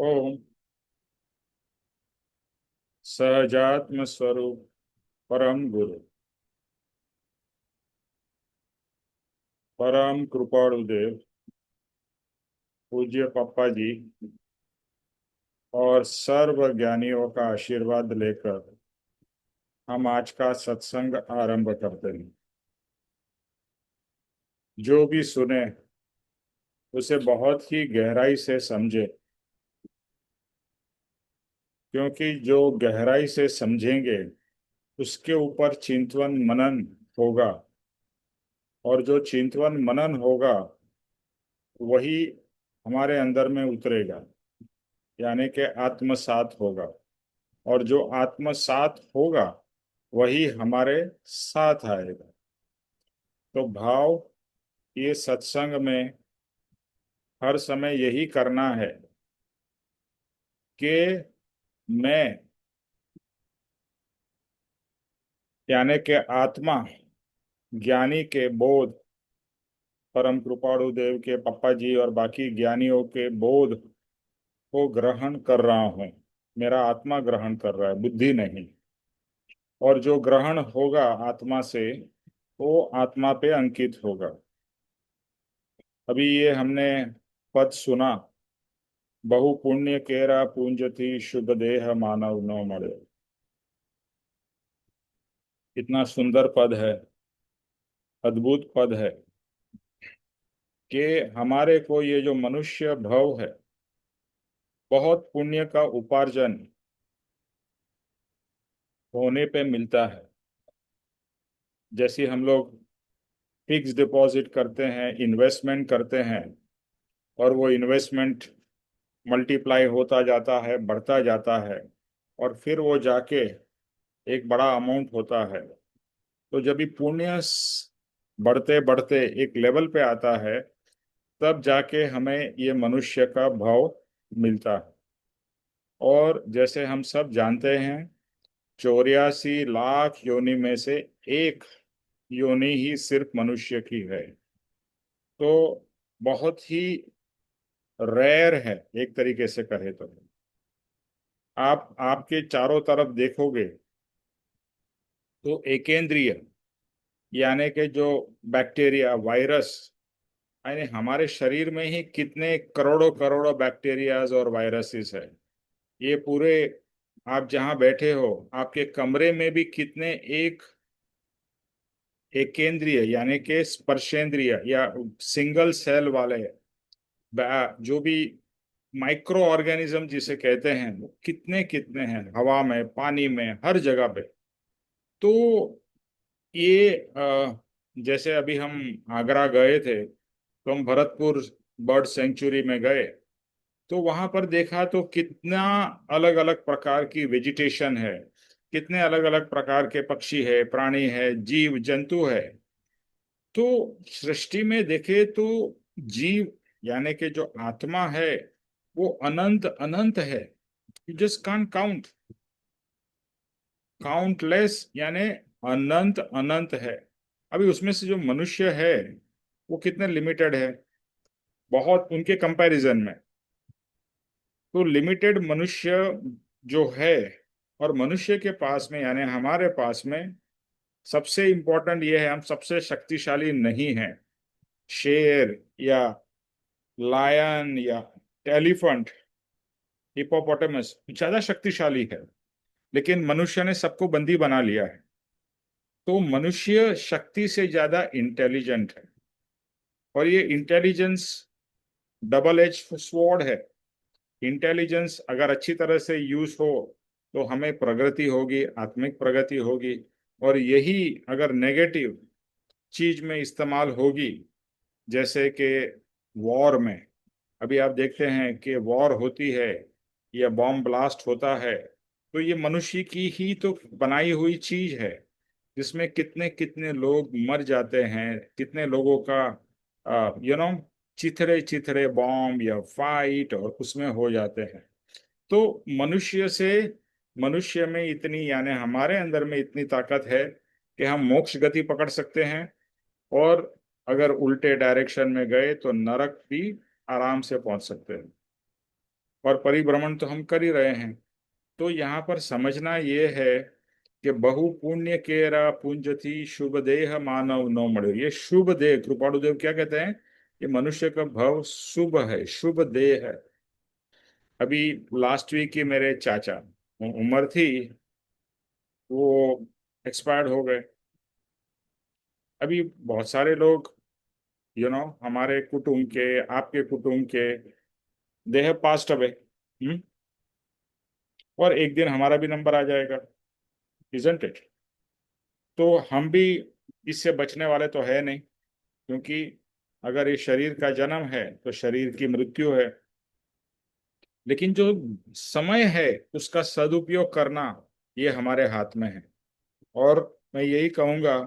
ओम सहजात्म स्वरूप परम गुरु परम कृपाणु देव पूज्य पप्पा जी और सर्व ज्ञानियों का आशीर्वाद लेकर हम आज का सत्संग आरंभ करते हैं। जो भी सुने उसे बहुत ही गहराई से समझे, क्योंकि जो गहराई से समझेंगे उसके ऊपर चिंतन मनन होगा, और जो चिंतन मनन होगा वही हमारे अंदर में उतरेगा, यानी कि आत्मसात होगा। और जो आत्मसात होगा वही हमारे साथ आएगा। तो भाव ये सत्संग में हर समय यही करना है कि मैं, यानी कि आत्मा, ज्ञानी के बोध, परम कृपाणु देव के पप्पा जी और बाकी ज्ञानियों के बोध को ग्रहण कर रहा हूँ। मेरा आत्मा ग्रहण कर रहा है, बुद्धि नहीं। और जो ग्रहण होगा आत्मा से वो आत्मा पे अंकित होगा। अभी ये हमने पद सुना, बहु पुण्य केरा पूंजति शुभ देह मानव नो मरे। इतना सुंदर पद है, अद्भुत पद है कि हमारे को ये जो मनुष्य भव है, बहुत पुण्य का उपार्जन होने पे मिलता है। जैसे हम लोग फिक्स डिपॉजिट करते हैं, इन्वेस्टमेंट करते हैं, और वो इन्वेस्टमेंट मल्टीप्लाई होता जाता है, बढ़ता जाता है, और फिर वो जाके एक बड़ा अमाउंट होता है। तो जब भी पुण्य बढ़ते बढ़ते एक लेवल पे आता है, तब जाके हमें ये मनुष्य का भाव मिलता है। और जैसे हम सब जानते हैं, 84 लाख योनि में से एक योनि ही सिर्फ मनुष्य की है। तो बहुत ही रेयर है, एक तरीके से कहे तो। आप आपके चारों तरफ देखोगे तो एकेंद्रिय, यानी कि जो बैक्टीरिया, वायरस, यानी हमारे शरीर में ही कितने करोड़ों करोड़ों बैक्टीरियाज और वायरसेस है। ये पूरे, आप जहां बैठे हो आपके कमरे में भी कितने एक एकेंद्रिय यानी कि स्पर्शेंद्रिय या सिंगल सेल वाले जो भी माइक्रो ऑर्गेनिज्म जिसे कहते हैं, वो कितने कितने हैं, हवा में, पानी में, हर जगह पे। तो ये जैसे अभी हम आगरा गए थे, तो हम भरतपुर बर्ड सेंचुरी में गए। तो वहां पर देखा तो कितना अलग अलग प्रकार की वेजिटेशन है, कितने अलग अलग प्रकार के पक्षी है, प्राणी है, जीव जंतु है। तो सृष्टि में देखे तो जीव, यानी कि जो आत्मा है, वो अनंत अनंत है। You just can't count, countless, यानी अनंत अनंत है। अभी उसमें से जो मनुष्य है वो कितने लिमिटेड है, बहुत उनके कंपैरिजन में। तो लिमिटेड मनुष्य जो है, और मनुष्य के पास में यानी हमारे पास में सबसे इंपॉर्टेंट ये है, हम सबसे शक्तिशाली नहीं हैं। शेर या लायन या एलिफेंट, हिपोपोटामस ज्यादा शक्तिशाली है, लेकिन मनुष्य ने सबको बंदी बना लिया है। तो मनुष्य शक्ति से ज्यादा इंटेलिजेंट है, और ये इंटेलिजेंस डबल एज स्वॉर्ड है। इंटेलिजेंस अगर अच्छी तरह से यूज हो तो हमें प्रगति होगी, आत्मिक प्रगति होगी। और यही अगर नेगेटिव चीज में इस्तेमाल होगी, जैसे कि वॉर में, अभी आप देखते हैं कि वॉर होती है या बॉम्ब ब्लास्ट होता है, तो ये मनुष्य की ही तो बनाई हुई चीज है, जिसमें कितने कितने लोग मर जाते हैं, कितने लोगों का यू नो चिथड़े चिथड़े बॉम्ब या फाइट और उसमें हो जाते हैं। तो मनुष्य से, मनुष्य में इतनी, यानी हमारे अंदर में इतनी ताकत है कि हम मोक्ष गति पकड़ सकते हैं, और अगर उल्टे डायरेक्शन में गए तो नरक भी आराम से पहुंच सकते हैं। और परिभ्रमण तो हम कर ही रहे हैं। तो यहाँ पर समझना ये है कि बहु पुण्य केरा पुंजति शुभ देह मानव नो मड़ो। ये शुभ देह, कृपाणुदेव क्या कहते हैं? ये मनुष्य का भव शुभ है, शुभ देह है। अभी लास्ट वीक ही मेरे चाचा, उम्र थी, वो एक्सपायर्ड हो गए। अभी बहुत सारे लोग, हमारे कुटुंब के, आपके कुटुंब के, दे हैव पास्ट अवे। और एक दिन हमारा भी नंबर आ जाएगा, इजंट इट? तो हम भी इससे बचने वाले तो है नहीं, क्योंकि अगर ये शरीर का जन्म है तो शरीर की मृत्यु है। लेकिन जो समय है उसका सदुपयोग करना, ये हमारे हाथ में है। और मैं यही कहूंगा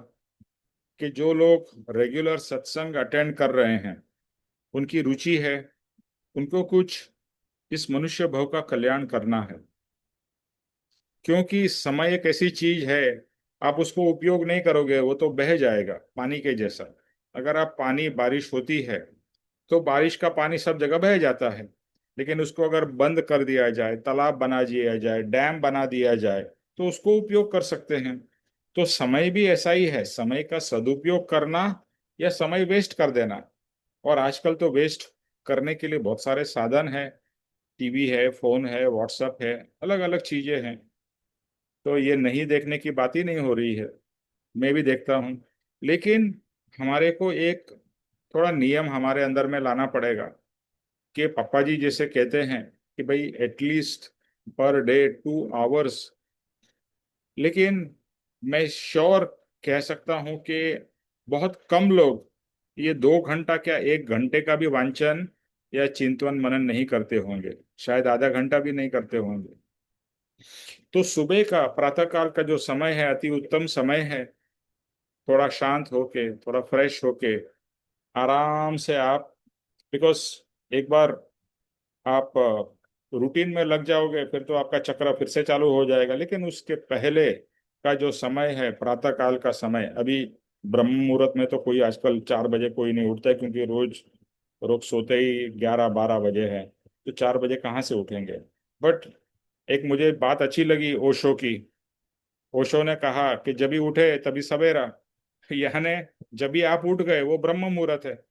कि जो लोग रेगुलर सत्संग अटेंड कर रहे हैं, उनकी रुचि है, उनको कुछ इस मनुष्य भव का कल्याण करना है। क्योंकि समय एक ऐसी चीज है, आप उसको उपयोग नहीं करोगे वो तो बह जाएगा, पानी के जैसा। अगर आप पानी, बारिश होती है तो बारिश का पानी सब जगह बह जाता है। लेकिन उसको अगर बंद कर दिया जाए, तालाब बना दिया जाए, डैम बना दिया जाए, तो उसको उपयोग कर सकते हैं। तो समय भी ऐसा ही है, समय का सदुपयोग करना या समय वेस्ट कर देना। और आजकल तो वेस्ट करने के लिए बहुत सारे साधन हैं, टीवी है, फोन है, व्हाट्सएप है, अलग अलग चीजें हैं। तो ये नहीं देखने की बात ही नहीं हो रही है, मैं भी देखता हूँ। लेकिन हमारे को एक थोड़ा नियम हमारे अंदर में लाना पड़ेगा, कि पापा जी जैसे कहते हैं कि भाई एटलीस्ट पर डे 2 आवर्स। लेकिन मैं श्योर कह सकता हूँ कि बहुत कम लोग ये 2 घंटा क्या 1 घंटे का भी वांचन या चिंतन मनन नहीं करते होंगे, शायद आधा घंटा भी नहीं करते होंगे। तो सुबह का, प्रातः काल का जो समय है अति उत्तम समय है। थोड़ा शांत होके, थोड़ा फ्रेश होके, आराम से आप, बिकॉज एक बार आप रूटीन में लग जाओगे फिर तो आपका चक्र फिर से चालू हो जाएगा। लेकिन उसके पहले का जो समय है, प्रातः काल का समय, अभी ब्रह्म मुहूर्त में तो कोई आजकल 4 बजे कोई नहीं उठता है, क्योंकि रोज लोग सोते ही 11-12 बजे हैं। तो 4 बजे कहाँ से उठेंगे? बट एक मुझे बात अच्छी लगी ओशो की। ओशो ने कहा कि जब भी उठे तभी सवेरा, यानी जब भी आप उठ गए वो ब्रह्म मुहूर्त है।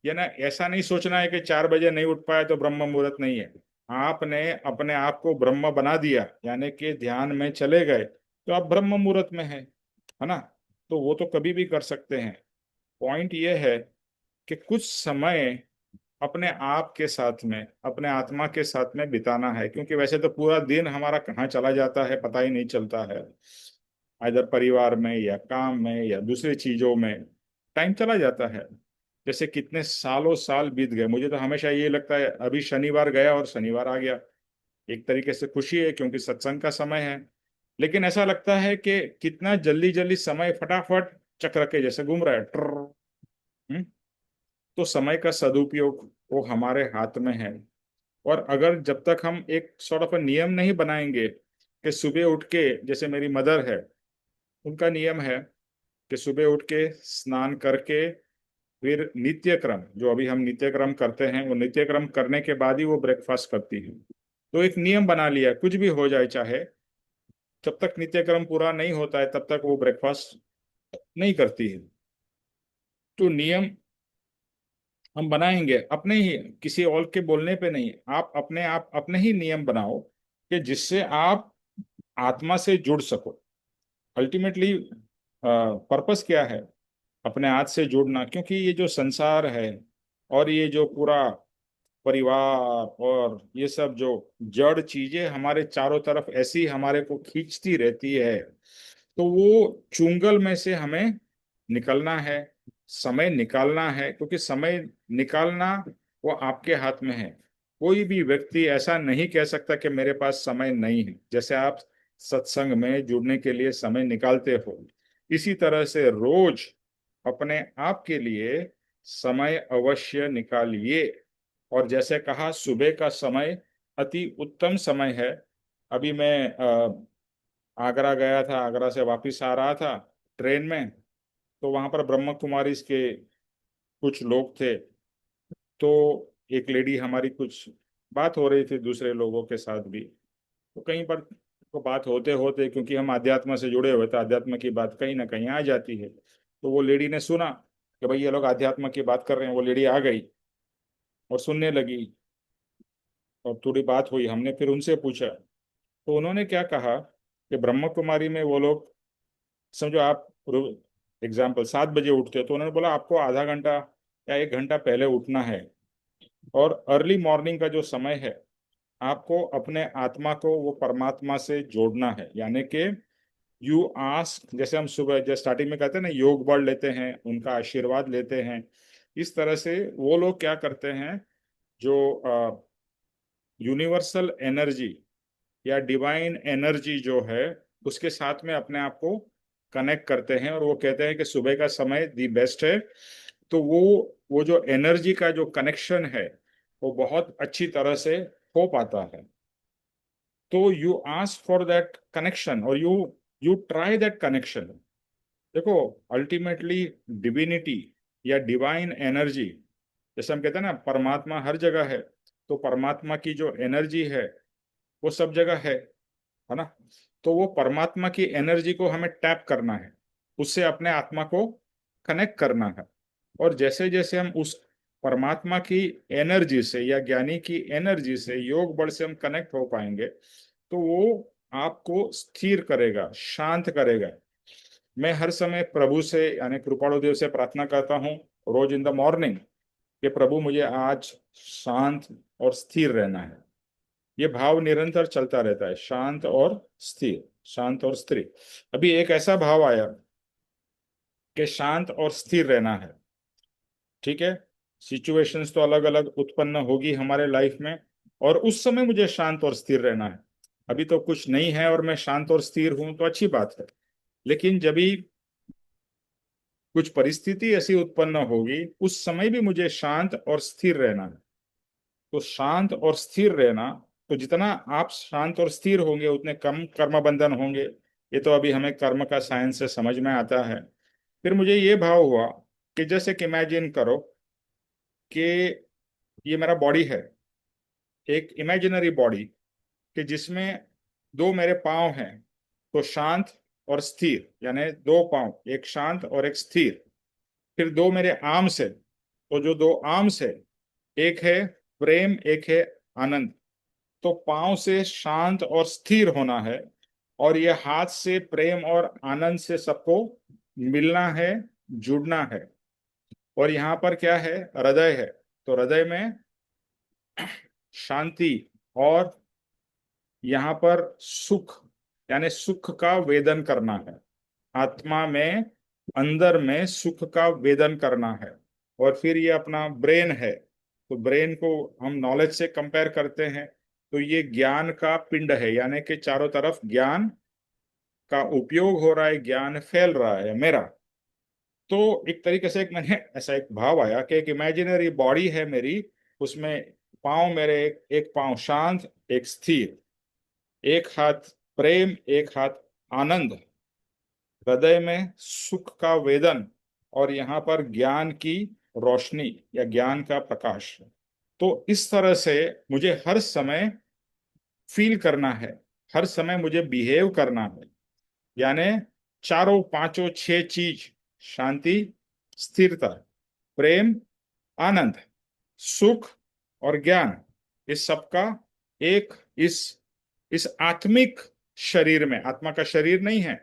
ये ना, ऐसा नहीं सोचना है कि 4 बजे नहीं उठ पाए तो ब्रह्म मुहूर्त नहीं है। आपने अपने आप को ब्रह्म बना दिया, यानी कि ध्यान में चले गए तो आप ब्रह्म मुहूर्त में है ना? तो वो तो कभी भी कर सकते हैं। पॉइंट ये है कि कुछ समय अपने आप के साथ में, अपने आत्मा के साथ में बिताना है। क्योंकि वैसे तो पूरा दिन हमारा कहाँ चला जाता है पता ही नहीं चलता है, इधर परिवार में या काम में या दूसरी चीजों में टाइम चला जाता है। जैसे कितने सालों साल बीत गए, मुझे तो हमेशा ये लगता है अभी शनिवार गया और शनिवार आ गया। एक तरीके से खुशी है क्योंकि सत्संग का समय है। लेकिन ऐसा लगता है कि कितना जल्दी जल्दी समय फटाफट चक्र के जैसे घूम रहा है, ट्र। हम्म? तो समय का सदुपयोग वो हमारे हाथ में है। और अगर जब तक हम एक सॉर्ट ऑफ नियम नहीं बनाएंगे कि सुबह उठ के, जैसे मेरी मदर है, उनका नियम है कि सुबह उठ के स्नान करके फिर नित्य क्रम, जो अभी हम नित्य क्रम करते हैं, वो नित्य क्रम करने के बाद ही वो ब्रेकफास्ट करती है। तो एक नियम बना लिया, कुछ भी हो जाए चाहे, जब तक नित्य क्रम पूरा नहीं होता है तब तक वो ब्रेकफास्ट नहीं करती है। तो नियम हम बनाएंगे अपने ही, किसी और के बोलने पे नहीं, आप अपने ही नियम बनाओ कि जिससे आप आत्मा से जुड़ सको। अल्टीमेटली पर्पस क्या है? अपने हाथ से जुड़ना। क्योंकि ये जो संसार है और ये जो पूरा परिवार और ये सब जो जड़ चीजें हमारे चारों तरफ ऐसी हमारे को खींचती रहती है, तो वो चुंगल में से हमें निकलना है, समय निकालना है। क्योंकि समय निकालना वो आपके हाथ में है। कोई भी व्यक्ति ऐसा नहीं कह सकता कि मेरे पास समय नहीं है। जैसे आप सत्संग में जुड़ने के लिए समय निकालते हो, इसी तरह से रोज अपने आप के लिए समय अवश्य निकालिए। और जैसे कहा, सुबह का समय अति उत्तम समय है। अभी मैं आगरा गया था, आगरा से वापस आ रहा था ट्रेन में, तो वहां पर ब्रह्म कुमारी के कुछ लोग थे। तो एक लेडी हमारी कुछ बात हो रही थी दूसरे लोगों के साथ भी, तो कहीं पर को बात होते होते, क्योंकि हम अध्यात्म से जुड़े हुए थे, अध्यात्म की बात कहीं ना कहीं आ जाती है, तो वो लेडी ने सुना कि भाई ये लोग अध्यात्म की बात कर रहे हैं। वो लेडी आ गई और सुनने लगी, और थोड़ी बात हुई। हमने फिर उनसे पूछा, तो उन्होंने क्या कहा कि ब्रह्म कुमारी में वो लोग, समझो आप एग्जाम्पल 7 बजे उठते हो, तो उन्होंने बोला आपको आधा घंटा या 1 घंटा पहले उठना है, और अर्ली मॉर्निंग का जो समय है, आपको अपने आत्मा को वो परमात्मा से जोड़ना है। यानी कि यू आस्क, जैसे हम सुबह जैसे स्टार्टिंग में कहते हैं ना, योग बल लेते हैं, उनका आशीर्वाद लेते हैं, इस तरह से वो लोग क्या करते हैं, जो यूनिवर्सल एनर्जी या डिवाइन एनर्जी जो है, उसके साथ में अपने आप को कनेक्ट करते हैं, और वो कहते हैं कि सुबह का समय दी बेस्ट है। तो वो जो एनर्जी का जो कनेक्शन है, वो बहुत अच्छी तरह से हो पाता है। तो you ask for that connection, और you you try that connection. देखो, अल्टीमेटली डिविनिटी या डिवाइन एनर्जी, जैसे हम कहते हैं ना परमात्मा हर जगह है, तो परमात्मा की जो एनर्जी है वो सब जगह है ना। तो वो परमात्मा की एनर्जी को हमें टैप करना है, उससे अपने आत्मा को कनेक्ट करना है। और जैसे जैसे हम उस परमात्मा की एनर्जी से या ज्ञानी की एनर्जी से, योग बल से हम कनेक्ट हो पाएंगे, तो वो आपको स्थिर करेगा, शांत करेगा। मैं हर समय प्रभु से यानी कृपाणु देव से प्रार्थना करता हूँ रोज इन द मॉर्निंग, कि प्रभु मुझे आज शांत और स्थिर रहना है। ये भाव निरंतर चलता रहता है, शांत और स्थिर, शांत और स्थिर। अभी एक ऐसा भाव आया कि शांत और स्थिर रहना है। ठीक है, सिचुएशंस तो अलग अलग उत्पन्न होगी हमारे लाइफ में, और उस समय मुझे शांत और स्थिर रहना है। अभी तो कुछ नहीं है और मैं शांत और स्थिर हूं, तो अच्छी बात है। लेकिन जब भी कुछ परिस्थिति ऐसी उत्पन्न होगी, उस समय भी मुझे शांत और स्थिर रहना है। तो शांत और स्थिर रहना, तो जितना आप शांत और स्थिर होंगे उतने कम कर्म बंधन होंगे। ये तो अभी हमें कर्म का साइंस से समझ में आता है। फिर मुझे ये भाव हुआ कि जैसे कि इमेजिन करो कि ये मेरा बॉडी है, एक इमेजिनरी बॉडी, कि जिसमें दो मेरे पाँव हैं। तो शांत और स्थिर, यानी दो पाँव, एक शांत और एक स्थिर। फिर दो मेरे आर्म्स है, तो जो दो आर्म्स है, एक है प्रेम, एक है आनंद। तो पांव से शांत और स्थिर होना है, और ये हाथ से प्रेम और आनंद से सबको मिलना है, जुड़ना है। और यहाँ पर क्या है, हृदय है, तो हृदय में शांति, और यहाँ पर सुख, यानी सुख का वेदन करना है। आत्मा में, अंदर में सुख का वेदन करना है। और फिर ये अपना ब्रेन है, तो ब्रेन को हम नॉलेज से कंपेयर करते हैं, तो ये ज्ञान का पिंड है, यानी कि चारों तरफ ज्ञान का उपयोग हो रहा है, ज्ञान फैल रहा है मेरा। तो एक तरीके से एक मैंने ऐसा एक भाव आया कि एक इमेजिनरी बॉडी है मेरी, उसमें पांव मेरे, एक पांव शांत, एक स्थिर, एक हाथ प्रेम, एक हाथ आनंद, हृदय में सुख का वेदन, और यहाँ पर ज्ञान की रोशनी या ज्ञान का प्रकाश। तो इस तरह से मुझे हर समय फील करना है, हर समय मुझे बिहेव करना है। यानी चारों पांचों छह चीज, शांति, स्थिरता, प्रेम, आनंद, सुख और ज्ञान, इस सबका एक, इस आत्मिक शरीर में, आत्मा का शरीर नहीं है,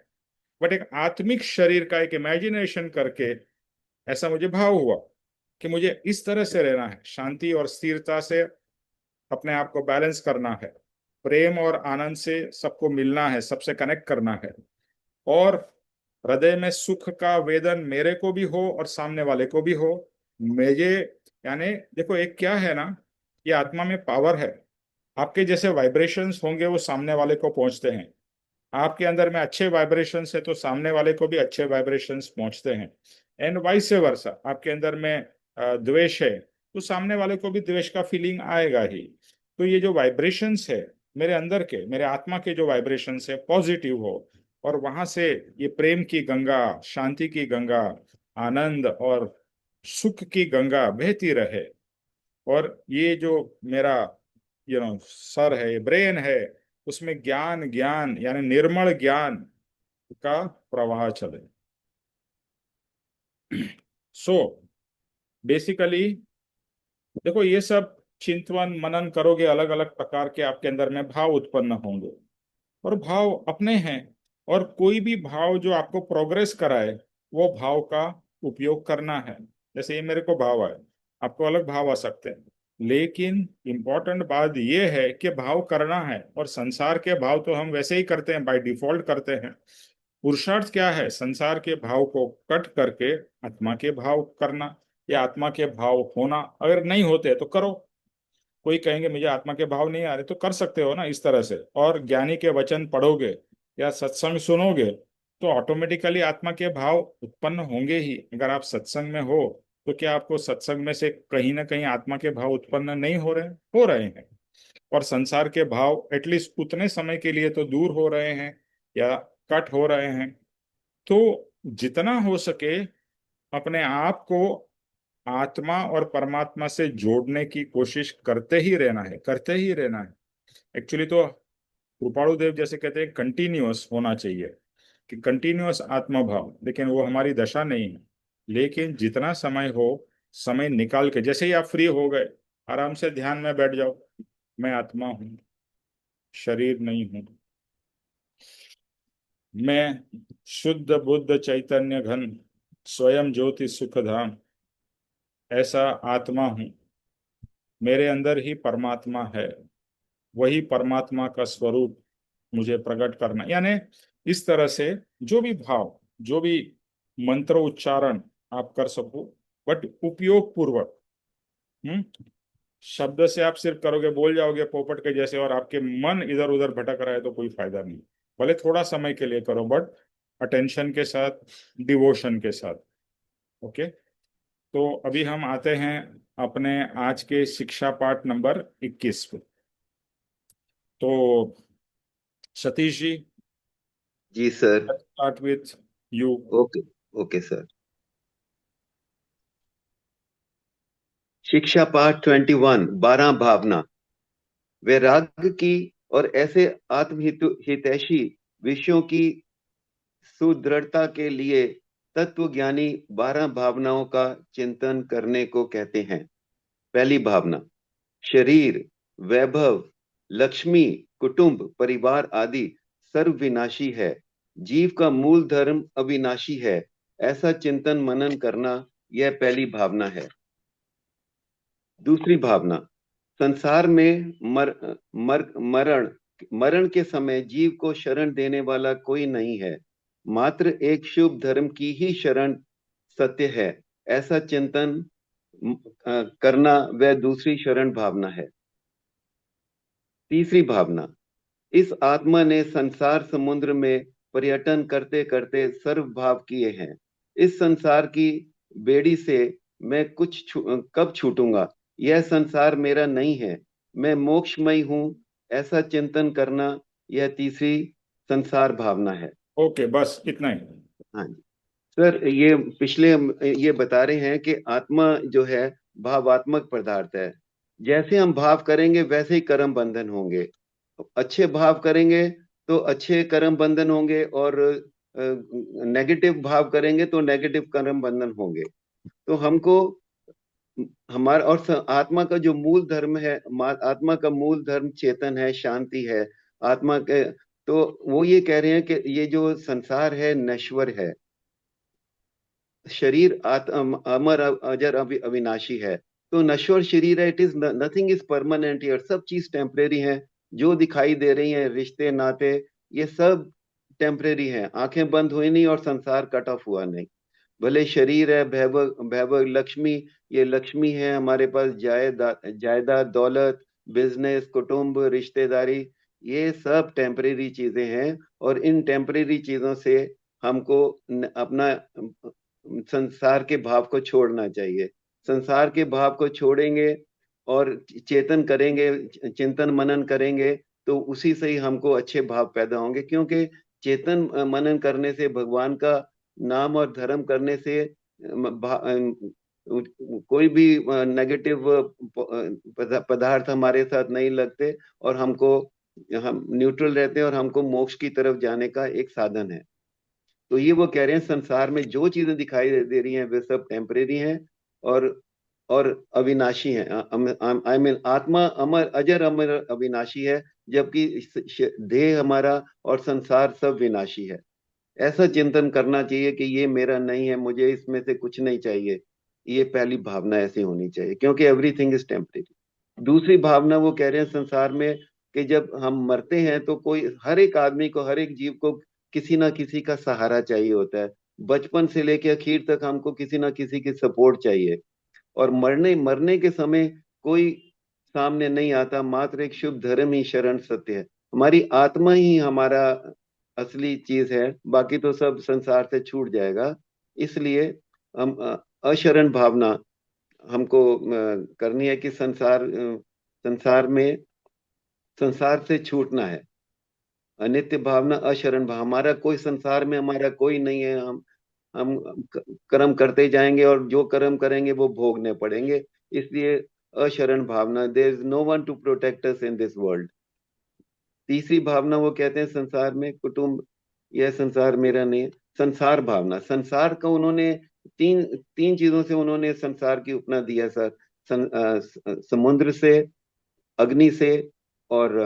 बट एक आत्मिक शरीर का एक इमेजिनेशन करके ऐसा मुझे भाव हुआ कि मुझे इस तरह से रहना है, शांति और स्थिरता से अपने आप को बैलेंस करना है, प्रेम और आनंद से सबको मिलना है, सबसे कनेक्ट करना है, और हृदय में सुख का वेदन मेरे को भी हो और सामने वाले को भी हो। मुझे, यानी देखो एक क्या है ना, ये आत्मा में पावर है। आपके जैसे वाइब्रेशंस होंगे वो सामने वाले को पहुंचते हैं। आपके अंदर में अच्छे वाइब्रेशंस है तो सामने वाले को भी अच्छे वाइब्रेशंस पहुंचते हैं। एंड वाइस वर्सा, आपके अंदर में द्वेष है, तो सामने वाले को भी द्वेष का फीलिंग आएगा ही। तो ये जो वाइब्रेशंस है मेरे अंदर के, मेरे आत्मा के जो वाइब्रेशंस है पॉजिटिव हो, और वहां से ये प्रेम की गंगा, शांति की गंगा, आनंद और सुख की गंगा बहती रहे। और ये जो मेरा सर है, ब्रेन है, उसमें ज्ञान ज्ञान यानी निर्मल ज्ञान का प्रवाह चले। सो बेसिकली देखो, ये सब चिंतन मनन करोगे, अलग अलग प्रकार के आपके अंदर में भाव उत्पन्न होंगे, और भाव अपने हैं। और कोई भी भाव जो आपको प्रोग्रेस कराए, वो भाव का उपयोग करना है। जैसे ये मेरे को भाव आए, आपको अलग भाव आ सकते हैं, लेकिन इंपॉर्टेंट बात ये है कि भाव करना है। और संसार के भाव तो हम वैसे ही करते हैं, बाय डिफॉल्ट करते हैं। पुरुषार्थ क्या है? संसार के भाव को कट करके आत्मा के भाव करना, या आत्मा के भाव होना। अगर नहीं होते तो करो। कोई कहेंगे मुझे आत्मा के भाव नहीं आ रहे, तो कर सकते हो ना इस तरह से। और ज्ञानी के वचन पढ़ोगे या सत्संग सुनोगे, तो ऑटोमेटिकली आत्मा के भाव उत्पन्न होंगे ही। अगर आप सत्संग में हो, तो क्या आपको सत्संग में से कहीं ना कहीं आत्मा के भाव उत्पन्न नहीं हो रहे? हो रहे हैं। और संसार के भाव एटलीस्ट उतने समय के लिए तो दूर हो रहे हैं, या कट हो रहे हैं। तो जितना हो सके अपने आप को आत्मा और परमात्मा से जोड़ने की कोशिश करते ही रहना है, करते ही रहना है। एक्चुअली तो कृपाणु देव जैसे कहते हैं कंटिन्यूअस होना चाहिए, कि कंटिन्यूअस आत्मा भाव, लेकिन वो हमारी दशा नहीं है। लेकिन जितना समय हो, समय निकाल के, जैसे ही आप फ्री हो गए, आराम से ध्यान में बैठ जाओ। मैं आत्मा हूँ, शरीर नहीं हूँ। मैं शुद्ध बुद्ध चैतन्य घन, स्वयं ज्योति सुख धाम, ऐसा आत्मा हूँ। मेरे अंदर ही परमात्मा है। वही परमात्मा का स्वरूप मुझे प्रकट करना, यानी इस तरह से जो भी भाव, जो भी मंत्र उच्चारण आप कर सको, बट उपयोग पूर्वक। हम्म शब्द से आप सिर्फ करोगे, बोल जाओगे पोपट के जैसे, और आपके मन इधर उधर भटक रहा है, तो कोई फायदा नहीं। भले थोड़ा समय के लिए करो, बट अटेंशन के साथ, डिवोशन के साथ। ओके। तो अभी हम आते हैं अपने आज के शिक्षा पाठ नंबर 21 पे। तो सतीश जी, जी sir. Start with you. Okay. Okay sir. शिक्षा पाठ 21, 12 भावना। वैराग्य की और ऐसे आत्महित हितैषी विषयों की सुदृढ़ता के लिए तत्वज्ञानी 12 भावनाओं का चिंतन करने को कहते हैं। पहली भावना, शरीर, वैभव, लक्ष्मी, कुटुंब, परिवार आदि सर्व विनाशी है। जीव का मूल धर्म अविनाशी है। ऐसा चिंतन मनन करना, यह पहली भावना है। दूसरी भावना, संसार में मरण मरण के समय जीव को शरण देने वाला कोई नहीं है। मात्र एक शुभ धर्म की ही शरण सत्य है। ऐसा चिंतन करना वह दूसरी शरण भावना है। तीसरी भावना, इस आत्मा ने संसार समुद्र में पर्यटन करते करते सर्व भाव किए हैं। इस संसार की बेड़ी से मैं कब छूटूंगा? यह संसार मेरा नहीं है, मैं मोक्षमय हूँ। ऐसा चिंतन करना, यह तीसरी संसार भावना है। ओके, बस इतना ही। हाँ जी सर, ये पिछले हम ये बता रहे हैं कि आत्मा जो है भावात्मक पदार्थ है। जैसे हम भाव करेंगे वैसे ही कर्म बंधन होंगे। अच्छे भाव करेंगे तो अच्छे कर्म बंधन होंगे, और नेगेटिव भाव करेंगे तो नेगेटिव कर्म बंधन होंगे। तो हमको हमारा और आत्मा का जो मूल धर्म है, आत्मा का मूल धर्म चेतन है, शांति है। आत्मा के तो वो ये कह रहे हैं कि ये जो संसार है नश्वर है। शरीर अमर अजर अविनाशी है। तो नश्वर शरीर है, it is nothing is permanent here. सब चीज टेम्परेरी है। जो दिखाई दे रही हैं, रिश्ते नाते, ये सब टेम्परेरी हैं। आंखें बंद हुई नहीं और संसार कट ऑफ हुआ नहीं। भले शरीर है, भैभव भैभव लक्ष्मी, ये लक्ष्मी है हमारे पास, जायदाद, दौलत, बिजनेस, कुटुंब, रिश्तेदारी, ये सब टेम्परेरी चीजें हैं। और इन टेम्परेरी चीजों से हमको अपना संसार के भाव को छोड़ना चाहिए। संसार के भाव को छोड़ेंगे और चेतन करेंगे, चिंतन मनन करेंगे, तो उसी से ही हमको अच्छे भाव पैदा होंगे। क्योंकि चेतन मनन करने से, भगवान का नाम और धर्म करने से कोई भी नेगेटिव पदार्थ हमारे साथ नहीं लगते, और हम न्यूट्रल रहते हैं, और हमको मोक्ष की तरफ जाने का एक साधन है। तो ये वो कह रहे हैं, संसार में जो चीजें दिखाई दे रही हैं वे सब टेम्परेरी हैं, और और अविनाशी हैं। आई मीन आत्मा अमर, अजर अमर अविनाशी है, जबकि देह हमारा और संसार सब विनाशी है। ऐसा चिंतन करना चाहिए कि ये मेरा नहीं है, मुझे इसमें से कुछ नहीं चाहिए। ये पहली भावना ऐसी होनी चाहिए, क्योंकि एवरीथिंग इज टेम्परेरी। दूसरी भावना वो कह रहे हैं संसार में, कि जब हम मरते हैं तो कोई, हर एक आदमी को, हर एक जीव को किसी ना किसी का सहारा चाहिए होता है। बचपन से लेकर आखिर तक हमको किसी ना किसी की सपोर्ट चाहिए। और मरने मरने के समय कोई सामने नहीं आता, मात्र एक शुभ धर्म ही शरण सत्य है। हमारी आत्मा ही हमारा असली चीज है, बाकी तो सब संसार से छूट जाएगा। इसलिए हम अशरण भावना हमको करनी है, कि संसार में, संसार से छूटना है। अनित्य भावना, अशरण भाव, हमारा कोई संसार में हमारा कोई नहीं है। हम कर्म करते जाएंगे, और जो कर्म करेंगे वो भोगने पड़ेंगे। इसलिए अशरण भावना, there is no one to protect us in this world. तीसरी भावना वो कहते हैं संसार में कुटुंब, यह संसार मेरा नहीं है। संसार भावना, संसार का उन्होंने तीन तीन चीजों से उन्होंने संसार की उपमा दिया सर। समुद्र से, अग्नि से, और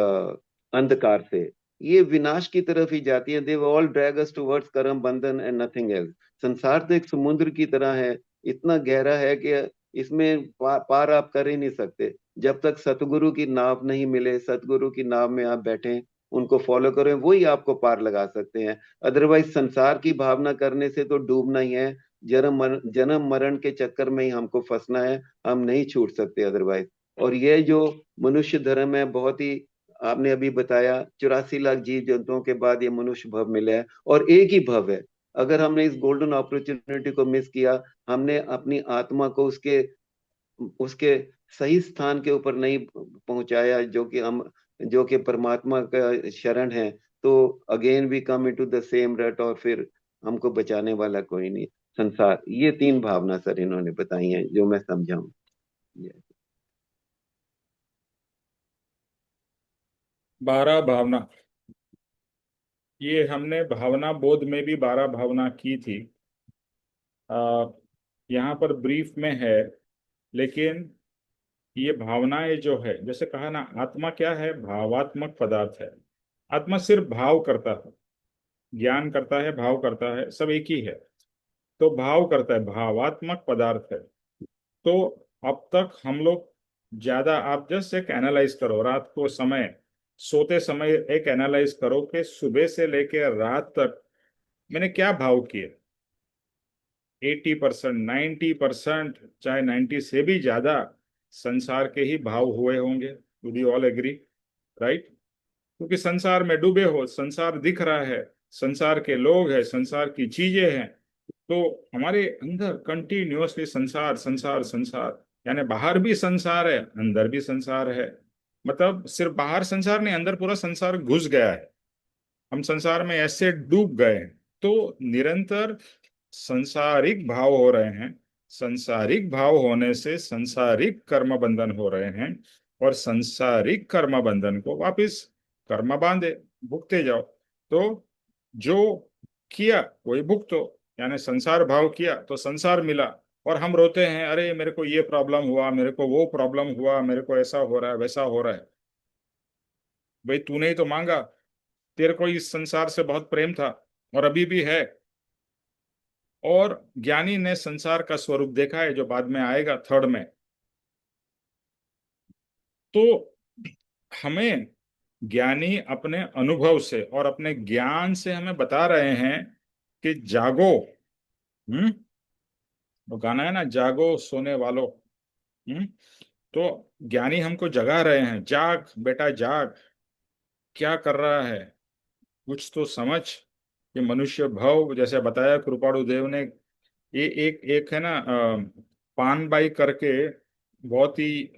अंधकार से। ये विनाश की तरफ ही जाती है। They all drag us towards कर्म बंधन एंड नथिंग एल्स। संसार तो एक समुद्र की तरह है, इतना गहरा है कि इसमें पार आप कर ही नहीं सकते। जब तक सतगुरु की नाव नहीं मिले, सतगुरु की नाव में आप बैठे, उनको फॉलो करें, वही आपको पार लगा सकते हैं। अदरवाइज संसार की भावना करने से तो डूबना ही है। जन्म मरण के चक्कर में ही हमको फंसना है, हम नहीं छूट सकते अदरवाइज। और ये जो मनुष्य धर्म है, बहुत ही, आपने अभी बताया 84 लाख जीव जंतुओं के बाद ये मनुष्य भव मिला है, और एक ही भव है। अगर हमने इस गोल्डन अपॉर्चुनिटी को मिस किया, हमने अपनी आत्मा को उसके उसके सही स्थान के ऊपर नहीं पहुंचाया, जो कि परमात्मा का शरण है, तो again we come into the same rut, और फिर हमको बचाने वाला कोई नहीं। संसार, ये तीन भावना सर इन्होंने बताई हैं, जो मैं समझा हूँ। 12 भावना, ये हमने भावना बोध में भी 12 भावना की थी। आ, यहाँ पर ब्रीफ में है, लेकिन ये भावनाएं जो है, जैसे कहा ना, आत्मा क्या है? भावात्मक पदार्थ है। आत्मा सिर्फ भाव करता है, ज्ञान करता है, भाव करता है, सब एक ही है। तो भाव करता है, भावात्मक पदार्थ है। तो अब तक हम लोग ज्यादा, आप जस्ट एक एनालाइज करो, रात को समय, सोते समय एक एनालाइज करो कि सुबह से लेकर रात तक मैंने क्या भाव किए। 80%, 90%, चाहे 90 से भी ज्यादा संसार के ही भाव हुए होंगे। Do you all agree? Right? क्योंकि संसार में डूबे हो, संसार दिख रहा है, संसार के लोग हैं, संसार की चीजें हैं। तो हमारे अंदर कंटिन्यूअसली संसार संसार संसार, यानी बाहर भी संसार है, अंदर भी संसार है। मतलब सिर्फ बाहर संसार नहीं, अंदर पूरा संसार घुस गया है। हम संसार में ऐसे डूब गए हैं। तो निरंतर संसारिक भाव हो रहे हैं। संसारिक भाव होने से संसारिक कर्म बंधन हो रहे हैं, और संसारिक कर्म बंधन को वापिस कर्म बांधे, भुगते जाओ। तो जो किया वही भुगतो, यानी संसार भाव किया तो संसार मिला। और हम रोते हैं, अरे मेरे को ये प्रॉब्लम हुआ, मेरे को वो प्रॉब्लम हुआ, मेरे को ऐसा हो रहा है, वैसा हो रहा है। भाई तूने ही तो मांगा। तेरे को इस संसार से बहुत प्रेम था, और अभी भी है। और ज्ञानी ने संसार का स्वरूप देखा है, जो बाद में आएगा थर्ड में। तो हमें ज्ञानी अपने अनुभव से और अपने ज्ञान से हमें बता रहे हैं कि जागो। हम्म। वो गाना है ना, जागो सोने वालों। हम्म। तो ज्ञानी हमको जगा रहे हैं, जाग बेटा जाग। क्या कर रहा है? कुछ तो समझ। कि मनुष्य भव, जैसे बताया कृपाणु देव ने, ये एक एक है ना, पानबाई करके, बहुत ही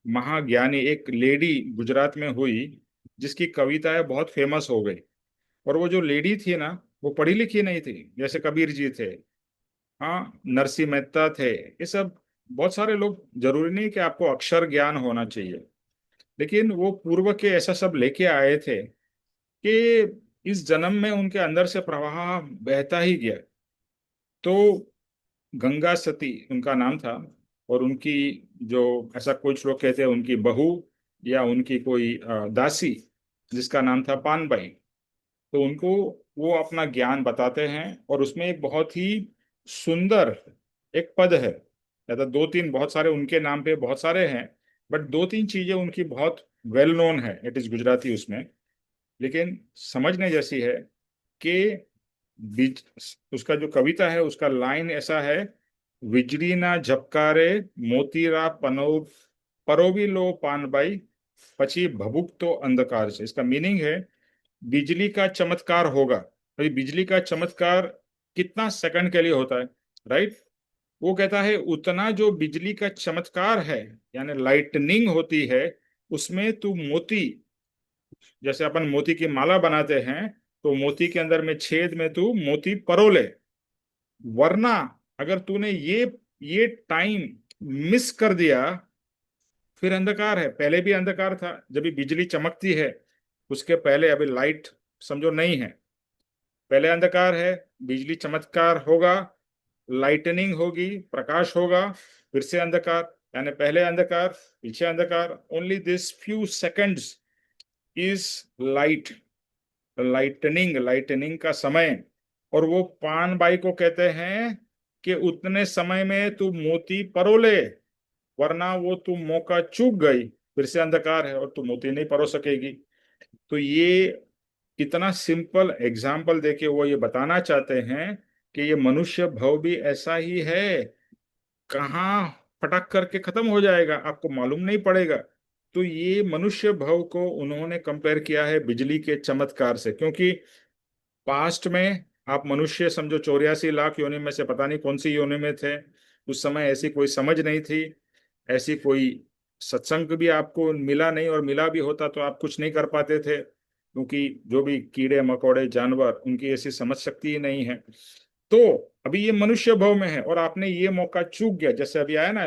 महाज्ञानी एक लेडी गुजरात में हुई, जिसकी कविताएं बहुत फेमस हो गई। और वो जो लेडी थी ना, वो पढ़ी लिखी नहीं थी, जैसे कबीर जी थे, हाँ, नरसिंह मेहता थे, ये सब बहुत सारे लोग, जरूरी नहीं कि आपको अक्षर ज्ञान होना चाहिए, लेकिन वो पूर्व के ऐसा सब लेके आए थे कि इस जन्म में उनके अंदर से प्रवाह बहता ही गया। तो गंगा सती उनका नाम था, और उनकी जो, ऐसा कुछ लोग कहते हैं उनकी बहू या उनकी कोई दासी, जिसका नाम था पानबाई। तो उनको वो अपना ज्ञान बताते हैं, और उसमें एक बहुत ही सुंदर एक पद है, या तो दो तीन, बहुत सारे उनके नाम पे बहुत सारे हैं, बट दो तीन चीजें उनकी बहुत वेल नोन है, इट इज गुजराती उसमें, लेकिन समझने जैसी है कि बीज, उसका जो कविता है उसका लाइन ऐसा है, विजળી ના ઝબકારે મોતીરા परोवी लो पानबाई, पची भभुकतो अंधकार से। इसका मीनिंग है, बिजली का चमत्कार होगा। भाई बिजली का चमत्कार कितना सेकंड के लिए होता है, राइट? वो कहता है उतना जो बिजली का चमत्कार है, यानी लाइटनिंग होती है, उसमें तू मोती, जैसे अपन मोती की माला बनाते हैं, तो मोती के अंदर में छेद में तू मोती परो ले। वरना अगर तूने ये टाइम मिस कर दिया, फिर अंधकार है। पहले भी अंधकार था जब भी बिजली चमकती है, उसके पहले अभी लाइट समझो नहीं है, पहले अंधकार है, बिजली चमत्कार होगा, लाइटनिंग होगी, प्रकाश होगा, फिर से अंधकार, यानी पहले अंधकार, पीछे अंधकार, only this few seconds is light, lightning, lightning का समय। और वो पान बाई को कहते हैं कि उतने समय में तू मोती परोले, वरना वो तू मौका चूक गई, फिर से अंधकार है और तू मोती नहीं परो सकेगी। तो ये कितना सिंपल एग्जाम्पल देके वो ये बताना चाहते हैं कि ये मनुष्य भव भी ऐसा ही है, कहाँ फटक करके खत्म हो जाएगा आपको मालूम नहीं पड़ेगा। तो ये मनुष्य भव को उन्होंने कंपेयर किया है बिजली के चमत्कार से, क्योंकि पास्ट में आप मनुष्य समझो 84 लाख योनि में से पता नहीं कौन सी योनि में थे। उस समय ऐसी कोई समझ नहीं थी, ऐसी कोई सत्संग भी आपको मिला नहीं, और मिला भी होता तो आप कुछ नहीं कर पाते थे, क्योंकि जो भी कीड़े मकोड़े जानवर, उनकी ऐसी समझ शक्ति ही नहीं है। तो अभी ये मनुष्य भव में है, और आपने ये मौका चूक गया, जैसे अभी आया ना,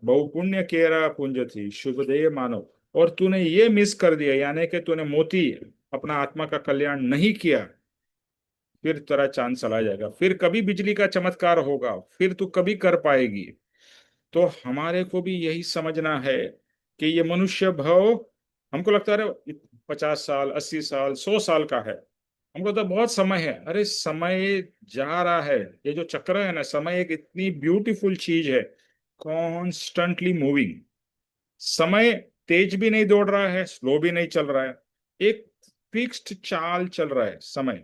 बहु पुण्य केरा पुंज थी शुभदेय मानव, और तूने ये मिस कर दिया, यानी कि तूने मोती, अपना आत्मा का कल्याण नहीं किया, फिर तेरा चांद चला जाएगा, फिर कभी बिजली का चमत्कार होगा, फिर तू कभी कर पाएगी। तो हमारे को भी यही समझना है कि ये मनुष्य भव, हमको लगता है 50 साल, 80 साल, 100 साल का है, हमको तो बहुत समय है। अरे समय जा रहा है, ये जो चक्र है ना, समय एक इतनी ब्यूटीफुल चीज है, कॉन्स्टेंटली मूविंग। समय तेज भी नहीं दौड़ रहा है, स्लो भी नहीं चल रहा है, एक फिक्स्ड चाल चल रहा है समय।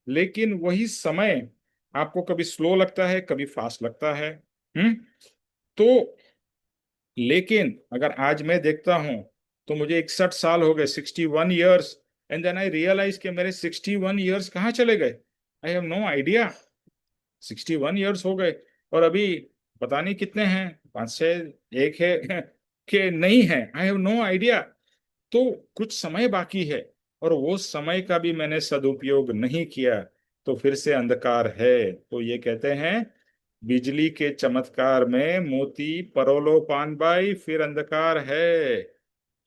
लेकिन वही समय आपको कभी स्लो लगता है, कभी फास्ट लगता है। हम्म। तो लेकिन अगर आज मैं देखता हूं, तो मुझे 61 साल हो गए, 61 years, and then I realise कि मेरे 61 ईयर्स कहाँ चले गए, I have no idea. 61 years हो गए, और अभी पता नहीं कितने हैं, पांच छह, एक है कि नहीं है, आई हैव नो आइडिया। तो कुछ समय बाकी है, और वो समय का भी मैंने सदुपयोग नहीं किया, तो फिर से अंधकार है। तो ये कहते हैं, बिजली के चमत्कार में मोती परोलो पानबाई, फिर अंधकार है।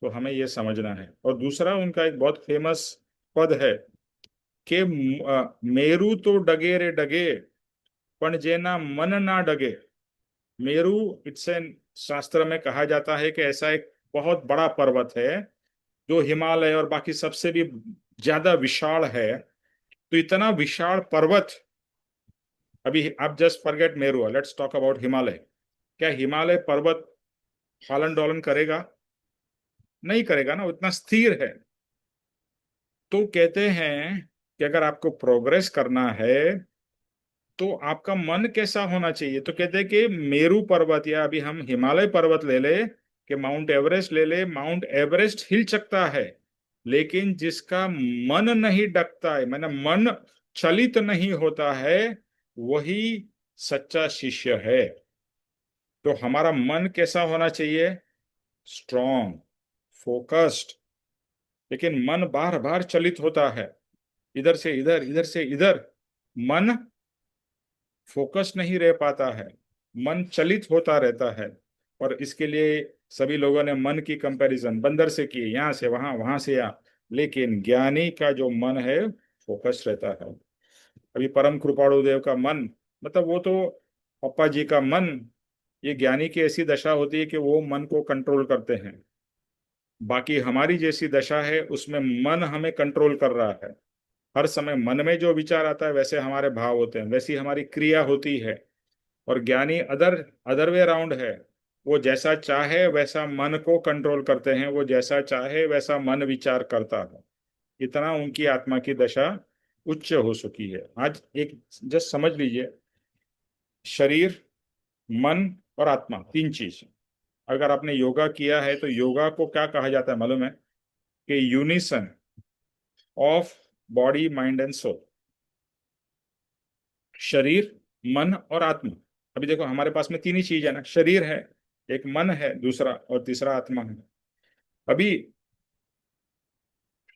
तो हमें ये समझना है। और दूसरा उनका एक बहुत फेमस पद है कि मेरू तो डगे रे डगे, पण जेना मन ना डगे। मेरू, इट्स एन, शास्त्र में कहा जाता है कि ऐसा एक बहुत बड़ा पर्वत है, जो हिमालय और बाकी सबसे भी ज्यादा विशाल है। तो इतना विशाल पर्वत, अभी आप just forget Meru, let's talk about Himalaya. क्या हिमालय पर्वत हलन डोलन करेगा? नहीं करेगा ना, वो इतना स्थिर है। तो कहते हैं कि अगर आपको प्रोग्रेस करना है, तो आपका मन कैसा होना चाहिए? तो कहते हैं कि मेरू पर्वत, या अभी हम हिमालय पर्वत ले ले, कि माउंट एवरेस्ट ले ले, माउंट एवरेस्ट हिल सकता है, लेकिन जिसका मन नहीं डगता है, मैंने मन चलित नहीं होता है, वही सच्चा शिष्य है। तो हमारा मन कैसा होना चाहिए? Strong, focused. लेकिन मन बार बार चलित होता है, इधर से इधर, इधर से इधर, मन फोकस नहीं रह पाता है। मन चलित होता रहता है। और इसके लिए सभी लोगों ने मन की कंपैरिजन बंदर से की, यहाँ से वहां, वहां से यहाँ। लेकिन ज्ञानी का जो मन है फोकस रहता है। अभी परम कृपाणु देव का मन, मतलब वो तो पप्पा जी का मन, ये ज्ञानी की ऐसी दशा होती है कि वो मन को कंट्रोल करते हैं। बाकी हमारी जैसी दशा है उसमें मन हमें कंट्रोल कर रहा है। हर समय मन में जो विचार आता है वैसे हमारे भाव होते हैं, वैसी हमारी क्रिया होती है। और ज्ञानी अदर अदर वे राउंड है। वो जैसा चाहे वैसा मन को कंट्रोल करते हैं, वो जैसा चाहे वैसा मन विचार करता है। इतना उनकी आत्मा की दशा उच्च हो चुकी है। आज एक जस्ट समझ लीजिए, शरीर, मन और आत्मा, तीन चीज। अगर आपने योगा किया है तो योगा को क्या कहा जाता है मालूम है? कि unison of body, mind and soul. शरीर, मन और आत्मा। अभी देखो हमारे पास में तीन ही चीज है ना, शरीर है, एक मन है दूसरा, और तीसरा आत्मा है। अभी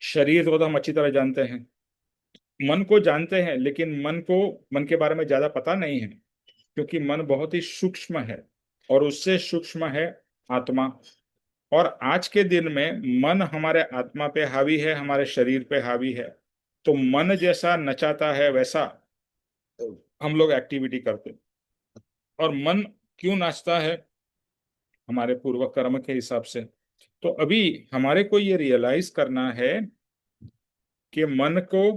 शरीर को तो हम अच्छी तरह जानते हैं, मन को जानते हैं, लेकिन मन के बारे में ज्यादा पता नहीं है, क्योंकि मन बहुत ही सूक्ष्म है। और उससे सूक्ष्म है आत्मा। और आज के दिन में मन हमारे आत्मा पे हावी है, हमारे शरीर पे हावी है। तो मन जैसा नचाता है वैसा हम लोग एक्टिविटी करते हैं। और मन क्यों नाचता है? हमारे पूर्व कर्म के हिसाब से। तो अभी हमारे को ये रियलाइज करना है कि मन को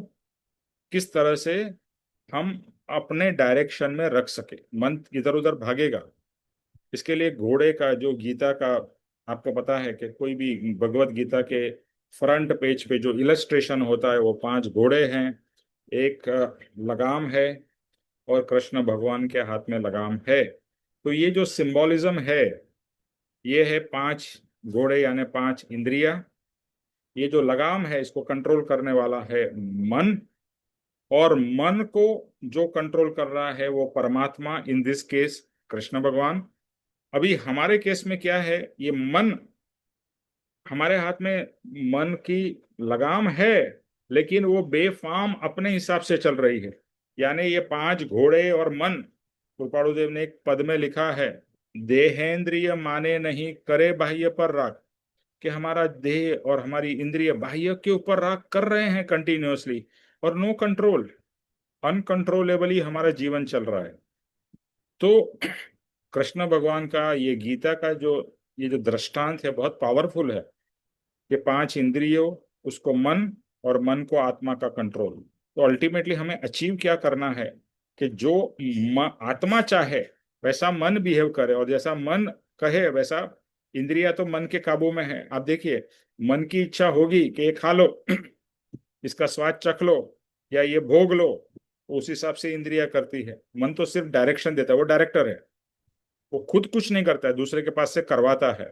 किस तरह से हम अपने डायरेक्शन में रख सके। मन इधर उधर भागेगा। इसके लिए घोड़े का जो गीता का, आपको पता है कि कोई भी भगवत गीता के फ्रंट पेज पे जो इलस्ट्रेशन होता है वो पांच घोड़े हैं, एक लगाम है, और कृष्ण भगवान के हाथ में लगाम है। तो ये जो सिंबॉलिज्म है, ये है पांच घोड़े यानी पांच इंद्रिया। ये जो लगाम है इसको कंट्रोल करने वाला है मन। और मन को जो कंट्रोल कर रहा है वो परमात्मा, इन दिस केस कृष्ण भगवान। अभी हमारे केस में क्या है, ये मन हमारे हाथ में, मन की लगाम है, लेकिन वो बेफाम अपने हिसाब से चल रही है। यानी ये पांच घोड़े और मन, कृपाणु देव ने एक पद में लिखा है, देहेंद्रिय माने नहीं करे बाह्य पर राग। कि हमारा देह और हमारी इंद्रिय बाह्य के ऊपर राग कर रहे हैं कंटिन्यूअसली, और नो कंट्रोल, अनकंट्रोलेबली हमारा जीवन चल रहा है। तो कृष्ण भगवान का ये गीता का जो ये जो दृष्टांत है बहुत पावरफुल है। ये पांच इंद्रियों, उसको मन, और मन को आत्मा का कंट्रोल। तो अल्टीमेटली हमें अचीव क्या करना है कि जो आत्मा चाहे वैसा मन बिहेव करे, और जैसा मन कहे वैसा। इंद्रिया तो मन के काबू में है। आप देखिए, मन की इच्छा होगी कि ये खा लो, इसका स्वाद चख लो, या ये भोग लो, तो उस हिसाब से इंद्रिया करती है। मन तो सिर्फ डायरेक्शन देता है, वो डायरेक्टर है। वो खुद कुछ नहीं करता है, दूसरे के पास से करवाता है।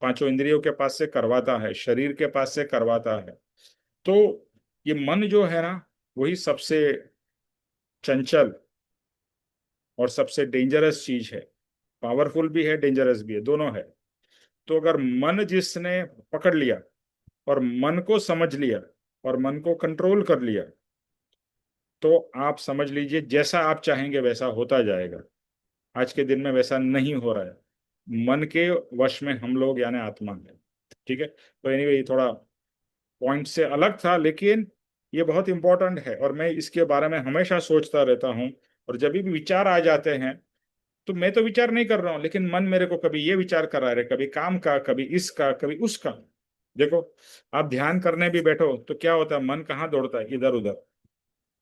पांचों इंद्रियों के पास से करवाता है, शरीर के पास से करवाता है। तो ये मन जो है ना, वही सबसे चंचल और सबसे डेंजरस चीज है। पावरफुल भी है, डेंजरस भी है, दोनों है। तो अगर मन जिसने पकड़ लिया और मन को समझ लिया और मन को कंट्रोल कर लिया, तो आप समझ लीजिए जैसा आप चाहेंगे वैसा होता जाएगा। आज के दिन में वैसा नहीं हो रहा है। मन के वश में हम लोग यानी आत्मा है। ठीक है, तो एनीवे ये थोड़ा पॉइंट से अलग था, लेकिन ये बहुत इंपॉर्टेंट है और मैं इसके बारे में हमेशा सोचता रहता हूँ। और जब भी विचार आ जाते हैं, तो मैं तो विचार नहीं कर रहा हूँ, लेकिन मन मेरे को कभी ये विचार करा रहे, कभी काम का, कभी इसका, कभी उसका। देखो, आप ध्यान करने भी बैठो तो क्या होता है, मन कहाँ दौड़ता है, इधर उधर।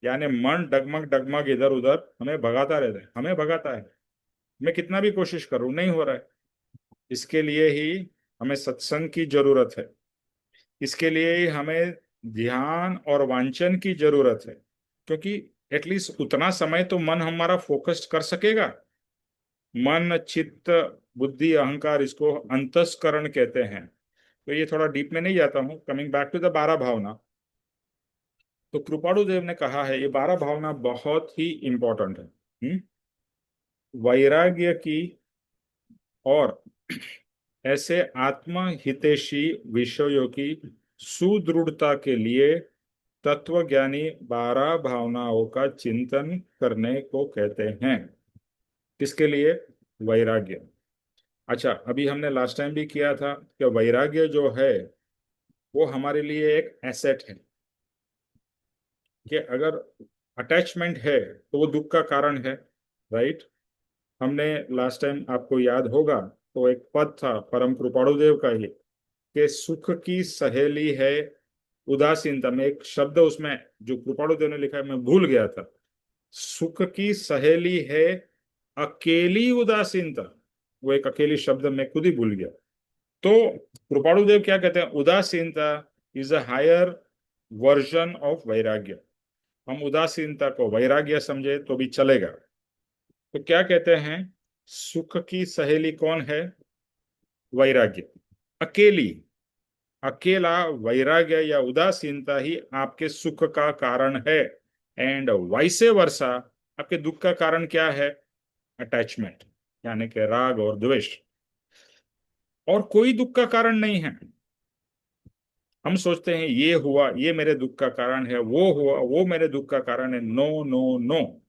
यानी मन डगमग डगमग इधर उधर हमें भगाता रहता है, हमें भगाता है। मैं कितना भी कोशिश करूं नहीं हो रहा है। इसके लिए ही हमें सत्संग की जरूरत है। इसके लिए ही हमें ध्यान और वांचन की जरूरत है। क्योंकि एटलीस्ट उतना समय तो मन हमारा फोकस्ड कर सकेगा। मन, चित्त, बुद्धि, अहंकार, इसको अंतस्करण कहते हैं। तो ये थोड़ा डीप में नहीं जाता हूँ, कमिंग बैक टू द 12 भावना। तो कृपाणु देव ने कहा है ये 12 भावना बहुत ही इंपॉर्टेंट है। वैराग्य की और ऐसे आत्म हितैषी विषयों की सुदृढ़ता के लिए तत्वज्ञानी 12 भावनाओं का चिंतन करने को कहते हैं। किसके लिए? वैराग्य। अच्छा, अभी हमने लास्ट टाइम भी किया था कि वैराग्य जो है वो हमारे लिए एक एसेट है, कि अगर अटैचमेंट है तो वो दुख का कारण है, राइट। हमने लास्ट टाइम, आपको याद होगा, तो एक पद था परम कृपाणुदेव का ही, कि सुख की सहेली है उदासीनता। में एक शब्द उसमें जो कृपाणुदेव ने लिखा है मैं भूल गया था। सुख की सहेली है अकेली उदासीनता, वो एक अकेली शब्द मैं खुद ही भूल गया। तो कृपाणुदेव क्या कहते हैं? उदासीनता is a higher version of वैराग्य। हम उदासीनता को वैराग्य समझे तो भी चलेगा। तो क्या कहते हैं? सुख की सहेली कौन है? वैराग्य। अकेली, अकेला वैराग्य या उदासीनता ही आपके सुख का कारण है। एंड वाइसे वर्सा, आपके दुख का कारण क्या है? अटैचमेंट, यानी कि राग और द्वेष। और कोई दुख का कारण नहीं है। हम सोचते हैं ये हुआ ये मेरे दुख का कारण है, वो हुआ वो मेरे दुख का कारण है। नो नो नो,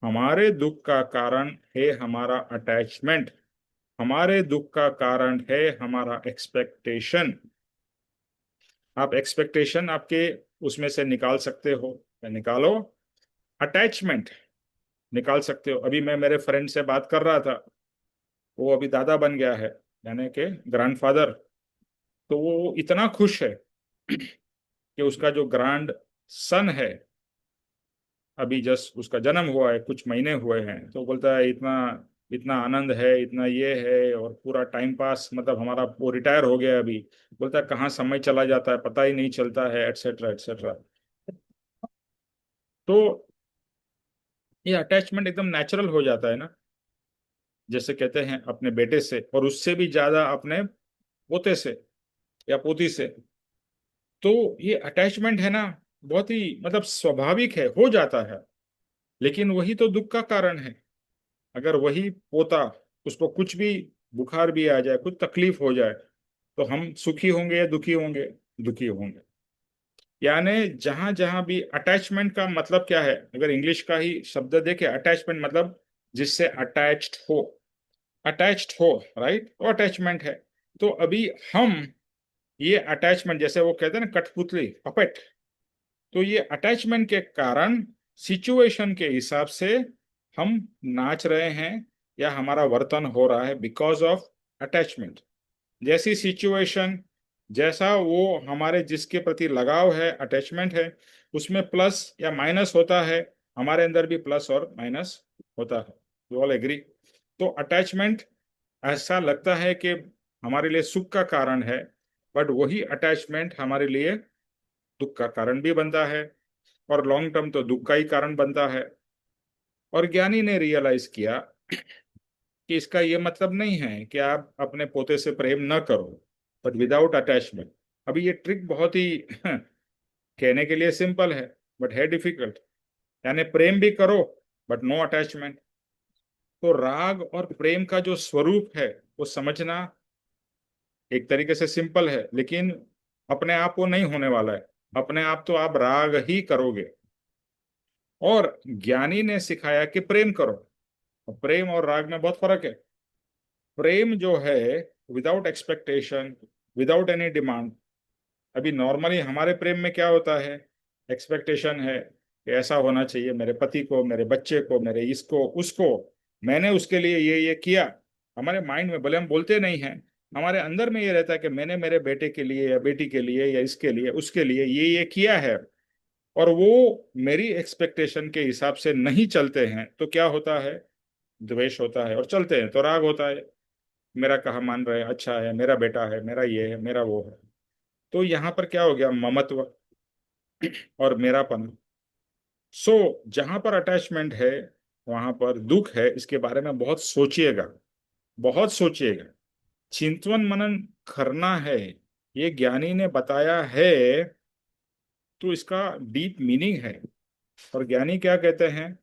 हमारे दुख का कारण है हमारा अटैचमेंट। हमारे दुख का कारण है हमारा एक्सपेक्टेशन। आप एक्सपेक्टेशन आपके उसमें से निकाल सकते हो, या निकालो। अटैचमेंट निकाल सकते हो। अभी मैं मेरे फ्रेंड से बात कर रहा था, वो अभी दादा बन गया है, यानी कि ग्रैंडफादर। तो वो इतना खुश है कि उसका जो ग्रैंड सन है, अभी जस्ट उसका जन्म हुआ है, कुछ महीने हुए हैं, तो बोलता है इतना इतना आनंद है, इतना ये है, और पूरा टाइम पास, मतलब हमारा वो रिटायर हो गया अभी। बोलता है कहाँ समय चला जाता है पता ही नहीं चलता है, एटसेट्रा एटसेट्रा। तो ये अटैचमेंट एकदम नेचुरल हो जाता है ना, जैसे कहते हैं अपने बेटे से, और उससे भी ज्यादा अपने पोते से या पोती से। तो ये अटैचमेंट है ना, बहुत ही मतलब स्वाभाविक है, हो जाता है। लेकिन वही तो दुख का कारण है। अगर वही पोता, उसको कुछ भी बुखार भी आ जाए, कुछ तकलीफ हो जाए, तो हम सुखी होंगे या दुखी होंगे? दुखी होंगे। यानी जहां जहां भी अटैचमेंट का मतलब क्या है, अगर इंग्लिश का ही शब्द देखे, अटैचमेंट मतलब जिससे अटैच्ड हो, अटैच्ड हो, राइट, वो अटैचमेंट है। तो अभी हम ये अटैचमेंट, जैसे वो कहते हैं ना कठपुतली, पपेट, तो ये अटैचमेंट के कारण सिचुएशन के हिसाब से हम नाच रहे हैं या हमारा वर्तन हो रहा है, बिकॉज ऑफ अटैचमेंट। जैसी सिचुएशन, जैसा वो हमारे जिसके प्रति लगाव है, अटैचमेंट है, उसमें प्लस या माइनस होता है। हमारे अंदर भी प्लस और माइनस होता है। You all agree? तो अटैचमेंट ऐसा लगता है कि हमारे लिए सुख का कारण है, बट वही अटैचमेंट हमारे लिए दुख का कारण भी बनता है, और लॉन्ग टर्म तो दुख का ही कारण बनता है। और ज्ञानी ने रियलाइज किया कि इसका ये मतलब नहीं है कि आप अपने पोते से प्रेम न करो, बट विदाउट अटैचमेंट। अभी ये ट्रिक बहुत ही कहने के लिए सिंपल है, बट है डिफिकल्ट। यानी प्रेम भी करो बट नो अटैचमेंट। तो राग और प्रेम का जो स्वरूप है वो समझना एक तरीके से सिंपल है, लेकिन अपने आप वो नहीं होने वाला है। अपने आप तो आप राग ही करोगे। और ज्ञानी ने सिखाया कि प्रेम करो। प्रेम और राग में बहुत फर्क है। प्रेम जो है without expectation, without any demand. अभी नॉर्मली हमारे प्रेम में क्या होता है? एक्सपेक्टेशन है कि ऐसा होना चाहिए मेरे पति को, मेरे बच्चे को, मेरे इसको उसको, मैंने उसके लिए ये किया। हमारे माइंड में, भले हम बोलते नहीं हैं, हमारे अंदर में ये रहता है कि मैंने मेरे बेटे के लिए या बेटी के लिए या इसके लिए उसके लिए ये किया है। और वो मेरी एक्सपेक्टेशन के हिसाब से नहीं चलते हैं तो क्या होता है? द्वेष होता है। और चलते हैं तो राग होता है। मेरा कहा मान रहे हैं, अच्छा है, मेरा बेटा है, मेरा ये है, मेरा वो है। तो यहाँ पर क्या हो गया? ममत्व और मेरापन। सो जहां पर अटैचमेंट है वहां पर दुख है। इसके बारे में बहुत सोचिएगा, बहुत सोचिएगा, चिंतन मनन करना है। ये ज्ञानी ने बताया है तो इसका डीप मीनिंग है। और ज्ञानी क्या कहते हैं?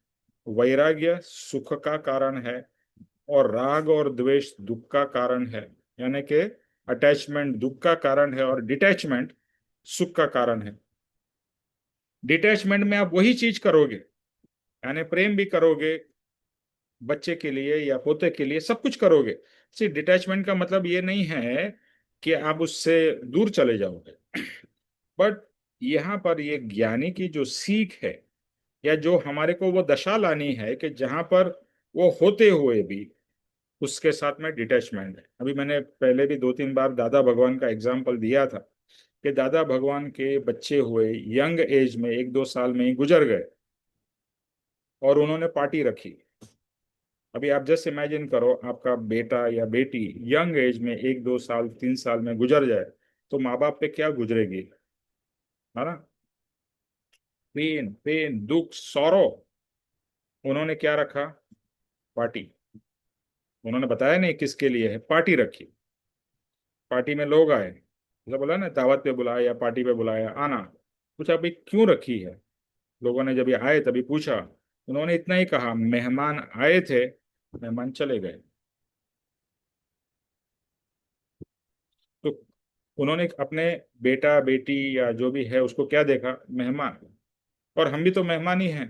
वैराग्य सुख का कारण है, और राग और द्वेष दुख का कारण है। यानी कि अटैचमेंट दुख का कारण है और डिटैचमेंट सुख का कारण है। डिटैचमेंट में आप वही चीज करोगे, यानी प्रेम भी करोगे, बच्चे के लिए या पोते के लिए सब कुछ करोगे। सी डिटैचमेंट का मतलब ये नहीं है कि आप उससे दूर चले जाओगे, बट यहाँ पर ये ज्ञानी की जो सीख है, या जो हमारे को वो दशा लानी है कि जहां पर वो होते हुए भी उसके साथ में डिटैचमेंट है। अभी मैंने पहले भी 2-3 बार दादा भगवान का एग्जाम्पल दिया था कि दादा भगवान के बच्चे हुए यंग एज में 1-2 साल में ही गुजर गए, और उन्होंने पार्टी रखी। अभी आप जस्ट इमेजिन करो, आपका बेटा या बेटी यंग एज में 1-2 साल 3 साल में गुजर जाए, तो माँ बाप पे क्या गुजरेगी, है ना। पेन पेन दुख सौरो, उन्होंने क्या रखा, पार्टी। उन्होंने बताया नहीं किसके लिए है, पार्टी रखी। पार्टी में लोग आए, जैसा बोला ना, दावत पे बुलाया या पार्टी पे बुलाया, आना। पूछा अभी क्यों रखी है। लोगों ने जब ये आए तभी पूछा, उन्होंने इतना ही कहा, मेहमान आए थे, मेहमान चले गए। तो उन्होंने अपने बेटा बेटी या जो भी है उसको क्या देखा, मेहमान। और हम भी तो मेहमान ही हैं।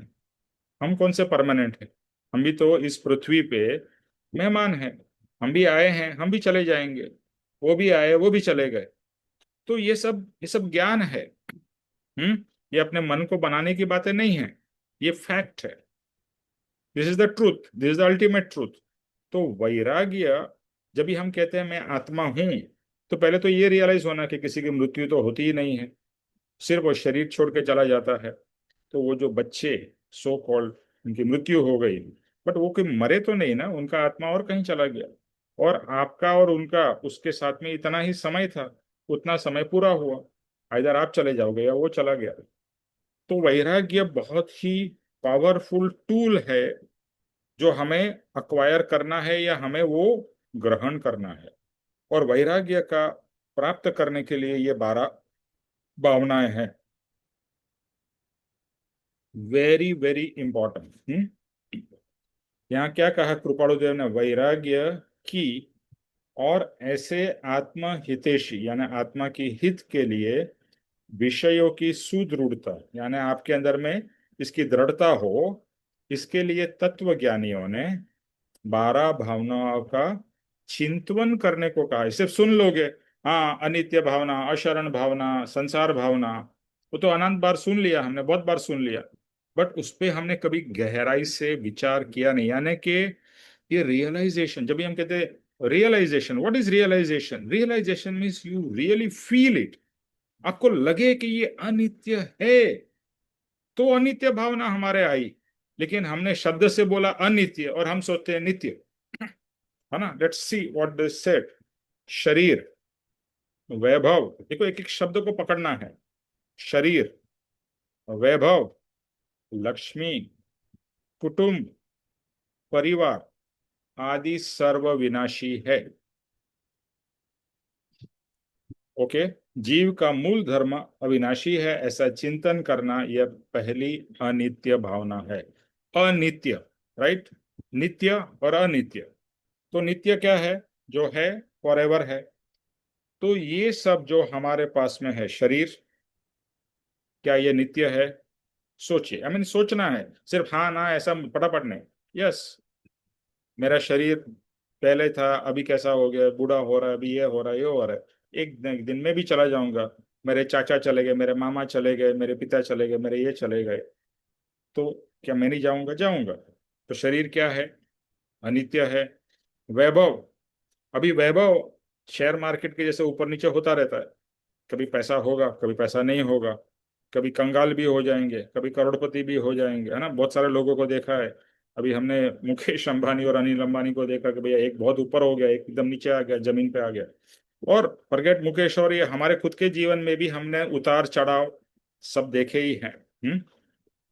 हम कौन से परमानेंट हैं, हम भी तो इस पृथ्वी पे मेहमान हैं। हम भी आए हैं, हम भी चले जाएंगे। वो भी आए, वो भी चले गए। तो ये सब ज्ञान है। ये अपने मन को बनाने की बातें नहीं है, ये फैक्ट है। This is the truth, this is the ultimate truth. तो वैराग्य, जब भी हम कहते हैं मैं आत्मा हूं, तो पहले तो ये रियलाइज होना कि किसी की मृत्यु तो होती ही नहीं है, सिर्फ वो शरीर छोड़ के चला जाता है। तो वो जो बच्चे सो कॉल्ड, उनकी मृत्यु हो गई, बट वो कोई मरे तो नहीं ना, उनका आत्मा और कहीं चला गया। और आपका और उनका उसके साथ में इतना ही समय था, उतना समय पूरा हुआ। इधर आप चले जाओगे या वो चला गया। तो वैराग्य बहुत ही पावरफुल टूल है, जो हमें अक्वायर करना है या हमें वो ग्रहण करना है। और वैराग्य का प्राप्त करने के लिए ये 12 भावनाएं हैं, वेरी वेरी इंपॉर्टेंट। यहाँ क्या कहा कृपाणु देव ने, वैराग्य की और ऐसे आत्मा हितेशी, यानी आत्मा की हित के लिए विषयों की सुदृढ़ता, यानी आपके अंदर में इसकी दृढ़ता हो, इसके लिए तत्व ज्ञानियों ने 12 भावनाओं का चिंतन करने को कहा है। सिर्फ सुन लोगे, हाँ अनित्य भावना, अशरण भावना, संसार भावना, वो तो अनंत बार सुन लिया हमने, बहुत बार सुन लिया, बट उस पे हमने कभी गहराई से विचार किया नहीं। यानी कि ये रियलाइजेशन, जब भी हम कहते हैं realisation, what is realisation, realisation means you really feel it, आपको लगे कि ये अनित्य है। तो अनित्य भावना हमारे आई, लेकिन हमने शब्द से बोला अनित्य और हम सोचते हैं नित्य, है ना। Let's see what this said. शरीर, वैभव, देखो एक एक शब्द को पकड़ना है। शरीर, वैभव, लक्ष्मी, कुटुंब, परिवार आदि सर्व विनाशी है। ओके। जीव का मूल धर्म अविनाशी है, ऐसा चिंतन करना यह पहली अनित्य भावना है। अनित्य, राइट। नित्य और अनित्य। तो नित्य क्या है, जो है फॉरएवर है। तो ये सब जो हमारे पास में है, शरीर, क्या ये नित्य है। सोचिए, आई मीन सोचना है, सिर्फ हाँ ना ऐसा पटापट नहीं। यस, मेरा शरीर पहले था, अभी कैसा हो गया, बूढ़ा हो रहा है, अभी ये हो रहा है, ये हो रहा है, एक दिन में भी चला जाऊंगा। मेरे चाचा चले गए, मेरे मामा चले गए, मेरे पिता चले गए, मेरे ये चले गए, तो क्या मैं नहीं जाऊंगा, जाऊंगा। तो शरीर क्या है, अनित्य है। वैभव, अभी वैभव शेयर मार्केट के जैसे ऊपर नीचे होता रहता है, कभी पैसा होगा, कभी पैसा नहीं होगा, कभी कंगाल भी हो जाएंगे, कभी करोड़पति भी हो जाएंगे, है ना। बहुत सारे लोगों को देखा है। अभी हमने मुकेश अंबानी और अनिल अंबानी को देखा कि भैया एक बहुत ऊपर हो गया, एक एकदम नीचे आ गया, जमीन पे आ गया। और फॉरगेट मुकेश, और ये हमारे खुद के जीवन में भी हमने उतार चढ़ाव सब देखे ही हैं।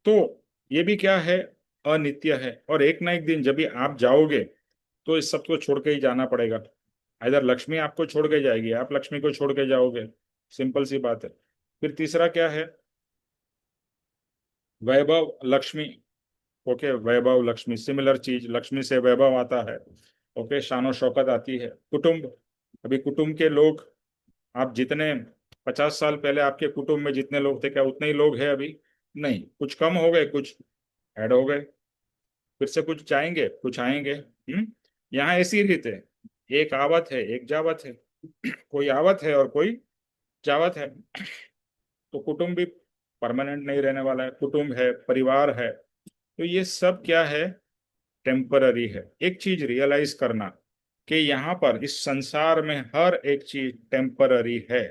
तो ये भी क्या है, अनित्य है। और एक ना एक दिन जब भी आप जाओगे, तो इस सब को छोड़ के ही जाना पड़ेगा। इधर लक्ष्मी आपको छोड़ के जाएगी, आप लक्ष्मी को छोड़ के जाओगे, सिंपल सी बात है। फिर तीसरा क्या है, वैभव लक्ष्मी। ओके, वैभव लक्ष्मी सिमिलर चीज, लक्ष्मी से वैभव आता है। ओके, शानो शौकत आती है। कुटुंब, अभी कुटुंब के लोग, आप जितने 50 साल पहले आपके कुटुंब में जितने लोग थे, क्या उतने ही लोग हैं अभी, नहीं, कुछ कम हो गए, कुछ ऐड हो गए। फिर से कुछ जाएंगे कुछ आएंगे। यहाँ ऐसी रीत है, एक आवत है एक जावत है। कोई आवत है और कोई जावत है। तो कुटुंब भी परमानेंट नहीं रहने वाला है, कुटुंब है, परिवार है। तो ये सब क्या है, टेम्पररी है। एक चीज रियलाइज करना कि यहाँ पर इस संसार में हर एक चीज टेम्पररी है।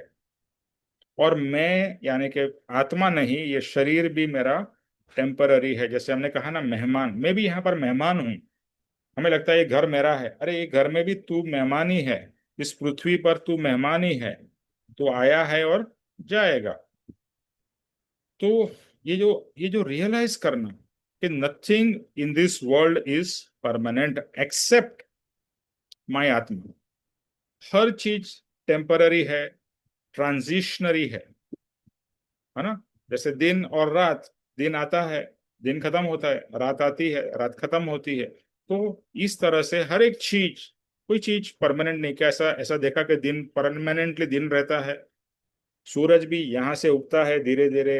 और मैं यानी कि आत्मा नहीं, ये शरीर भी मेरा टेम्पररी है। जैसे हमने कहा ना, मेहमान, मैं भी यहाँ पर मेहमान हूँ। हमें लगता है ये घर मेरा है, अरे ये घर में भी तू मेहमान ही है। इस पृथ्वी पर तू मेहमान ही है, तू आया है और जाएगा। तो ये जो रियलाइज करना कि nothing in this world is permanent except my आत्मा। हर चीज टेम्पररी है, ट्रांजिशनरी है ना। जैसे दिन और रात, दिन आता है, दिन खत्म होता है, रात आती है, रात खत्म होती है। तो इस तरह से हर एक चीज, कोई चीज परमानेंट नहीं। क्या ऐसा ऐसा देखा कि दिन परमानेंटली दिन रहता है? सूरज भी यहाँ से उगता है धीरे धीरे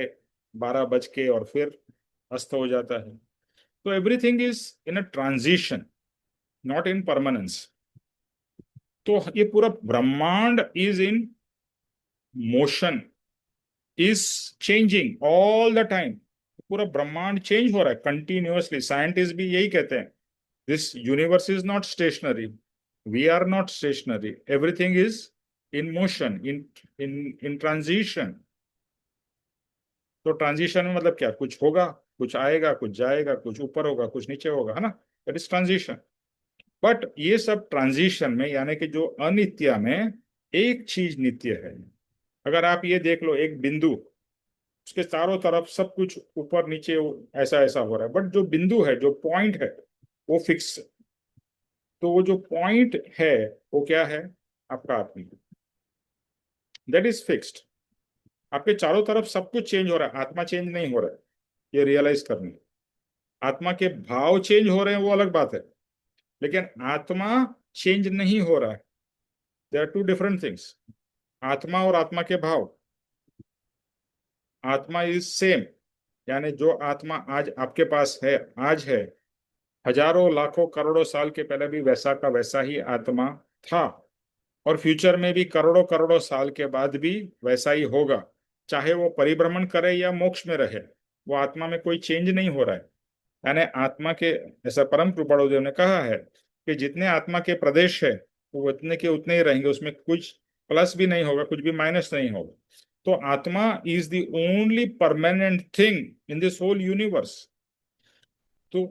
12 बज के और फिर अस्त हो जाता है। तो everything is in a transition, not in permanence. तो ये पूरा ब्रह्मांड is in motion, is changing all the time. पूरा ब्रह्मांड चेंज हो रहा है कंटिन्यूअसली। साइंटिस्ट भी यही कहते हैं, this universe is not stationary, we are not stationary, everything is in motion, in in in transition. तो ट्रांजिशन में मतलब क्या, कुछ होगा, कुछ आएगा, कुछ जाएगा, कुछ ऊपर होगा, कुछ नीचे होगा, है ना। That is transition. बट ये सब ट्रांजिशन में, यानी कि जो अनित्य में, एक चीज नित्य है। अगर आप ये देख लो, एक बिंदु, उसके चारों तरफ सब कुछ ऊपर नीचे ऐसा ऐसा हो रहा है, बट जो बिंदु है, जो पॉइंट है, वो फिक्स है। तो वो जो पॉइंट है, वो क्या है, आपका आत्मा, दैट इज फिक्स्ड। आपके चारों तरफ सब कुछ चेंज हो रहा है, आत्मा चेंज नहीं हो रहा है। ये रियलाइज करनी। आत्मा के भाव चेंज हो रहे हैं वो अलग बात है, लेकिन आत्मा चेंज नहीं हो रहा है। They are two different things. आत्मा और आत्मा के भाव, आत्मा इज सेम। यानी जो आत्मा आज आपके पास है, आज है, हजारों लाखों करोड़ों साल के पहले भी वैसा का वैसा ही आत्मा था। और फ्यूचर में भी करोड़ों करोड़ों साल के बाद भी वैसा ही होगा। चाहे वो परिभ्रमण करे या मोक्ष में रहे, वो आत्मा में कोई चेंज नहीं हो रहा है। यानी आत्मा के, ऐसा परम कृपाणुदेव ने कहा है कि जितने आत्मा के प्रदेश है, वो उतने के उतने ही रहेंगे, उसमें कुछ प्लस भी नहीं होगा, कुछ भी माइनस नहीं होगा। तो आत्मा is the only permanent thing in this whole universe. तो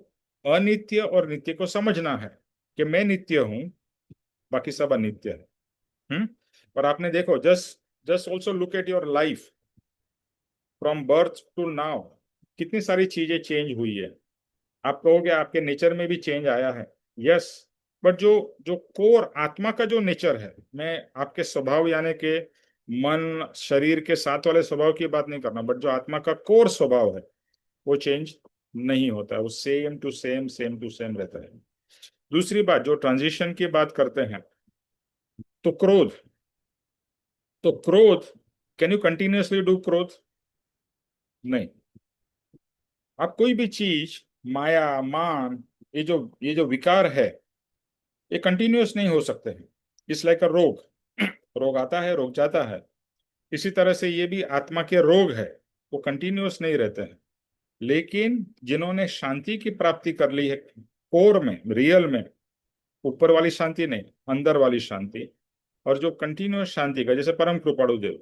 अनित्य और नित्य को समझना है कि मैं नित्य हूं, बाकी सब अनित्य है। हम्म। और आपने देखो, just just also look at your life from birth to now, कितनी सारी चीजें चेंज हुई है। आप कहोगे आपके नेचर में भी चेंज आया है, यस। बट जो जो कोर आत्मा का जो नेचर है, मैं आपके स्वभाव यानी के मन शरीर के साथ वाले स्वभाव की बात नहीं करना, बट जो आत्मा का कोर स्वभाव है, वो चेंज नहीं होता है। वो same to same, same to same रहता है। दूसरी बात, जो ट्रांजिशन की बात करते हैं, तो क्रोध, तो क्रोध, कैन यू कंटिन्यूअसली डू क्रोध? नहीं। आप कोई भी चीज, माया, मान, ये जो विकार है, ये कंटिन्यूअस नहीं हो सकते हैं। इस लाइक अ रोग, रोग आता है, रोग जाता है। इसी तरह से ये भी आत्मा के रोग है, वो कंटिन्यूअस नहीं रहते हैं। लेकिन जिन्होंने शांति की प्राप्ति कर ली है, कोर में, रियल में, ऊपर वाली शांति नहीं, अंदर वाली शांति, और जो कंटिन्यूअस शांति का, जैसे परम कृपाणु देव,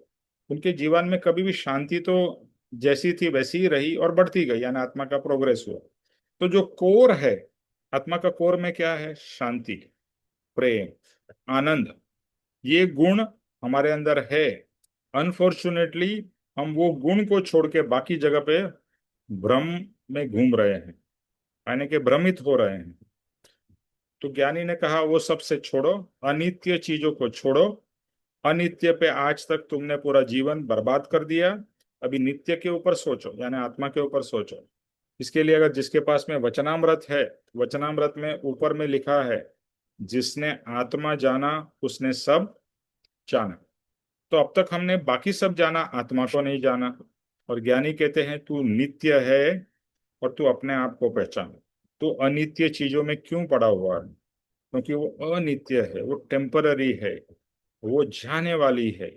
उनके जीवन में कभी भी शांति तो जैसी थी वैसी ही रही और बढ़ती गई, यानी आत्मा का प्रोग्रेस हुआ। तो जो कोर है, आत्मा का कोर में क्या है, शांति, प्रेम, आनंद, ये गुण हमारे अंदर है। अनफॉर्चुनेटली हम वो गुण को छोड़ के बाकी जगह पे भ्रम में घूम रहे हैं, यानी कि भ्रमित हो रहे हैं। तो ज्ञानी ने कहा वो सबसे छोड़ो, अनित्य चीजों को छोड़ो। अनित्य पे आज तक तुमने पूरा जीवन बर्बाद कर दिया, अभी नित्य के ऊपर सोचो, यानी आत्मा के ऊपर सोचो। इसके लिए अगर जिसके पास में वचनामृत है, वचनामृत में ऊपर में लिखा है, जिसने आत्मा जाना उसने सब जाना। तो अब तक हमने बाकी सब जाना, आत्मा को नहीं जाना। और ज्ञानी कहते हैं तू नित्य है और तू अपने आप को पहचान। तो अनित्य चीजों में क्यों पड़ा हुआ है? क्योंकि वो अनित्य है, वो टेम्पररी है, वो जाने वाली है,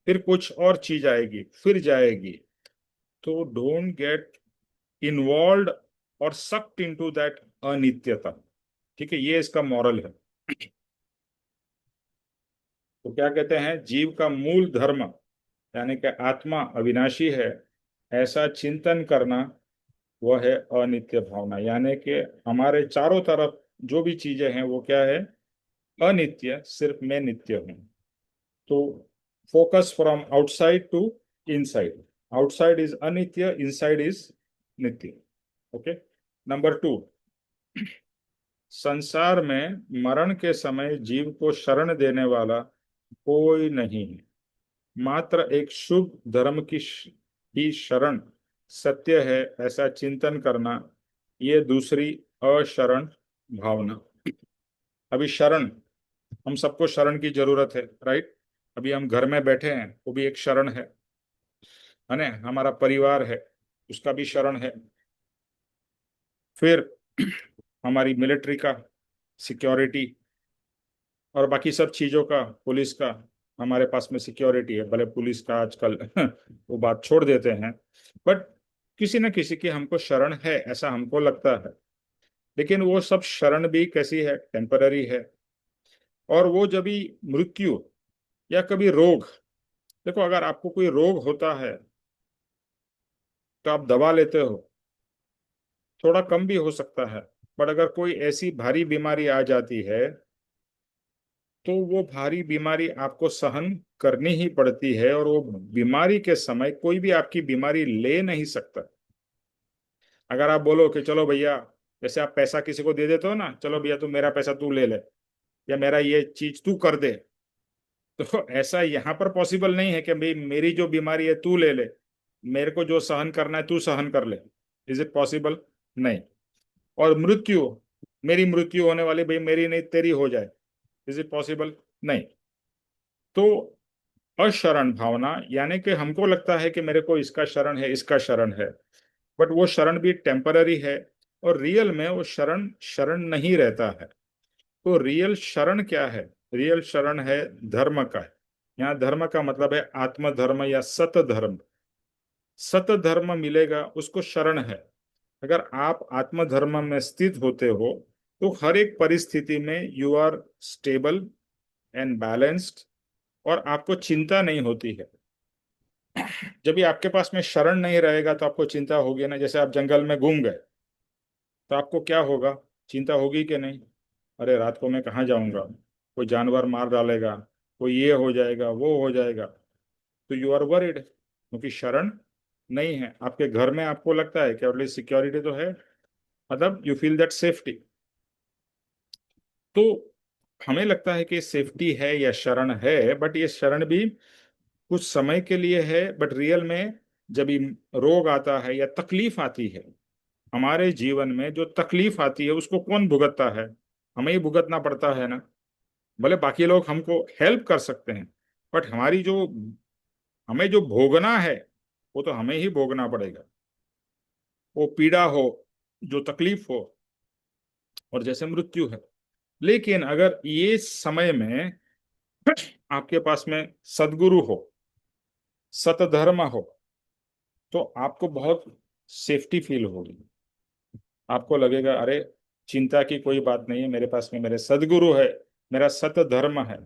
फिर कुछ और चीज आएगी, फिर जाएगी। तो डोंट गेट इन्वॉल्व और सक्ट इनटू दैट अनित्यता। ठीक है, ये इसका मॉरल है। तो क्या कहते हैं, जीव का मूल धर्म यानी कि आत्मा अविनाशी है, ऐसा चिंतन करना, वह है अनित्य भावना। यानी कि हमारे चारों तरफ जो भी चीजें हैं वो क्या है, अनित्य, सिर्फ मैं नित्य हूं। तो focus from outside to inside, outside is अनित्य, इनसाइड इज नित्य। ओके। नंबर 2, संसार में मरण के समय जीव को शरण देने वाला कोई नहीं है, मात्र एक शुभ धर्म की ही शरण सत्य है, ऐसा चिंतन करना, ये दूसरी अशरण भावना। अभी शरण, हम सबको शरण की जरूरत है, राइट? अभी हम घर में बैठे हैं, वो भी एक शरण है ना? हमारा परिवार है, उसका भी शरण है। फिर हमारी मिलिट्री का सिक्योरिटी और बाकी सब चीजों का, पुलिस का, हमारे पास में सिक्योरिटी है। भले पुलिस का आजकल वो बात छोड़ देते हैं, बट किसी न किसी की हमको शरण है, ऐसा हमको लगता है। लेकिन वो सब शरण भी कैसी है, टेम्पररी है। और वो जब भी मृत्यु या कभी रोग, देखो अगर आपको कोई रोग होता है तो आप दवा लेते हो, थोड़ा कम भी हो सकता है। बट अगर कोई ऐसी भारी बीमारी आ जाती है तो वो भारी बीमारी आपको सहन करनी ही पड़ती है, और वो बीमारी के समय कोई भी आपकी बीमारी ले नहीं सकता। अगर आप बोलो कि चलो भैया, जैसे आप पैसा किसी को दे देते हो ना, चलो भैया तू मेरा पैसा तू ले ले, या मेरा ये चीज तू कर दे, तो ऐसा यहाँ पर पॉसिबल नहीं है कि भाई मेरी जो बीमारी है तू ले ले, मेरे को जो सहन करना है तू सहन कर ले। Is it possible? नहीं। और मृत्यु, मेरी मृत्यु होने वाली, भाई मेरी नहीं तेरी हो जाए, इज इट पॉसिबल? नहीं। तो अशरण भावना यानी कि हमको लगता है कि मेरे को इसका शरण है, इसका शरण है, बट वो शरण भी टेम्पररी है, और रियल में वो शरण शरण नहीं रहता है। तो रियल शरण क्या है? रियल शरण है धर्म का। यहाँ धर्म का मतलब है आत्मधर्म या सत धर्म। सत धर्म मिलेगा उसको शरण है। अगर आप आत्मधर्म में स्थित होते हो तो हर एक परिस्थिति में you are stable and balanced, और आपको चिंता नहीं होती है। जब भी आपके पास में शरण नहीं रहेगा तो आपको चिंता होगी ना। जैसे आप जंगल में घूम गए तो आपको क्या होगा, चिंता होगी कि नहीं? अरे रात को मैं कहाँ जाऊंगा, कोई जानवर मार डालेगा, कोई ये हो जाएगा, वो हो जाएगा। तो यू आर वरीड, क्योंकि शरण नहीं है। आपके घर में आपको लगता है कि एटलीस्ट सिक्योरिटी तो है, मतलब यू फील दैट सेफ्टी। तो हमें लगता है कि सेफ्टी है या शरण है, बट ये शरण भी कुछ समय के लिए है। बट रियल में जब ये रोग आता है या तकलीफ आती है, हमारे जीवन में जो तकलीफ आती है उसको कौन भुगतता है? हमें ही भुगतना पड़ता है ना। भले बाकी लोग हमको हेल्प कर सकते हैं, बट हमारी जो, हमें जो भोगना है वो तो हमें ही भोगना पड़ेगा। वो पीड़ा हो, जो तकलीफ हो, और जैसे मृत्यु है। लेकिन अगर ये समय में आपके पास में सदगुरु हो, सतधर्म हो, तो आपको बहुत सेफ्टी फील होगी। आपको लगेगा अरे चिंता की कोई बात नहीं है, मेरे पास में मेरे सदगुरु है, मेरा सत धर्म है।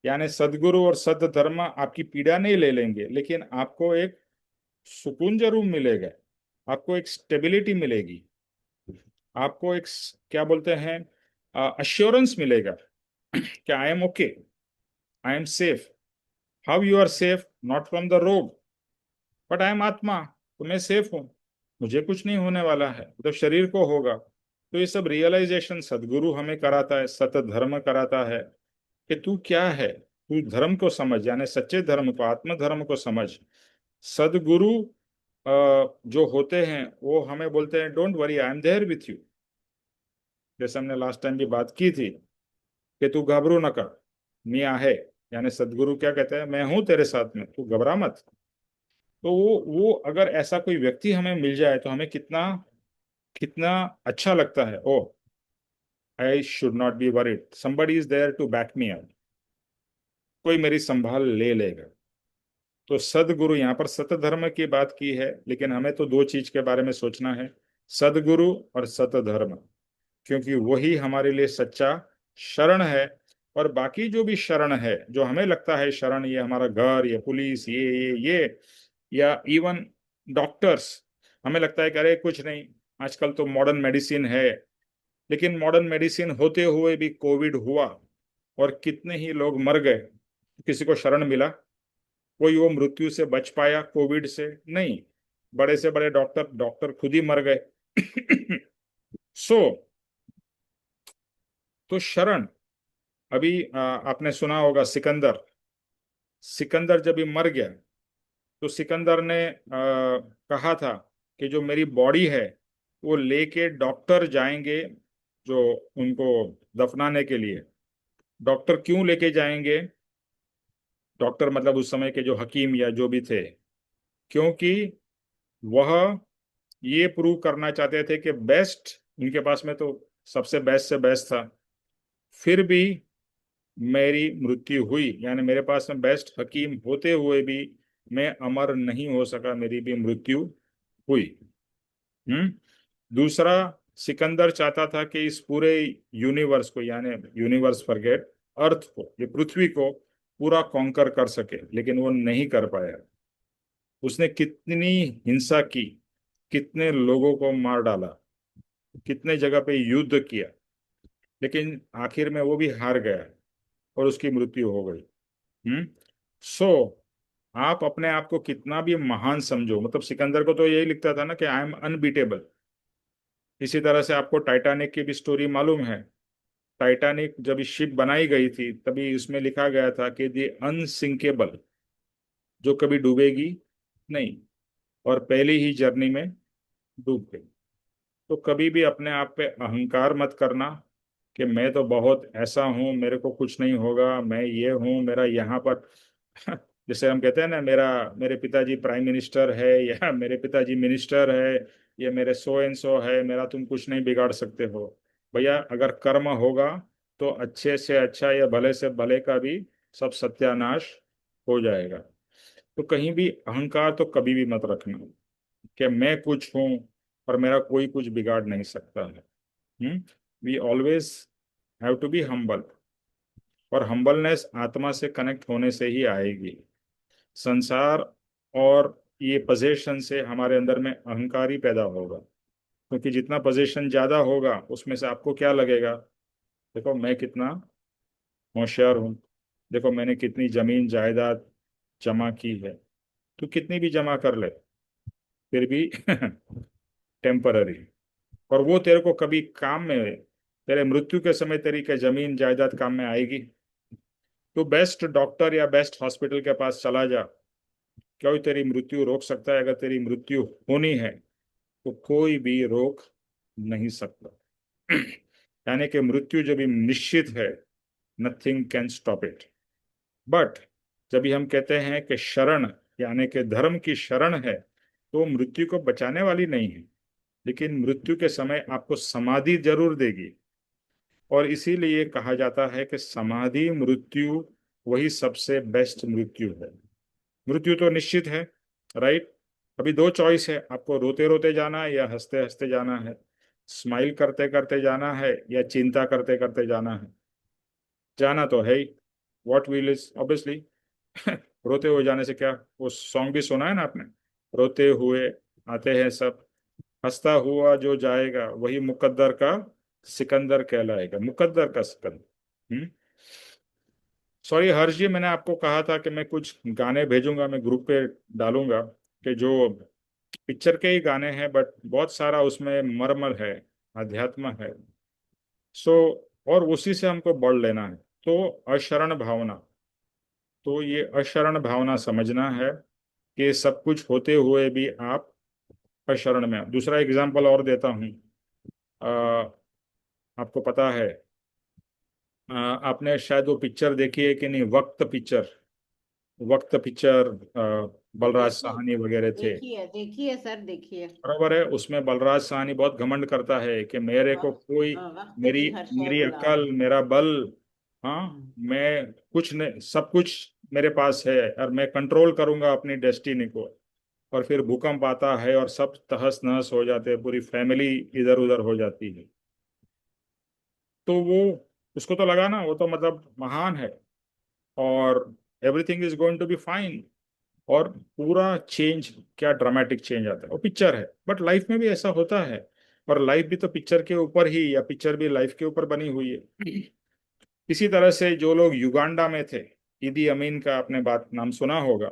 यानी सदगुरु और सत धर्म आपकी पीड़ा नहीं ले लेंगे, लेकिन आपको एक सुकून जरूर मिलेगा, आपको एक स्टेबिलिटी मिलेगी, आपको एक क्या बोलते हैं, अश्योरेंस मिलेगा कि I am okay, I am safe. How you are safe? Not from the रोग, बट आई एम आत्मा, तो मैं सेफ हूँ, मुझे कुछ नहीं होने वाला है, तो शरीर को होगा। तो ये सब रियलाइजेशन सदगुरु हमें कराता है, सत धर्म कराता है कि तू क्या है, तू धर्म को समझ, यानी सच्चे धर्म को, आत्म धर्म को समझ। सदगुरु जो होते हैं वो हमें बोलते हैं don't worry, I am there with you. जैसे हमने लास्ट टाइम भी बात की थी कि तू घबरू न कर, मियाँ है। यानी सदगुरु क्या कहते हैं, मैं हूं तेरे साथ में, तू घबरा मत। तो वो अगर ऐसा कोई व्यक्ति हमें मिल जाए तो हमें कितना कितना अच्छा लगता है। Oh, I should not be worried, somebody is there to back me up, कोई मेरी संभाल ले लेगा। तो सदगुरु, यहाँ पर सत धर्म की बात की है, लेकिन हमें तो दो चीज के बारे में सोचना है, सदगुरु और सत धर्म, क्योंकि वही हमारे लिए सच्चा शरण है। और बाकी जो भी शरण है, जो हमें लगता है शरण, ये हमारा घर, ये पुलिस, ये या इवन डॉक्टर्स, हमें लगता है कि अरे कुछ नहीं, आजकल तो मॉडर्न मेडिसिन है। लेकिन मॉडर्न मेडिसिन होते हुए भी कोविड हुआ और कितने ही लोग मर गए। किसी को शरण मिला? कोई वो मृत्यु से बच पाया कोविड से? नहीं। बड़े से बड़े डॉक्टर डॉक्टर खुद ही मर गए। सो तो शरण, अभी आपने सुना होगा सिकंदर, सिकंदर जब ये मर गया तो सिकंदर ने कहा था कि जो मेरी बॉडी है वो लेके डॉक्टर जाएंगे जो उनको दफनाने के लिए। डॉक्टर क्यों लेके जाएंगे? डॉक्टर मतलब उस समय के जो हकीम या जो भी थे, क्योंकि वह ये प्रूव करना चाहते थे कि बेस्ट, उनके पास में तो सबसे बेस्ट से बेस्ट था, फिर भी मेरी मृत्यु हुई, यानी मेरे पास में बेस्ट हकीम होते हुए भी मैं अमर नहीं हो सका, मेरी भी मृत्यु हुई। हम्म। दूसरा, सिकंदर चाहता था कि इस पूरे यूनिवर्स को, यानी यूनिवर्स फॉरगेट, अर्थ को, ये पृथ्वी को पूरा कॉन्कर कर सके, लेकिन वो नहीं कर पाया। उसने कितनी हिंसा की, कितने लोगों को मार डाला, कितने जगह पे युद्ध किया, लेकिन आखिर में वो भी हार गया और उसकी मृत्यु हो गई। हम्म। सो आप अपने आप को कितना भी महान समझो, मतलब सिकंदर को तो यही लिखता था ना कि आई एम अनबीटेबल। इसी तरह से आपको टाइटैनिक की भी स्टोरी मालूम है। टाइटैनिक जब शिप बनाई गई थी तभी उसमें लिखा गया था कि दी अनसिंकेबल, जो कभी डूबेगी नहीं, और पहली ही जर्नी में डूब गई। तो कभी भी अपने आप पे अहंकार मत करना कि मैं तो बहुत ऐसा हूं, मेरे को कुछ नहीं होगा, मैं ये हूं, मेरा यहाँ पर जैसे हम कहते हैं ना, मेरा मेरे पिताजी प्राइम मिनिस्टर है या मेरे पिताजी मिनिस्टर है, ये मेरे सो एंड सो है, मेरा तुम कुछ नहीं बिगाड़ सकते हो। भैया, अगर कर्म होगा तो अच्छे से अच्छा या भले से भले का भी सब सत्यानाश हो जाएगा। तो कहीं भी अहंकार तो कभी भी मत रखना कि मैं कुछ हूं और मेरा कोई कुछ बिगाड़ नहीं सकता है। We always have to be humble, और हम्बलनेस आत्मा से कनेक्ट होने से ही आएगी। संसार और ये पोजीशन से हमारे अंदर में अहंकार ही पैदा होगा, क्योंकि जितना पोजीशन ज्यादा होगा उसमें से आपको क्या लगेगा, देखो मैं कितना होशियार हूँ, देखो मैंने कितनी जमीन जायदाद जमा की है। तू कितनी भी जमा कर ले, फिर भी टेम्पररी, और वो तेरे को कभी काम में, तेरे मृत्यु के समय तेरी क्या जमीन जायदाद काम में आएगी? तो बेस्ट डॉक्टर या बेस्ट हॉस्पिटल के पास चला जा, क्या वो तेरी मृत्यु रोक सकता है? अगर तेरी मृत्यु होनी है तो कोई भी रोक नहीं सकता। यानी कि मृत्यु जब भी निश्चित है, nothing can stop it. But जब भी हम कहते हैं कि शरण, यानी कि धर्म की शरण है, तो मृत्यु को बचाने वाली नहीं है, लेकिन मृत्यु के समय आपको समाधि जरूर देगी। और इसीलिए कहा जाता है कि समाधि मृत्यु वही सबसे बेस्ट मृत्यु है। मृत्यु तो निश्चित है, राइट? अभी दो चॉइस है, आपको रोते रोते जाना है या हंसते हंसते जाना है, स्माइल करते करते जाना है या चिंता करते करते जाना है। जाना तो है ही, व्हाट विल इज ऑब्वियसली। रोते हुए जाने से क्या, वो सॉन्ग भी सुना है ना आपने, रोते हुए आते हैं सब, हंसता हुआ जो जाएगा वही मुकद्दर का सिकंदर कहलाएगा, मुकद्दर का सिकंदर। सॉरी हर्ष जी, मैंने आपको कहा था कि मैं कुछ गाने भेजूंगा, मैं ग्रुप पे डालूंगा, कि जो पिक्चर के ही गाने हैं बट बहुत सारा उसमें मर्मर है, अध्यात्म है। सो और उसी से हमको बढ़ लेना है। तो अशरण भावना, तो ये अशरण भावना समझना है कि सब कुछ होते हुए भी आप अशरण में। दूसरा एग्जांपल और देता हूँ। अ, आपको पता है, आपने शायद वो पिक्चर देखी है कि नहीं, वक्त पिक्चर। वक्त पिक्चर, बलराज देखिए, साहनी वगैरह थे। देखिए, देखिए सर, देखिए। बराबर है, उसमें बलराज साहनी बहुत घमंड करता है कि मेरे को वक्त, कोई, वक्त मेरी की हर शय मेरी गुलाम। अकल, मेरा बल, हाँ, मैं कुछ नहीं, सब कुछ मेरे पास है और मैं कंट्रोल करूंगा अपनी डेस्टिनी को। और फिर भूकंप आता है और सब तहस नहस हो जाते हैं, पूरी फैमिली इधर उधर हो जाती है। तो वो, उसको तो लगा ना वो तो मतलब महान है, और everything is going to be fine, और पूरा चेंज, क्या ड्रामेटिक चेंज आता है। वो पिक्चर है, बट लाइफ में भी ऐसा होता है। और लाइफ भी तो पिक्चर के ऊपर ही, या पिक्चर भी लाइफ के ऊपर बनी हुई है। इसी तरह से जो लोग युगांडा में थे, ईदी अमीन का आपने बात नाम सुना होगा।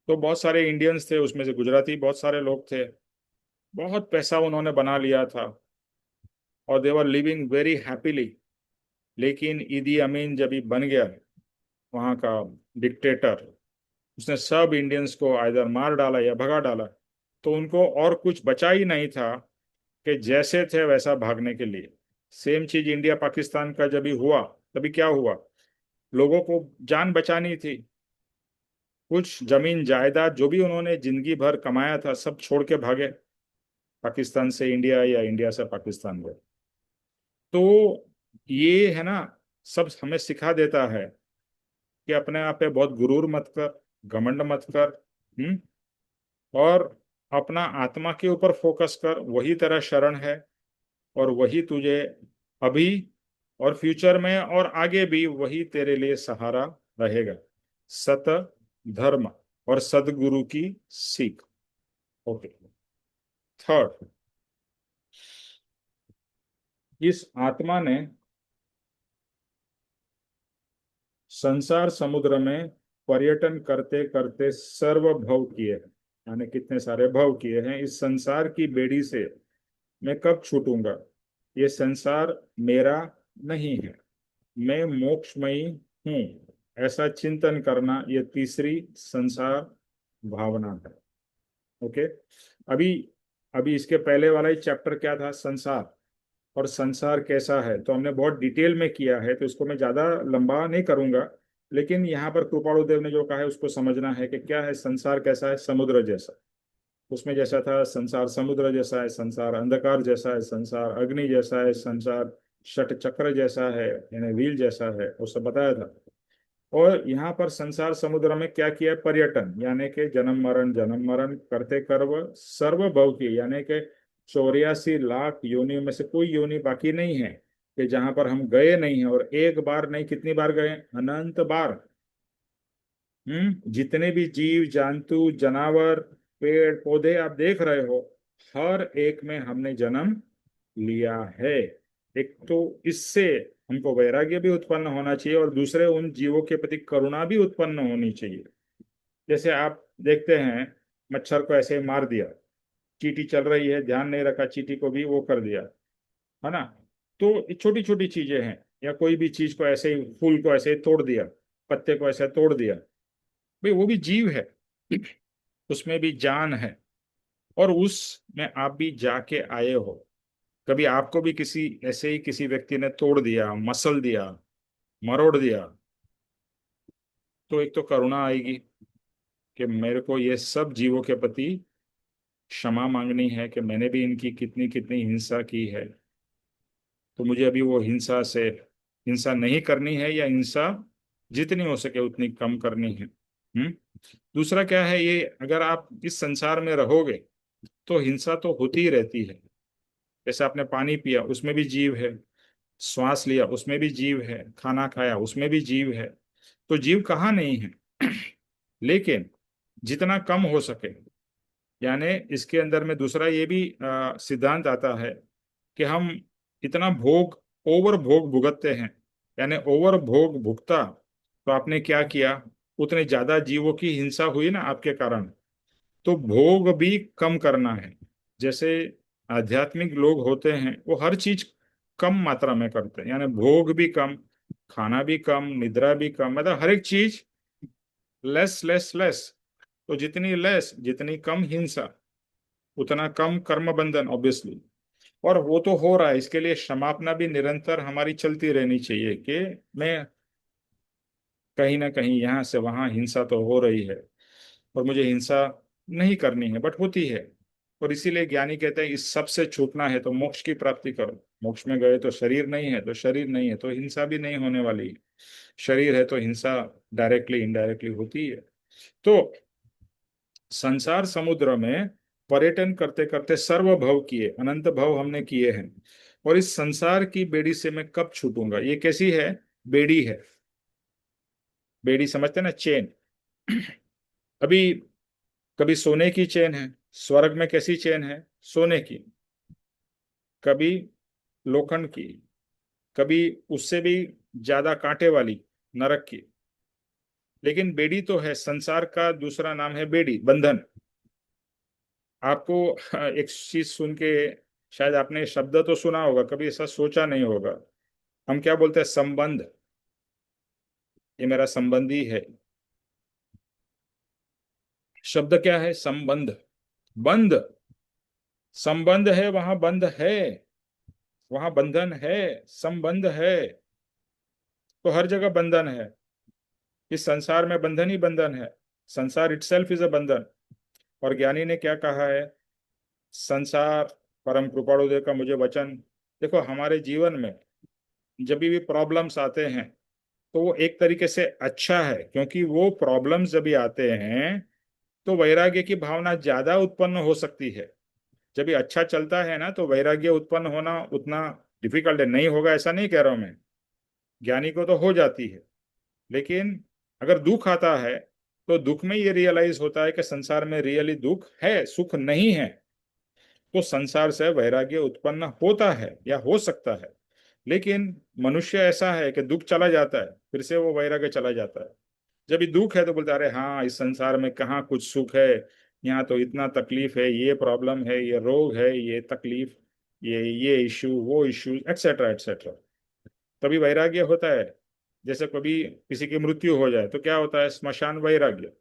तो बहुत सारे इंडियंस थे, उसमें से गुजराती बहुत सारे लोग थे। बहुत पैसा उन्होंने बना लिया था, और दे वर लिविंग वेरी हैप्पीली। लेकिन ईदी अमीन जब ही बन गया वहाँ का डिक्टेटर, उसने सब इंडियंस को आइदर मार डाला या भगा डाला। तो उनको और कुछ बचा ही नहीं था कि जैसे थे वैसा भागने के लिए। सेम चीज इंडिया पाकिस्तान का जब भी हुआ, तभी क्या हुआ, लोगों को जान बचानी थी। कुछ जमीन जायदाद जो भी उन्होंने जिंदगी भर कमाया था, सब छोड़ के भागे, पाकिस्तान से इंडिया या इंडिया से पाकिस्तान गए। तो ये है ना, सब हमें सिखा देता है कि अपने आप पे बहुत गुरूर मत कर, घमंड मत कर। और अपना आत्मा के ऊपर फोकस कर, वही तेरा शरण है, और वही तुझे अभी और फ्यूचर में और आगे भी वही तेरे लिए सहारा रहेगा। सत, धर्म और सदगुरु की सीख। ओके। थर्ड, इस आत्मा ने संसार समुद्र में पर्यटन करते करते सर्व भव किए हैं, यानी कितने सारे भव किए हैं। इस संसार की बेड़ी से मैं कब छूटूंगा, ये संसार मेरा नहीं है, मैं मोक्षमयी हूँ, ऐसा चिंतन करना, ये तीसरी संसार भावना है। ओके। अभी अभी इसके पहले वाला ही चैप्टर क्या था, संसार, और संसार कैसा है, तो हमने बहुत डिटेल में किया है, तो इसको मैं ज्यादा लंबा नहीं करूंगा। लेकिन यहाँ पर कृपाणु देव ने जो कहा है उसको समझना है कि क्या है संसार, कैसा है, समुद्र जैसा। उसमें जैसा था संसार समुद्र जैसा है, संसार अंधकार जैसा है, संसार अग्नि जैसा है, संसार षट चक्र जैसा है, यानी व्हील जैसा है, वो सब बताया था। और यहाँ पर संसार समुद्र में क्या किया है, पर्यटन, यानी कि जन्म मरण करते कर्व सर्व भव की, यानी कि 84 लाख योनियों में से कोई योनि बाकी नहीं है कि जहां पर हम गए नहीं है। और एक बार नहीं, कितनी बार गए, अनंत बार। जितने भी जीव जंतु जानवर, पेड़ पौधे आप देख रहे हो, हर एक में हमने जन्म लिया है। एक तो इससे हमको वैराग्य भी उत्पन्न होना चाहिए, और दूसरे उन जीवों के प्रति करुणा भी उत्पन्न होनी चाहिए। जैसे आप देखते हैं, मच्छर को ऐसे ही मार दिया, चींटी चल रही है, ध्यान नहीं रखा, चींटी को भी वो कर दिया, है ना। तो छोटी छोटी चीजें हैं, या कोई भी चीज को ऐसे ही, फूल को ऐसे ही तोड़ दिया, पत्ते को ऐसे तोड़ दिया, भाई वो भी जीव है, उसमें भी जान है। और उसमें आप भी जाके आए हो। कभी आपको भी किसी ऐसे ही किसी व्यक्ति ने तोड़ दिया, मसल दिया, मरोड़ दिया, तो एक तो करुणा आएगी कि मेरे को ये सब जीवों के प्रति क्षमा मांगनी है कि मैंने भी इनकी कितनी कितनी हिंसा की है। तो मुझे अभी वो हिंसा से, हिंसा नहीं करनी है, या हिंसा जितनी हो सके उतनी कम करनी है। दूसरा क्या है, ये अगर आप इस संसार में रहोगे तो हिंसा तो होती ही रहती है। जैसे आपने पानी पिया, उसमें भी जीव है, श्वास लिया उसमें भी जीव है, खाना खाया उसमें भी जीव है। तो जीव कहाँ नहीं है। लेकिन जितना कम हो सके, यानी इसके अंदर में दूसरा ये भी सिद्धांत आता है कि हम इतना भोग, ओवर भोग भुगतते हैं, यानी ओवर भोग भुगता, तो आपने क्या किया, उतने ज्यादा जीवों की हिंसा हुई ना आपके कारण। तो भोग भी कम करना है। जैसे आध्यात्मिक लोग होते हैं वो हर चीज कम मात्रा में करते हैं, यानी भोग भी कम, खाना भी कम, निद्रा भी कम, मतलब हर एक चीज लेस लेस लेस। तो जितनी लेस, जितनी कम हिंसा, उतना कम कर्म बंधन ऑब्वियसली। और वो तो हो रहा है, इसके लिए क्षमापना भी निरंतर हमारी चलती रहनी चाहिए कि मैं कहीं ना कहीं यहाँ से वहां हिंसा तो हो रही है, और मुझे हिंसा नहीं करनी है बट होती है। और इसीलिए ज्ञानी कहते हैं इस सब से छूटना है तो मोक्ष की प्राप्ति करो। मोक्ष में गए तो शरीर नहीं है, तो शरीर नहीं है तो हिंसा भी नहीं होने वाली है। शरीर है तो हिंसा डायरेक्टली इनडायरेक्टली होती है। तो संसार समुद्र में पर्यटन करते करते सर्व भव किए, अनंत भव हमने किए हैं, और इस संसार की बेड़ी से मैं कब छूटूंगा। ये कैसी है? बेड़ी है। बेड़ी समझते हैं ना, चेन। अभी कभी सोने की चेन है, स्वर्ग में कैसी चेन है? सोने की। कभी लोखंड की, कभी उससे भी ज्यादा कांटे वाली, नरक की। लेकिन बेड़ी तो है, संसार का दूसरा नाम है बेड़ी, बंधन। आपको एक चीज सुन के शायद आपने शब्द तो सुना होगा, कभी ऐसा सोचा नहीं होगा। हम क्या बोलते हैं? संबंध। ये मेरा संबंधी है। शब्द क्या है? संबंध। बंध। संबंध है वहां बंध है, वहां बंधन है, संबंध है। तो हर जगह बंधन है। इस संसार में बंधन ही बंधन है। संसार इटसेल्फ इज अ बंधन। और ज्ञानी ने क्या कहा है? संसार, परम कृपाणुदेव का मुझे वचन, देखो हमारे जीवन में जब भी प्रॉब्लम्स आते हैं तो वो एक तरीके से अच्छा है, क्योंकि वो प्रॉब्लम्स जब भी आते हैं तो वैराग्य की भावना ज्यादा उत्पन्न हो सकती है। जब भी अच्छा चलता है ना तो वैराग्य उत्पन्न होना उतना डिफिकल्ट है। नहीं होगा ऐसा नहीं कह रहा हूं मैं, ज्ञानी को तो हो जाती है। लेकिन अगर दुख आता है तो दुख में ये रियलाइज होता है कि संसार में रियली दुख है, सुख नहीं है। तो संसार से वैराग्य उत्पन्न होता है या हो सकता है। लेकिन मनुष्य ऐसा है कि दुख चला जाता है फिर से वो वैराग्य चला जाता है। जब भी दुख है तो बोलता है अरे हाँ, इस संसार में कहाँ कुछ सुख है, यहाँ तो इतना तकलीफ है, ये प्रॉब्लम है, ये रोग है, ये तकलीफ, ये इशू, वो इशू, एक्सेट्रा एक्सेट्रा। तभी वैराग्य होता है। जैसे कभी किसी की मृत्यु हो जाए तो क्या होता है? स्मशान वैराग्य।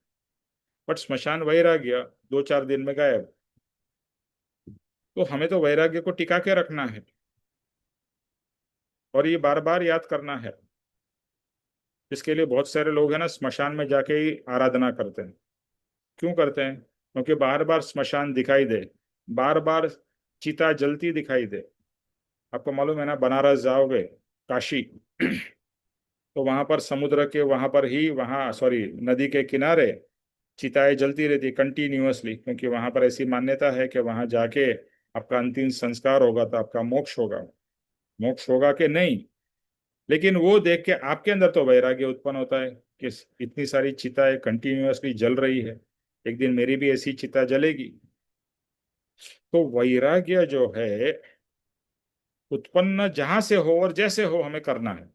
बट स्मशान वैराग्य 2-4 दिन में गायब। तो हमें तो वैराग्य को टिका के रखना है, और ये बार बार याद करना है। इसके लिए बहुत सारे लोग हैं ना, स्मशान में जाके ही आराधना करते हैं। क्यों करते हैं? क्योंकि बार बार स्मशान दिखाई दे, बार बार चिता जलती दिखाई दे। आपको मालूम है ना, बनारस जाओगे, काशी, तो वहां पर समुद्र के वहां पर ही, वहां सॉरी नदी के किनारे चिताएं जलती रहती कंटिन्यूअसली, क्योंकि वहां पर ऐसी मान्यता है कि वहां जाके आपका अंतिम संस्कार होगा तो आपका मोक्ष होगा। मोक्ष होगा कि नहीं, लेकिन वो देख के आपके अंदर तो वैराग्य उत्पन्न होता है कि इतनी सारी चिताएं कंटिन्यूअसली जल रही है, एक दिन मेरी भी ऐसी चिता जलेगी। तो वैराग्य जो है उत्पन्न जहां से हो और जैसे हो हमें करना है।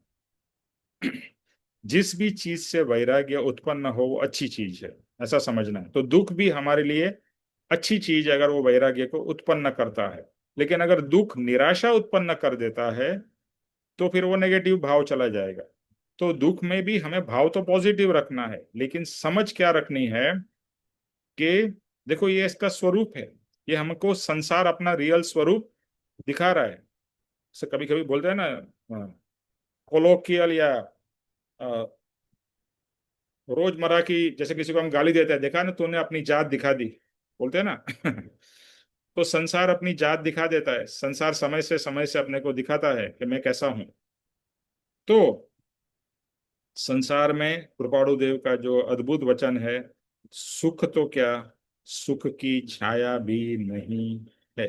जिस भी चीज से वैराग्य उत्पन्न हो वो अच्छी चीज है, ऐसा समझना है। तो दुख भी हमारे लिए अच्छी चीज है अगर वो वैराग्य को उत्पन्न करता है। लेकिन अगर दुख निराशा उत्पन्न कर देता है तो फिर वो नेगेटिव भाव चला जाएगा। तो दुख में भी हमें भाव तो पॉजिटिव रखना है, लेकिन समझ क्या रखनी है कि देखो ये इसका स्वरूप है, ये हमको संसार अपना रियल स्वरूप दिखा रहा है। जैसे कभी कभी बोलते हैं ना, कोलोकियल या अ, रोजमर्रा की, जैसे किसी को हम गाली देते हैं, देखा ना तूने अपनी जात दिखा दी, बोलते हैं ना। तो संसार अपनी जात दिखा देता है, संसार समय से अपने को दिखाता है कि मैं कैसा हूं। तो संसार में कृपाणु देव का जो अद्भुत वचन है, सुख तो क्या, सुख की छाया भी नहीं है।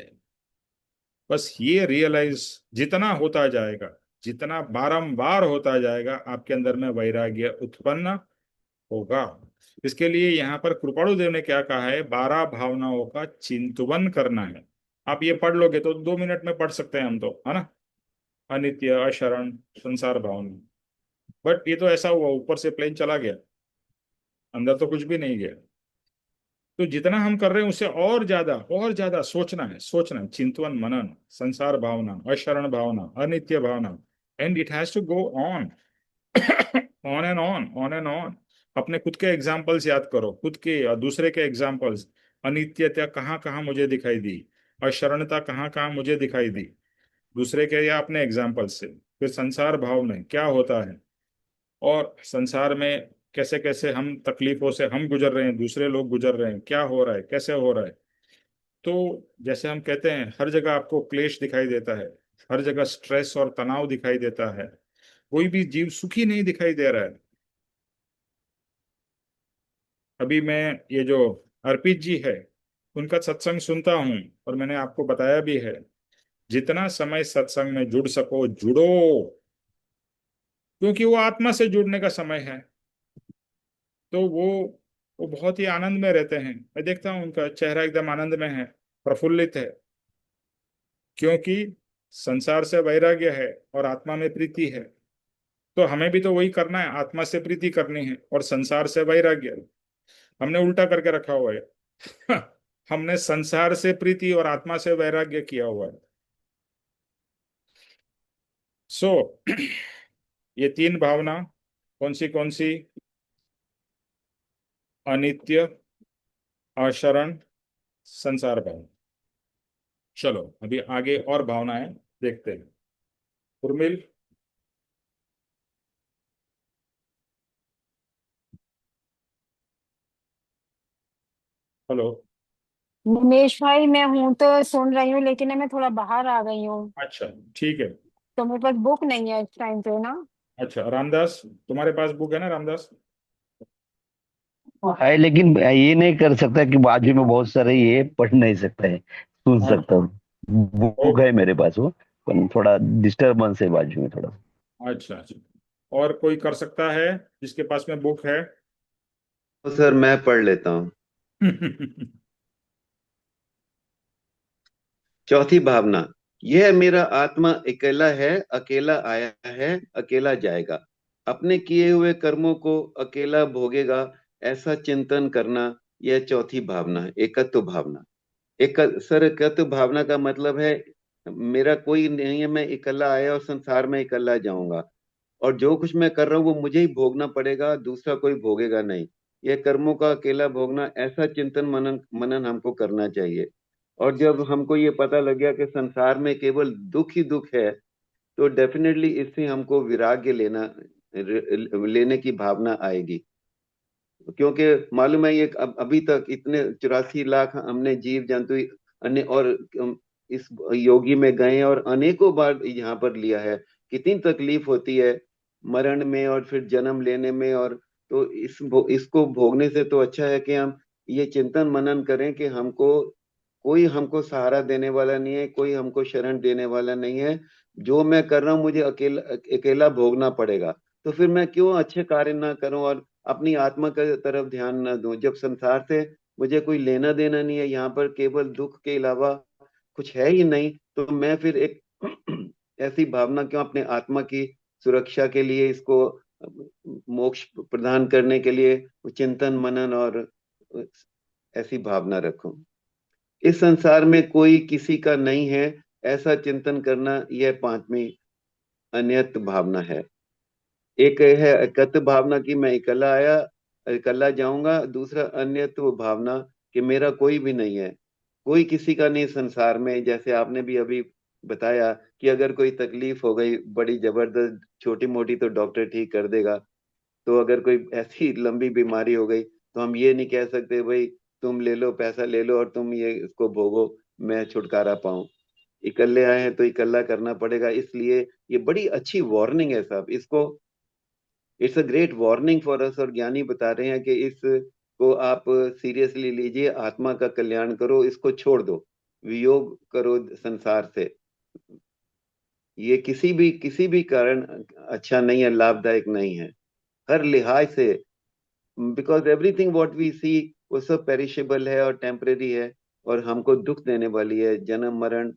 बस ये रियलाइज जितना होता जाएगा, जितना बारंबार होता जाएगा, आपके अंदर में वैराग्य उत्पन्न होगा। इसके लिए यहाँ पर कृपाणु देव ने क्या कहा है? 12 भावनाओं का चिंतवन करना है। आप ये पढ़ लोगे तो 2 मिनट में पढ़ सकते हैं हम तो, है ना। अनित्य, अशरण, संसार भावना। बट ये तो ऐसा हुआ, ऊपर से प्लेन चला गया, अंदर तो कुछ भी नहीं गया। तो जितना हम कर रहे हैं उससे और ज्यादा सोचना है, सोचना है, चिंतवन मनन, संसार भावना, अशरण भावना, अनित्य भावना। And it has to go on, on and on, on and on. अपने खुद के एग्जाम्पल्स याद करो, खुद के और दूसरे के एग्जाम्पल्स। अनित्यता कहाँ कहाँ मुझे दिखाई दी, अशरणता कहाँ कहाँ मुझे दिखाई दी, दूसरे के या अपने एग्जाम्पल से। फिर संसार भाव में क्या होता है, और संसार में कैसे कैसे हम तकलीफों से हम गुजर रहे हैं, दूसरे लोग गुजर रहे हैं, क्या हो रहा है, कैसे हो रहा है। तो जैसे हम कहते हैं, हर जगह आपको क्लेश दिखाई देता है, हर जगह स्ट्रेस और तनाव दिखाई देता है, कोई भी जीव सुखी नहीं दिखाई दे रहा है। अभी मैं ये जो अर्पित जी है, उनका सत्संग सुनता हूँ, और मैंने आपको बताया भी है, जितना समय सत्संग में जुड़ सको जुड़ो, क्योंकि वो आत्मा से जुड़ने का समय है। तो वो बहुत ही आनंद में रहते हैं। मैं देखता हूँ उनका चेहरा एकदम आनंद में है, प्रफुल्लित है, क्योंकि संसार से वैराग्य है और आत्मा में प्रीति है। तो हमें भी तो वही करना है, आत्मा से प्रीति करनी है और संसार से वैराग्य। हमने उल्टा करके रखा हुआ है। हमने संसार से प्रीति और आत्मा से वैराग्य किया हुआ है। सो ये तीन भावना कौन सी? अनित्य, अशरण, संसार भाव। चलो अभी आगे और भावनाएं देखते हैं। उर्मिल। हेलो। निमेश भाई, मैं हूं तो सुन रही हूँ, लेकिन मैं थोड़ा बाहर आ गई हूँ। अच्छा, ठीक है। तो मेरे पास बुक नहीं है इस टाइम पे ना। अच्छा, रामदास, तुम्हारे पास बुक है ना रामदास? है, लेकिन ये नहीं कर सकता कि बाजू में बहुत सारे ये पढ़ नहीं सकता है, सुन सकता अच्छा। हूँ। Book okay. है मेरे पास वो, पर थोड़ा डिस्टरबेंस है बाजू में थोड़ा। अच्छा अच्छा। और कोई कर सकता है जिसके पास में बुक है? तो सर मैं पढ़ लेता हूँ। चौथी भावना। यह मेरा आत्मा अकेला है, अकेला आया है, अकेला जाएगा। अपने किए हुए कर्मों को अकेला भोगेगा, ऐसा चिंतन करना। यह चौथी भावना है, एकत्व भावना। एक सर, एकत्व भावना का मतलब है मेरा कोई नहीं है, मैं इकल्ला आया और संसार में इकल्ला जाऊंगा, और जो कुछ मैं कर रहा हूँ वो मुझे ही भोगना पड़ेगा, दूसरा कोई भोगेगा नहीं। ये कर्मों का अकेला भोगना, ऐसा चिंतन मनन मनन हमको करना चाहिए। और जब हमको ये पता लग गया कि संसार में केवल दुख ही दुख है, तो डेफिनेटली इससे हमको विराग्य लेने की भावना आएगी। क्योंकि मालूम है, ये अभी तक इतने 84 लाख हमने जीव जंतु अन्य और इस योगी में गए और अनेकों बार यहाँ पर लिया है। कितनी तकलीफ होती है मरण में और फिर जन्म लेने में। और तो इसको भोगने से तो अच्छा है कि हम ये चिंतन मनन करें कि कोई हमको सहारा देने वाला नहीं है, कोई हमको शरण देने वाला नहीं है। जो मैं कर रहा हूँ मुझे अकेला अकेला भोगना पड़ेगा। तो फिर मैं क्यों अच्छे कार्य ना करूं और अपनी आत्मा की तरफ ध्यान ना दूं, जब संसार से मुझे कोई लेना देना नहीं है, यहाँ पर केवल दुख के अलावा कुछ है ही नहीं। तो मैं फिर एक ऐसी भावना क्यों अपने आत्मा की सुरक्षा के लिए, इसको मोक्ष प्रदान करने के लिए चिंतन मनन और ऐसी भावना रखूं। इस संसार में कोई किसी का नहीं है, ऐसा चिंतन करना, यह पांचवी अन्यत भावना है। एक है एकत्व भावना कि मैं इकल्ला आया, इकल्ला जाऊंगा। दूसरा अन्यत्व भावना कि मेरा कोई भी नहीं है, कोई किसी का नहीं संसार में। जैसे आपने भी अभी बताया कि अगर कोई तकलीफ हो गई बड़ी जबरदस्त, छोटी मोटी तो डॉक्टर ठीक कर देगा। तो अगर कोई ऐसी लंबी बीमारी हो गई तो हम ये नहीं कह सकते भाई तुम ले लो, पैसा ले लो और तुम ये इसको भोगो, मैं छुटकारा पाऊं। इकल्ले आए हैं तो इकल्ला करना पड़ेगा। इसलिए ये बड़ी अच्छी वार्निंग है साहब, इसको it's a great warning for us. और ज्ञानी बता रहे हैं कि इस को आप सीरियसली लीजिए, आत्मा का कल्याण करो, इसको छोड़ दो, वियोग करो संसार से। ये किसी भी कारण अच्छा नहीं है, लाभदायक नहीं है हर लिहाज से। बिकॉज एवरीथिंग व्हाट वी सी वो सब पेरिशेबल है और टेम्परेरी है, और हमको दुख देने वाली है, जन्म मरण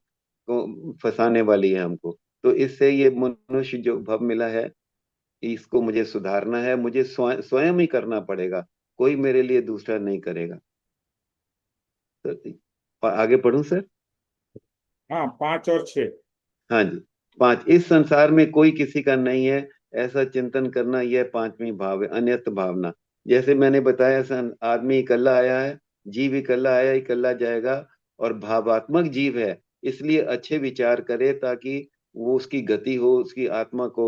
को फंसाने वाली है हमको। तो इससे ये मनुष्य जो भव मिला है, इसको मुझे सुधारना है, मुझे स्वयं ही करना पड़ेगा, कोई मेरे लिए दूसरा नहीं करेगा। तो आगे पढ़ूं सर? हाँ, 5 और 6। हाँ जी। 5, इस संसार में कोई किसी का नहीं है, ऐसा चिंतन करना, यह पांचवी भाव है, अन्यत भावना। जैसे मैंने बताया, आदमी इकल्ला आया है, जीव इकल्ला आया, इकल्ला जाएगा, और भावात्मक जीव है, इसलिए अच्छे विचार करे ताकि वो उसकी गति हो, उसकी आत्मा को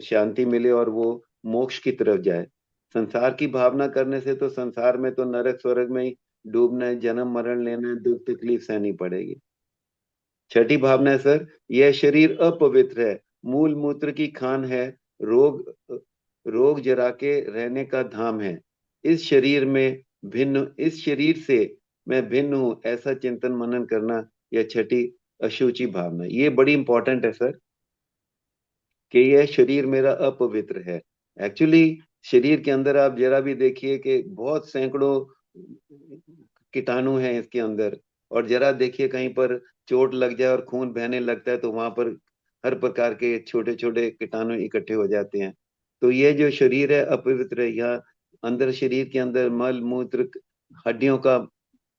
शांति मिले और वो मोक्ष की तरफ जाए। संसार की भावना करने से तो संसार में तो नरक स्वर्ग में ही डूबना है, जन्म मरण लेना है, दुख तकलीफ सहनी पड़ेगी। छठी भावना है सर, यह शरीर अपवित्र है, मूल मूत्र की खान है, रोग रोग जरा के रहने का धाम है। इस शरीर से मैं भिन्न हूं, ऐसा चिंतन मनन करना, यह छठी अशुचि भावना। ये बड़ी इंपॉर्टेंट है सर, कि यह शरीर मेरा अपवित्र है। एक्चुअली शरीर के अंदर आप जरा भी देखिए कि बहुत सैकड़ों कीटाणु हैं इसके अंदर, और जरा देखिए कहीं पर चोट लग जाए और खून बहने लगता है तो वहां पर हर प्रकार के छोटे छोटे कीटाणु इकट्ठे हो जाते हैं। तो ये जो शरीर है अपवित्र है। यहाँ अंदर शरीर के अंदर मल मूत्र, हड्डियों का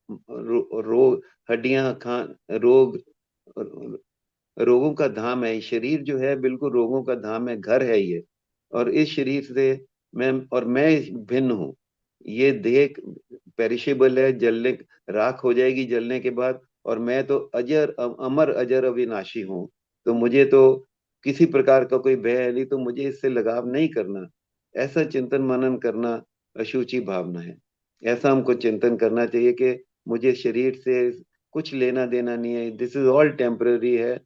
रोग, हड्डियां खान रोग, रोगों का धाम है। शरीर जो है बिल्कुल रोगों का धाम है, घर है ये। और इस शरीर से मैं भिन्न हूँ। ये देह पेरिशेबल है, जलने राख हो जाएगी जलने के बाद, और मैं तो अमर अजर अविनाशी हूँ। तो मुझे तो किसी प्रकार का कोई भय है नहीं, तो मुझे इससे लगाव नहीं करना। ऐसा चिंतन मनन करना अशुचि भावना है। ऐसा हमको चिंतन करना चाहिए कि मुझे शरीर से कुछ लेना देना नहीं है, दिस इज ऑल टेम्पररी है,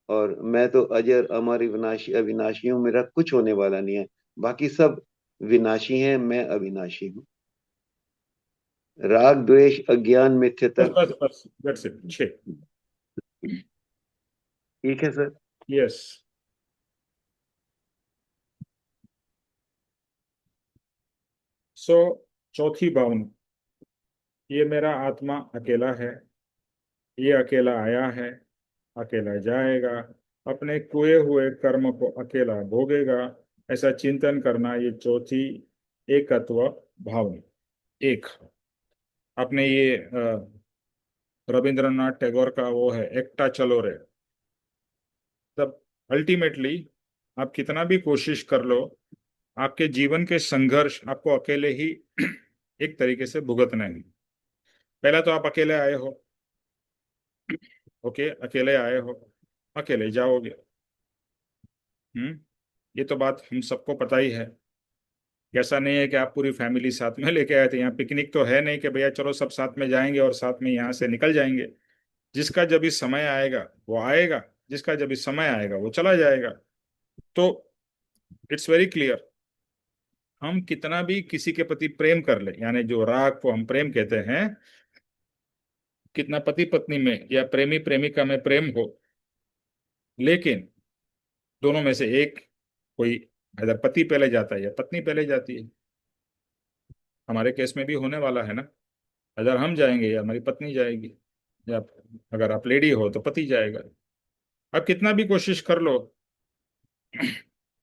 और मैं तो अजर अमर अविनाशी अविनाशी हूँ, मेरा कुछ होने वाला नहीं है, बाकी सब विनाशी हैं, मैं अविनाशी हूँ। राग द्वेष अज्ञान मिथ्यता। बस बस बस, दैट्स इट, 6। ठीक है सर। यस। सो चौथी भावना, ये मेरा आत्मा अकेला है, ये अकेला आया है, अकेला जाएगा, अपने किए हुए कर्म को अकेला भोगेगा, ऐसा चिंतन करना, ये चौथी एकत्व भावना। एक, आपने ये रविंद्रनाथ टैगोर का वो है, एकटा चलो रे। तब अल्टीमेटली आप कितना भी कोशिश कर लो, आपके जीवन के संघर्ष आपको अकेले ही एक तरीके से भुगतना है। पहला तो आप अकेले आए हो, ओके, अकेले आए हो, अकेले जाओगे। ये तो बात हम सबको पता ही है। ऐसा नहीं है कि आप पूरी फैमिली साथ में लेके आए थे। यहाँ पिकनिक तो है नहीं कि भैया चलो सब साथ में जाएंगे और साथ में यहाँ से निकल जाएंगे। जिसका जब भी समय आएगा वो आएगा, जिसका जब भी समय आएगा वो चला जाएगा। तो इट्स वेरी क्लियर, हम कितना भी किसी के प्रति प्रेम कर ले, यानी जो राग को हम प्रेम कहते हैं, कितना पति पत्नी में या प्रेमी प्रेमिका में प्रेम हो, लेकिन दोनों में से एक कोई, अगर पति पहले जाता है या पत्नी पहले जाती है, हमारे केस में भी होने वाला है ना। अगर हम जाएंगे या हमारी पत्नी जाएगी, या अगर आप लेडी हो तो पति जाएगा। अब कितना भी कोशिश कर लो,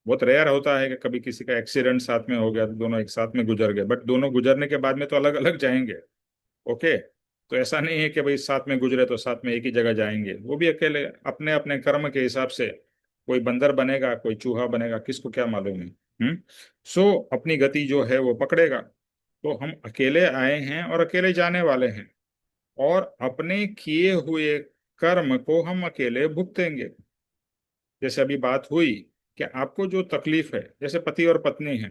बहुत रेयर होता है कि कभी किसी का एक्सीडेंट साथ में हो गया तो दोनों एक साथ में गुजर गए, बट दोनों गुजरने के बाद में तो अलग अलग जाएंगे। ओके, तो ऐसा नहीं है कि भाई साथ में गुजरे तो साथ में एक ही जगह जाएंगे, वो भी अकेले अपने अपने कर्म के हिसाब से, कोई बंदर बनेगा कोई चूहा बनेगा, किसको क्या मालूम है। सो अपनी गति जो है वो पकड़ेगा। तो हम अकेले आए हैं और अकेले जाने वाले हैं, और अपने किए हुए कर्म को हम अकेले भुगतेंगे। जैसे अभी बात हुई कि आपको जो तकलीफ है, जैसे पति और पत्नी है,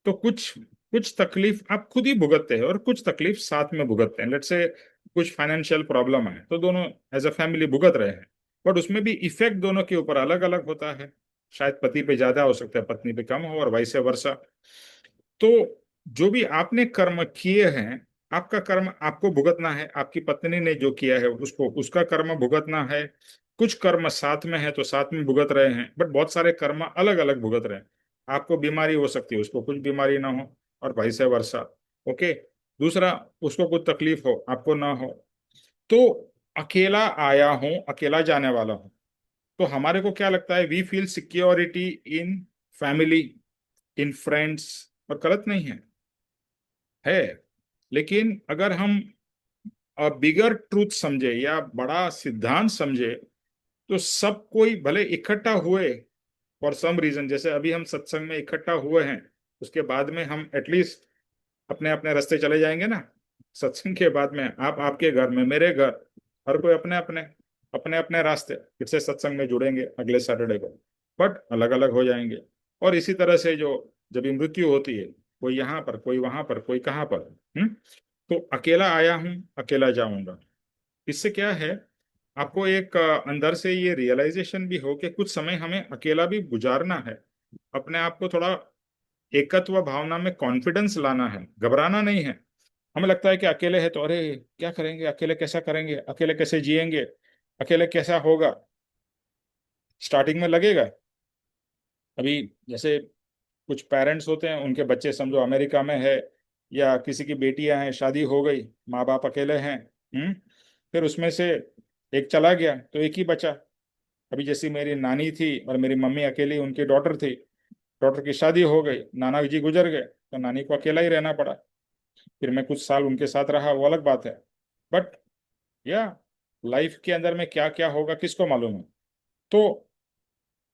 तो कुछ कुछ तकलीफ आप खुद ही भुगतते हैं और कुछ तकलीफ साथ में भुगतते हैं। लेट्स से कुछ फाइनेंशियल प्रॉब्लम है तो दोनों एज अ फैमिली भुगत रहे हैं, बट उसमें भी इफेक्ट दोनों के ऊपर अलग अलग होता है। शायद पति पे ज्यादा हो सकता है, पत्नी पे कम हो, और वाइस वर्सा। तो जो भी आपने कर्म किए हैं, आपका कर्म आपको भुगतना है, आपकी पत्नी ने जो किया है उसको उसका कर्म भुगतना है। कुछ कर्म साथ में है तो साथ में भुगत रहे हैं, बट बहुत सारे कर्म अलग अलग भुगत रहे हैं। आपको बीमारी हो सकती है, उसको कुछ बीमारी ना हो, और वाइस वर्सा। ओके, दूसरा, उसको कुछ तकलीफ हो आपको ना हो। तो अकेला आया हूं, अकेला जाने वाला हूं। तो हमारे को क्या लगता है, we feel security in family, in friends, और गलत नहीं है। लेकिन अगर हम बिगर ट्रूथ समझे या बड़ा सिद्धांत समझे, तो सब कोई भले इकट्ठा हुए फॉर सम रीजन, जैसे अभी हम सत्संग में इकट्ठा हुए हैं, उसके बाद में हम एटलीस्ट अपने अपने रास्ते चले जाएंगे ना। सत्संग के बाद में आप आपके घर में, मेरे घर, हर कोई अपने अपने अपने अपने रास्ते, फिर से सत्संग में जुड़ेंगे अगले सैटरडे को, बट अलग अलग हो जाएंगे। और इसी तरह से जो जब भी मृत्यु होती है, कोई यहाँ पर, कोई वहां पर, कोई कहाँ पर। तो अकेला आया हूं, अकेला जाऊंगा। इससे क्या है, आपको एक अंदर से ये रियलाइजेशन भी हो कि कुछ समय हमें अकेला भी गुजारना है। अपने आप को थोड़ा एकत्व भावना में कॉन्फिडेंस लाना है, घबराना नहीं है। हमें लगता है कि अकेले है तो अरे क्या करेंगे, अकेले कैसा करेंगे, अकेले कैसे जिएंगे, अकेले कैसा होगा। स्टार्टिंग में लगेगा। अभी जैसे कुछ पेरेंट्स होते हैं, उनके बच्चे समझो अमेरिका में है, या किसी की बेटियां हैं, शादी हो गई, माँ बाप अकेले हैं। फिर उसमें से एक चला गया तो एक ही बचा। अभी जैसी मेरी नानी थी और मेरी मम्मी अकेली, उनकी डॉटर थी, डॉटर की शादी हो गई, नाना जी गुजर गए, तो नानी को अकेला ही रहना पड़ा। फिर मैं कुछ साल उनके साथ रहा, वो अलग बात है। बट या लाइफ के अंदर में क्या क्या होगा किसको मालूम है। तो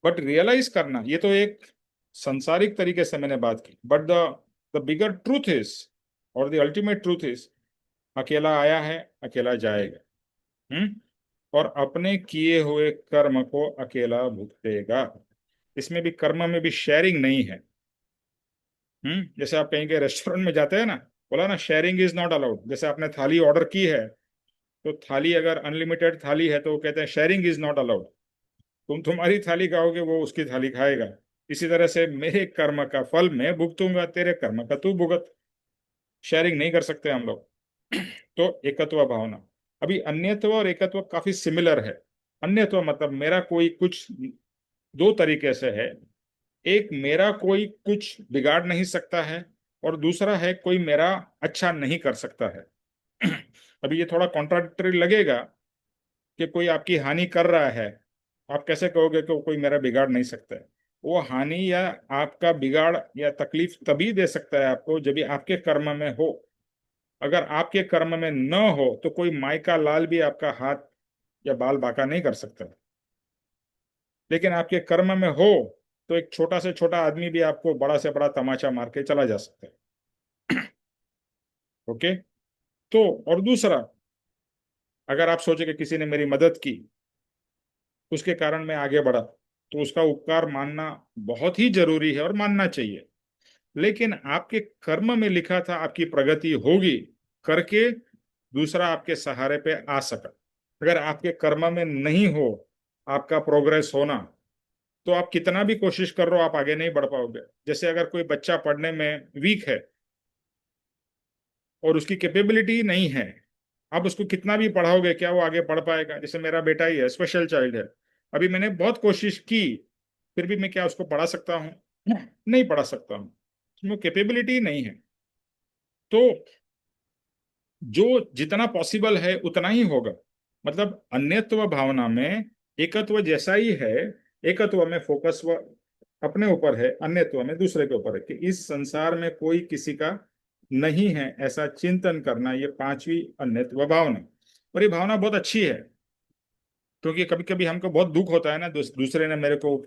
बट रियलाइज करना, ये तो एक संसारिक तरीके से मैंने बात की, but the bigger truth is, और द अल्टीमेट ट्रूथ इज, अकेला आया है, अकेला जाएगा। हम्म और अपने किए हुए कर्म को अकेला भुगतेगा। इसमें भी कर्म में भी शेयरिंग नहीं है। जैसे आप कहीं के रेस्टोरेंट में जाते हैं ना, बोला ना शेयरिंग इज नॉट अलाउड। जैसे आपने थाली ऑर्डर की है, तो थाली अगर अनलिमिटेड थाली है तो वो कहते हैं शेयरिंग इज नॉट अलाउड। तुम तुम्हारी थाली खाओगे, वो उसकी थाली खाएगा। इसी तरह से मेरे कर्म का फल मैं भुगतूंगा, तेरे कर्म का तू भुगत। शेयरिंग नहीं कर सकते हम लोग। तो एकत्व भावना। अभी अन्यत्व और एकत्व काफी सिमिलर है। अन्यत्व मतलब मेरा कोई कुछ दो तरीके से है। एक, मेरा कोई कुछ बिगाड़ नहीं सकता है, और दूसरा है कोई मेरा अच्छा नहीं कर सकता है। अभी ये थोड़ा कॉन्ट्राडिक्टरी लगेगा कि कोई आपकी हानि कर रहा है, आप कैसे कहोगे कि कोई मेरा बिगाड़ नहीं सकता है। वो हानि या आपका बिगाड़ या तकलीफ तभी दे सकता है आपको जब भी आपके कर्म में हो। अगर आपके कर्म में न हो तो कोई माई का लाल भी आपका हाथ या बाल बांका नहीं कर सकता। लेकिन आपके कर्म में हो तो एक छोटा से छोटा आदमी भी आपको बड़ा से बड़ा तमाचा मार के चला जा सकता है। ओके। तो और दूसरा, अगर आप सोचे कि किसी ने मेरी मदद की, उसके कारण मैं आगे बढ़ा, तो उसका उपकार मानना बहुत ही जरूरी है और मानना चाहिए। लेकिन आपके कर्म में लिखा था आपकी प्रगति होगी करके दूसरा आपके सहारे पे आ सका। अगर आपके कर्म में नहीं हो आपका प्रोग्रेस होना, तो आप कितना भी कोशिश कर रहे हो, आप आगे नहीं बढ़ पाओगे। जैसे अगर कोई बच्चा पढ़ने में वीक है और उसकी कैपेबिलिटी नहीं है, आप उसको कितना भी पढ़ाओगे, क्या वो आगे पढ़ पाएगा। जैसे मेरा बेटा ही है, स्पेशल चाइल्ड है। अभी मैंने बहुत कोशिश की, फिर भी मैं क्या उसको पढ़ा सकता हूँ? नहीं पढ़ा सकता हूँ, उसमें कैपेबिलिटी नहीं है। तो जो जितना पॉसिबल है उतना ही होगा। मतलब अन्यत्व भावना में एकत्व जैसा ही है। एकत्व में फोकस अपने ऊपर है, अन्यत्व में दूसरे के ऊपर है, कि इस संसार में कोई किसी का नहीं है, ऐसा चिंतन करना, ये पांचवी अन्यत्व भावना। और ये भावना बहुत अच्छी है, क्योंकि कभी कभी हमको बहुत दुख होता है ना, दूसरे ने मेरे को,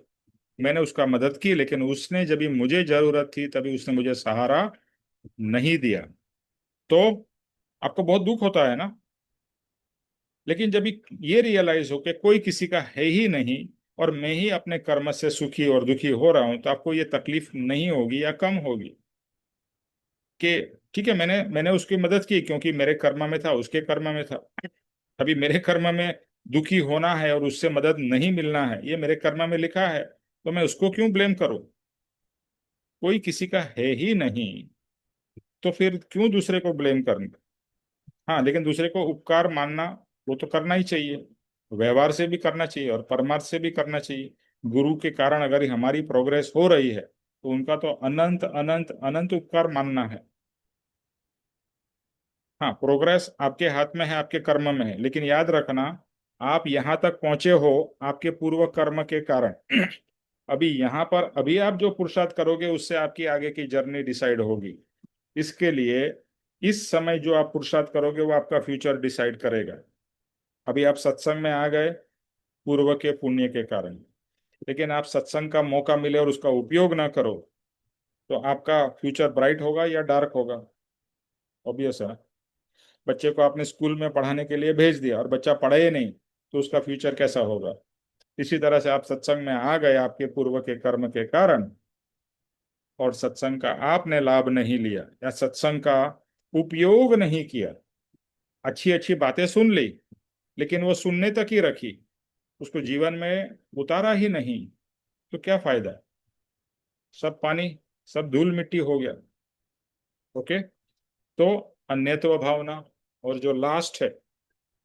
मैंने उसका मदद की, लेकिन उसने जब भी मुझे जरूरत थी तभी उसने मुझे सहारा नहीं दिया। तो आपको बहुत दुख होता है ना। लेकिन जब ये रियलाइज हो कि कोई किसी का है ही नहीं, और मैं ही अपने कर्म से सुखी और दुखी हो रहा हूं, तो आपको ये तकलीफ नहीं होगी या कम होगी कि ठीक है, मैंने मैंने उसकी मदद की क्योंकि मेरे कर्म में था, उसके कर्म में था। अभी मेरे कर्म में दुखी होना है और उससे मदद नहीं मिलना है, ये मेरे कर्म में लिखा है, तो मैं उसको क्यों ब्लेम करूं? कोई किसी का है ही नहीं, तो फिर क्यों दूसरे को ब्लेम करना। हाँ, लेकिन दूसरे को उपकार मानना, वो तो करना ही चाहिए। व्यवहार से भी करना चाहिए और परमार्थ से भी करना चाहिए। गुरु के कारण अगर हमारी प्रोग्रेस हो रही है, तो उनका तो अनंत अनंत अनंत उपकार मानना है। हाँ, प्रोग्रेस आपके हाथ में है, आपके कर्म में है, लेकिन याद रखना, आप यहाँ तक पहुंचे हो आपके पूर्व कर्म के कारण। अभी यहाँ पर अभी आप जो पुरुषार्थ करोगे उससे आपकी आगे की जर्नी डिसाइड होगी। इसके लिए इस समय जो आप पुरुषार्थ करोगे वो आपका फ्यूचर डिसाइड करेगा। अभी आप सत्संग में आ गए पूर्व के पुण्य के कारण, लेकिन आप सत्संग का मौका मिले और उसका उपयोग ना करो, तो आपका फ्यूचर ब्राइट होगा या डार्क होगा? ऑब्वियस है। बच्चे को आपने स्कूल में पढ़ाने के लिए भेज दिया और बच्चा पढ़े ही नहीं, तो उसका फ्यूचर कैसा होगा? इसी तरह से आप सत्संग में आ गए आपके पूर्व के कर्म के कारण, और सत्संग का आपने लाभ नहीं लिया या सत्संग का उपयोग नहीं किया, अच्छी अच्छी बातें सुन ली लेकिन वो सुनने तक ही रखी, उसको जीवन में उतारा ही नहीं, तो क्या फायदा? सब पानी, सब धूल मिट्टी हो गया। ओके, तो अन्यत्व भावना। और जो लास्ट है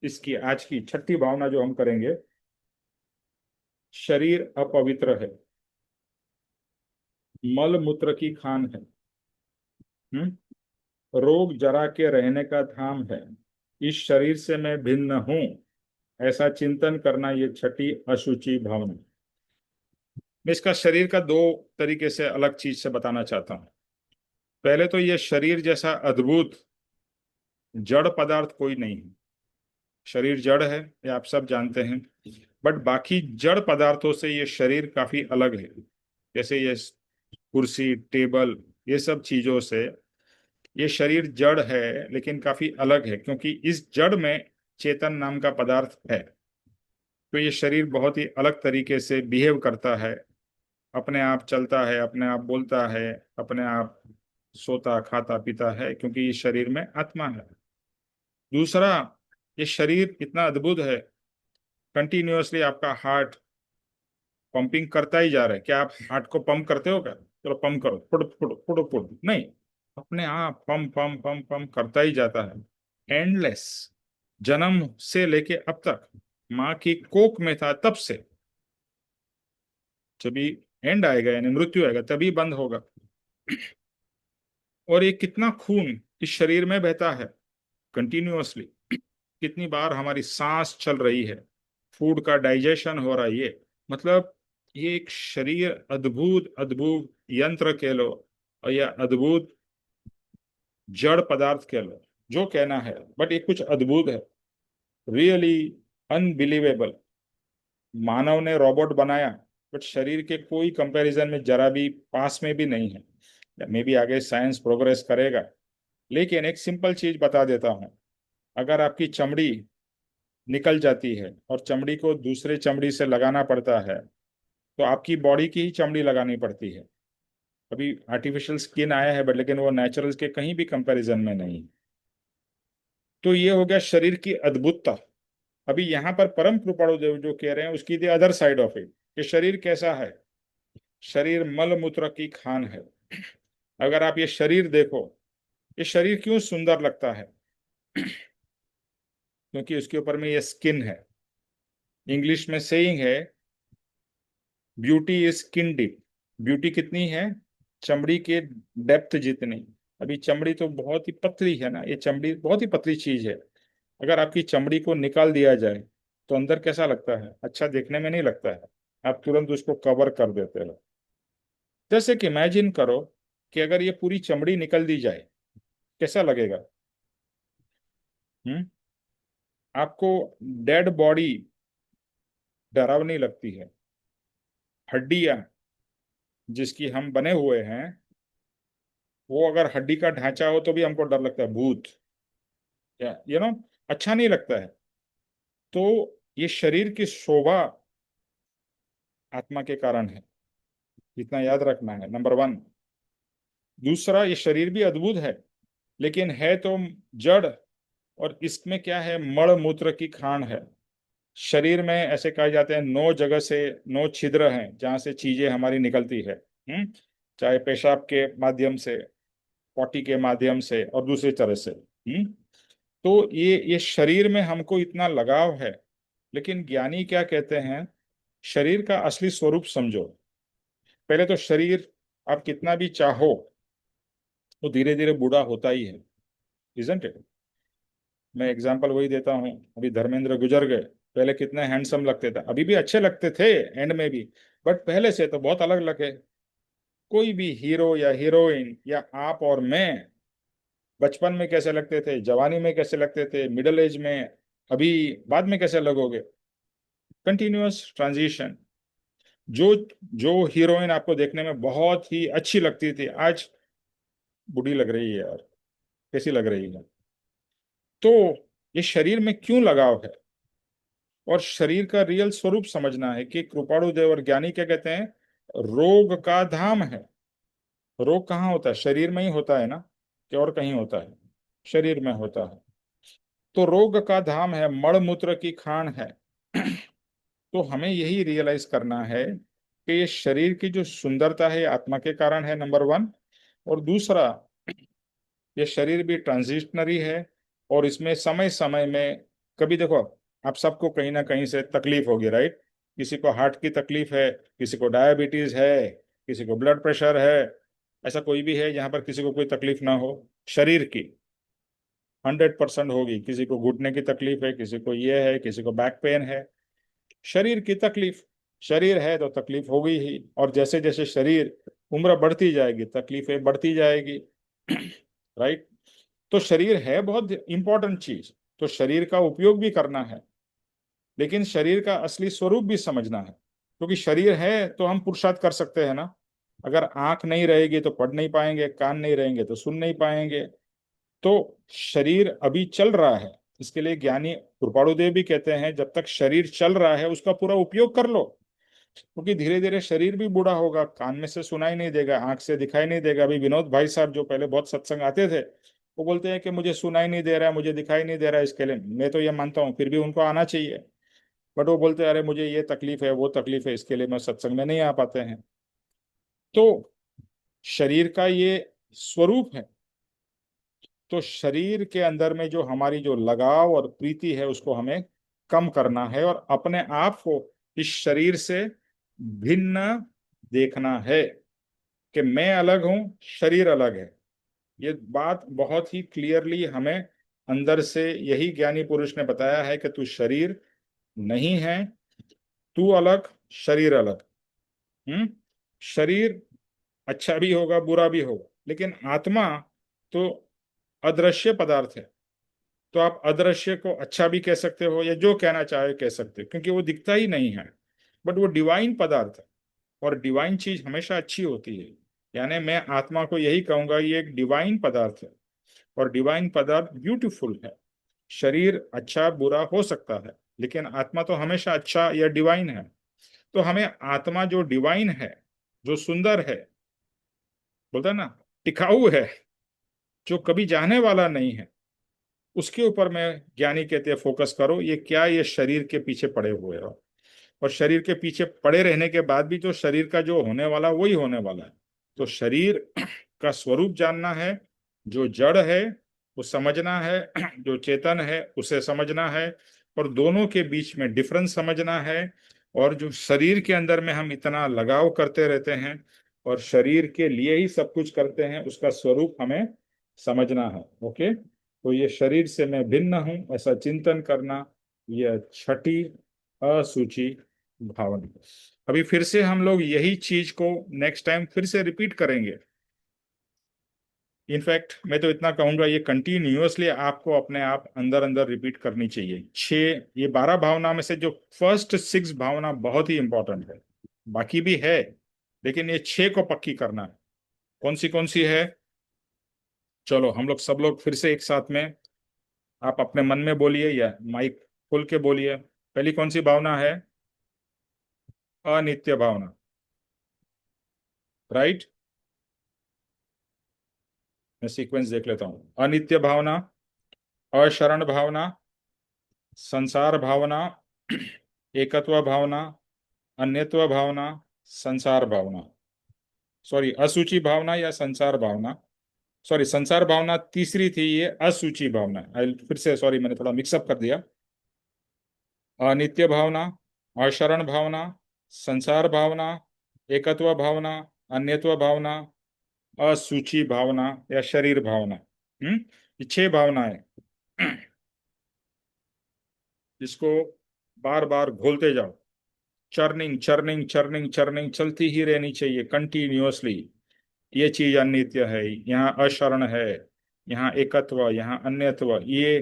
इसकी आज की छठी भावना जो हम करेंगे, शरीर अपवित्र है, मल मूत्र की खान है, रोग जरा के रहने का धाम है, इस शरीर से मैं भिन्न हूं, ऐसा चिंतन करना, ये छठी अशुचि भावना। मैं इसका शरीर का दो तरीके से अलग चीज से बताना चाहता हूं। पहले तो ये शरीर जैसा अद्भुत जड़ पदार्थ कोई नहीं है। शरीर जड़ है, ये आप सब जानते हैं, बट बाकी जड़ पदार्थों से ये शरीर काफी अलग है। जैसे ये कुर्सी, टेबल, ये सब चीजों से ये शरीर जड़ है लेकिन काफी अलग है, क्योंकि इस जड़ में चेतन नाम का पदार्थ है। तो ये शरीर बहुत ही अलग तरीके से बिहेव करता है, अपने आप चलता है, अपने आप बोलता है, अपने आप सोता खाता पीता है, क्योंकि इस शरीर में आत्मा है। दूसरा, ये शरीर इतना अद्भुत है, कंटिन्यूअसली आपका हार्ट पंपिंग करता ही जा रहा है। क्या आप हार्ट को पंप करते हो क्या? चलो पंप करो, फुट फुट फुट फुट, नहीं, अपने आप पंप पंप पंप पंप करता ही जाता है, एंडलेस। जन्म से लेके अब तक माँ की कोख में था तब से, जब एंड आएगा यानी मृत्यु आएगा तभी बंद होगा। और ये कितना खून इस शरीर में बहता है कंटिन्यूअसली, कितनी बार हमारी सांस चल रही है, फूड का डाइजेशन हो रहा है, ये मतलब ये एक शरीर अद्भुत अद्भुत यंत्र कह लो, और यह अद्भुत जड़ पदार्थ कह लो, जो कहना है, बट ये कुछ अद्भुत है, रियली अनबिलीवेबल। मानव ने रोबोट बनाया, बट शरीर के कोई कंपैरिजन में जरा भी पास में भी नहीं है। मे बी आगे साइंस प्रोग्रेस करेगा, लेकिन एक सिंपल चीज बता देता हूं, अगर आपकी चमड़ी निकल जाती है और चमड़ी को दूसरे चमड़ी से लगाना पड़ता है, तो आपकी बॉडी की ही चमड़ी लगानी पड़ती है। अभी आर्टिफिशियल स्किन आया है, बट लेकिन वो नेचुरल के कहीं भी कंपैरिजन में नहीं। तो ये हो गया शरीर की अद्भुतता। अभी यहाँ पर परम कृपाणु देव जो कह रहे हैं उसकी the other side of it, कि शरीर कैसा है? शरीर मल मूत्र की खान है। अगर आप ये शरीर देखो, ये शरीर क्यों सुंदर लगता है? क्योंकि उसके ऊपर में ये स्किन है। इंग्लिश में सेइंग है, beauty is skin deep. Beauty कितनी है? चमड़ी के डेप्थ जितनी। अभी चमड़ी तो बहुत ही पतली है ना, ये चमड़ी बहुत ही पतली चीज है। अगर आपकी चमड़ी को निकाल दिया जाए तो अंदर कैसा लगता है? अच्छा देखने में नहीं लगता है, आप तुरंत उसको कवर कर देते हो। जैसे कि इमेजिन करो कि अगर ये पूरी चमड़ी निकल दी जाए, कैसा लगेगा? हम्म आपको डेड बॉडी डरावनी लगती है, हड्डियां जिसकी हम बने हुए हैं, वो अगर हड्डी का ढांचा हो तो भी हमको डर लगता है, भूत, या अच्छा नहीं लगता है। तो ये शरीर की शोभा आत्मा के कारण है, इतना याद रखना है, नंबर वन। दूसरा, ये शरीर भी अद्भुत है, लेकिन है तो जड़, और इसमें क्या है? मल मूत्र की खान है। शरीर में ऐसे कहा जाते हैं 9 जगह से 9 छिद्र हैं जहां से चीजें हमारी निकलती है। चाहे पेशाब के माध्यम से, पॉटी के माध्यम से, और दूसरी तरह से। तो ये शरीर में हमको इतना लगाव है, लेकिन ज्ञानी क्या कहते हैं? शरीर का असली स्वरूप समझो। पहले तो शरीर आप कितना भी चाहो तो धीरे धीरे बूढ़ा होता ही है, इजंट इट? मैं एग्जांपल वही देता हूँ, अभी धर्मेंद्र गुजर गए, पहले कितने हैंडसम लगते थे, अभी भी अच्छे लगते थे एंड में भी, बट पहले से तो बहुत अलग लगे। कोई भी हीरो या हीरोइन या आप और मैं बचपन में कैसे लगते थे, जवानी में कैसे लगते थे, मिडिल एज में, अभी बाद में कैसे लगोगे? Continuous transition. जो जो हीरोइन आपको देखने में बहुत ही अच्छी लगती थी, आज बूढ़ी लग रही है यार, कैसी लग रही है? तो ये शरीर में क्यों लगाव है? और शरीर का रियल स्वरूप समझना है कि कृपाणु देव और ज्ञानी क्या कहते हैं? रोग का धाम है। रोग कहाँ होता है? शरीर में ही होता है ना, कि और कहीं होता है? शरीर में होता है। तो रोग का धाम है, मल मूत्र की खान है। तो हमें यही रियलाइज करना है कि ये शरीर की जो सुंदरता है ये आत्मा के कारण है, नंबर वन। और दूसरा, ये शरीर भी ट्रांजिशनरी है, और इसमें समय समय में, कभी देखो, आप सबको कहीं ना कहीं से तकलीफ होगी, राइट? किसी को हार्ट की तकलीफ है, किसी को डायबिटीज है, किसी को ब्लड प्रेशर है। ऐसा कोई भी है जहां पर किसी को कोई तकलीफ ना हो? शरीर की 100% होगी। किसी को घुटने की तकलीफ है, किसी को ये है, किसी को बैक पेन है। शरीर की तकलीफ, शरीर है तो तकलीफ होगी ही। और जैसे जैसे शरीर उम्र बढ़ती जाएगी तकलीफें बढ़ती जाएगी। राइट? तो शरीर है बहुत इंपॉर्टेंट चीज, तो शरीर का उपयोग भी करना है, लेकिन शरीर का असली स्वरूप भी समझना है। क्योंकि शरीर है तो हम पुरुषार्थ कर सकते हैं ना। अगर आंख नहीं रहेगी तो पढ़ नहीं पाएंगे, कान नहीं रहेंगे तो सुन नहीं पाएंगे। तो शरीर अभी चल रहा है, इसके लिए ज्ञानी कृपाणुदेव भी कहते हैं जब तक शरीर चल रहा है उसका पूरा उपयोग कर लो। क्योंकि धीरे धीरे शरीर भी बूढ़ा होगा, कान में से सुनाई नहीं देगा, आंख से दिखाई नहीं देगा। अभी विनोद भाई साहब जो पहले बहुत सत्संग आते थे, वो बोलते हैं कि मुझे सुनाई नहीं दे रहा है, मुझे दिखाई नहीं दे रहा है। इसके लिए मैं तो ये मानता हूँ फिर भी उनको आना चाहिए, बट वो बोलते हैं अरे मुझे ये तकलीफ है वो तकलीफ है, इसके लिए मैं सत्संग में नहीं आ पाते हैं। तो शरीर का ये स्वरूप है। तो शरीर के अंदर में जो हमारी जो लगाव और प्रीति है उसको हमें कम करना है, और अपने आप को इस शरीर से भिन्न देखना है, कि मैं अलग हूं, शरीर अलग है। ये बात बहुत ही क्लियरली हमें अंदर से यही ज्ञानी पुरुष ने बताया है कि तू शरीर नहीं है, तू अलग, शरीर अलग। शरीर अच्छा भी होगा बुरा भी होगा, लेकिन आत्मा तो अदृश्य पदार्थ है। तो आप अदृश्य को अच्छा भी कह सकते हो, या जो कहना चाहे कह सकते हो, क्योंकि वो दिखता ही नहीं है, बट वो डिवाइन पदार्थ है। और डिवाइन चीज हमेशा अच्छी होती है। यानी मैं आत्मा को यही कहूंगा, ये एक डिवाइन पदार्थ है, और डिवाइन पदार्थ ब्यूटीफुल है। शरीर अच्छा बुरा हो सकता है, लेकिन आत्मा तो हमेशा अच्छा या डिवाइन है। तो हमें आत्मा जो डिवाइन है, जो सुंदर है, बोलता है ना, टिकाऊ है, जो कभी जाने वाला नहीं है, उसके ऊपर में ज्ञानी कहते हैं फोकस करो। ये क्या, ये शरीर के पीछे पड़े हुए हो, और शरीर के पीछे पड़े रहने के बाद भी तो शरीर का जो होने वाला वही होने वाला है। तो शरीर का स्वरूप जानना है, जो जड़ है वो समझना है, जो चेतन है उसे समझना है, और दोनों के बीच में डिफरेंस समझना है। और जो शरीर के अंदर में हम इतना लगाव करते रहते हैं और शरीर के लिए ही सब कुछ करते हैं, उसका स्वरूप हमें समझना है। ओके? तो ये शरीर से मैं भिन्न हूं ऐसा चिंतन करना, यह छठी असूची भावना। अभी फिर से हम लोग यही चीज को नेक्स्ट टाइम फिर से रिपीट करेंगे। इनफैक्ट मैं तो इतना कहूंगा, ये कंटिन्यूअसली आपको अपने आप अंदर अंदर रिपीट करनी चाहिए। ये 12 भावना में से जो फर्स्ट 6 भावना बहुत ही इंपॉर्टेंट है, बाकी भी है, लेकिन ये 6 को पक्की करना है। कौन सी है? चलो हम लोग सब लोग फिर से एक साथ में, आप अपने मन में बोलिए या माइक खोल के बोलिए। पहली कौन सी भावना है? अनित्य भावना, राइट? मैं सीक्वेंस देख लेता हूं। अनित्य भावना, अशरण भावना, संसार भावना, एकत्व भावना, अन्यत्व भावना, संसार भावना। सॉरी, असूची भावना या संसार भावना। सॉरी, संसार भावना तीसरी थी, ये असूची भावना। फिर से सॉरी, मैंने थोड़ा मिक्सअप कर दिया। अनित्य भावना, अशरण भावना, संसार भावना, एकत्व भावना, अन्यत्व भावना, असूची भावना या शरीर भावना। ये 6 भावनाएं, इसको बार बार घोलते जाओ। चर्निंग चर्निंग चर्निंग चर्निंग चलती ही रहनी चाहिए कंटिन्यूअसली। ये चीज अनित्य है, यहाँ अशरण है, यहाँ एकत्व, यहाँ अन्यत्व। ये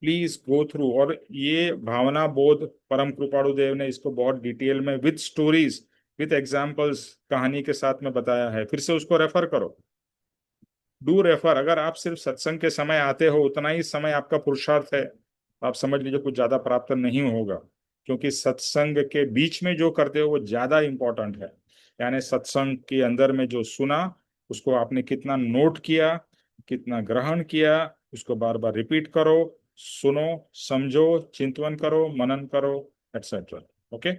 प्लीज गो थ्रू। और ये भावना बोध परम कृपाणु देव ने इसको बहुत डिटेल में विद स्टोरीज, विद एग्जाम्पल्स, कहानी के साथ में बताया है। फिर से उसको रेफर करो, डू रेफर। अगर आप सिर्फ सत्संग के समय आते हो, उतना ही समय आपका पुरुषार्थ है, तो आप समझ लीजिए कुछ ज्यादा प्राप्त नहीं होगा। क्योंकि सत्संग के बीच में जो करते हो वो ज्यादा इंपॉर्टेंट है। यानी सत्संग के अंदर में जो सुना उसको आपने कितना नोट किया, कितना ग्रहण किया, उसको बार बार रिपीट करो, सुनो, समझो, चिंतन करो, मनन करो, एटसेट्रा। ओके,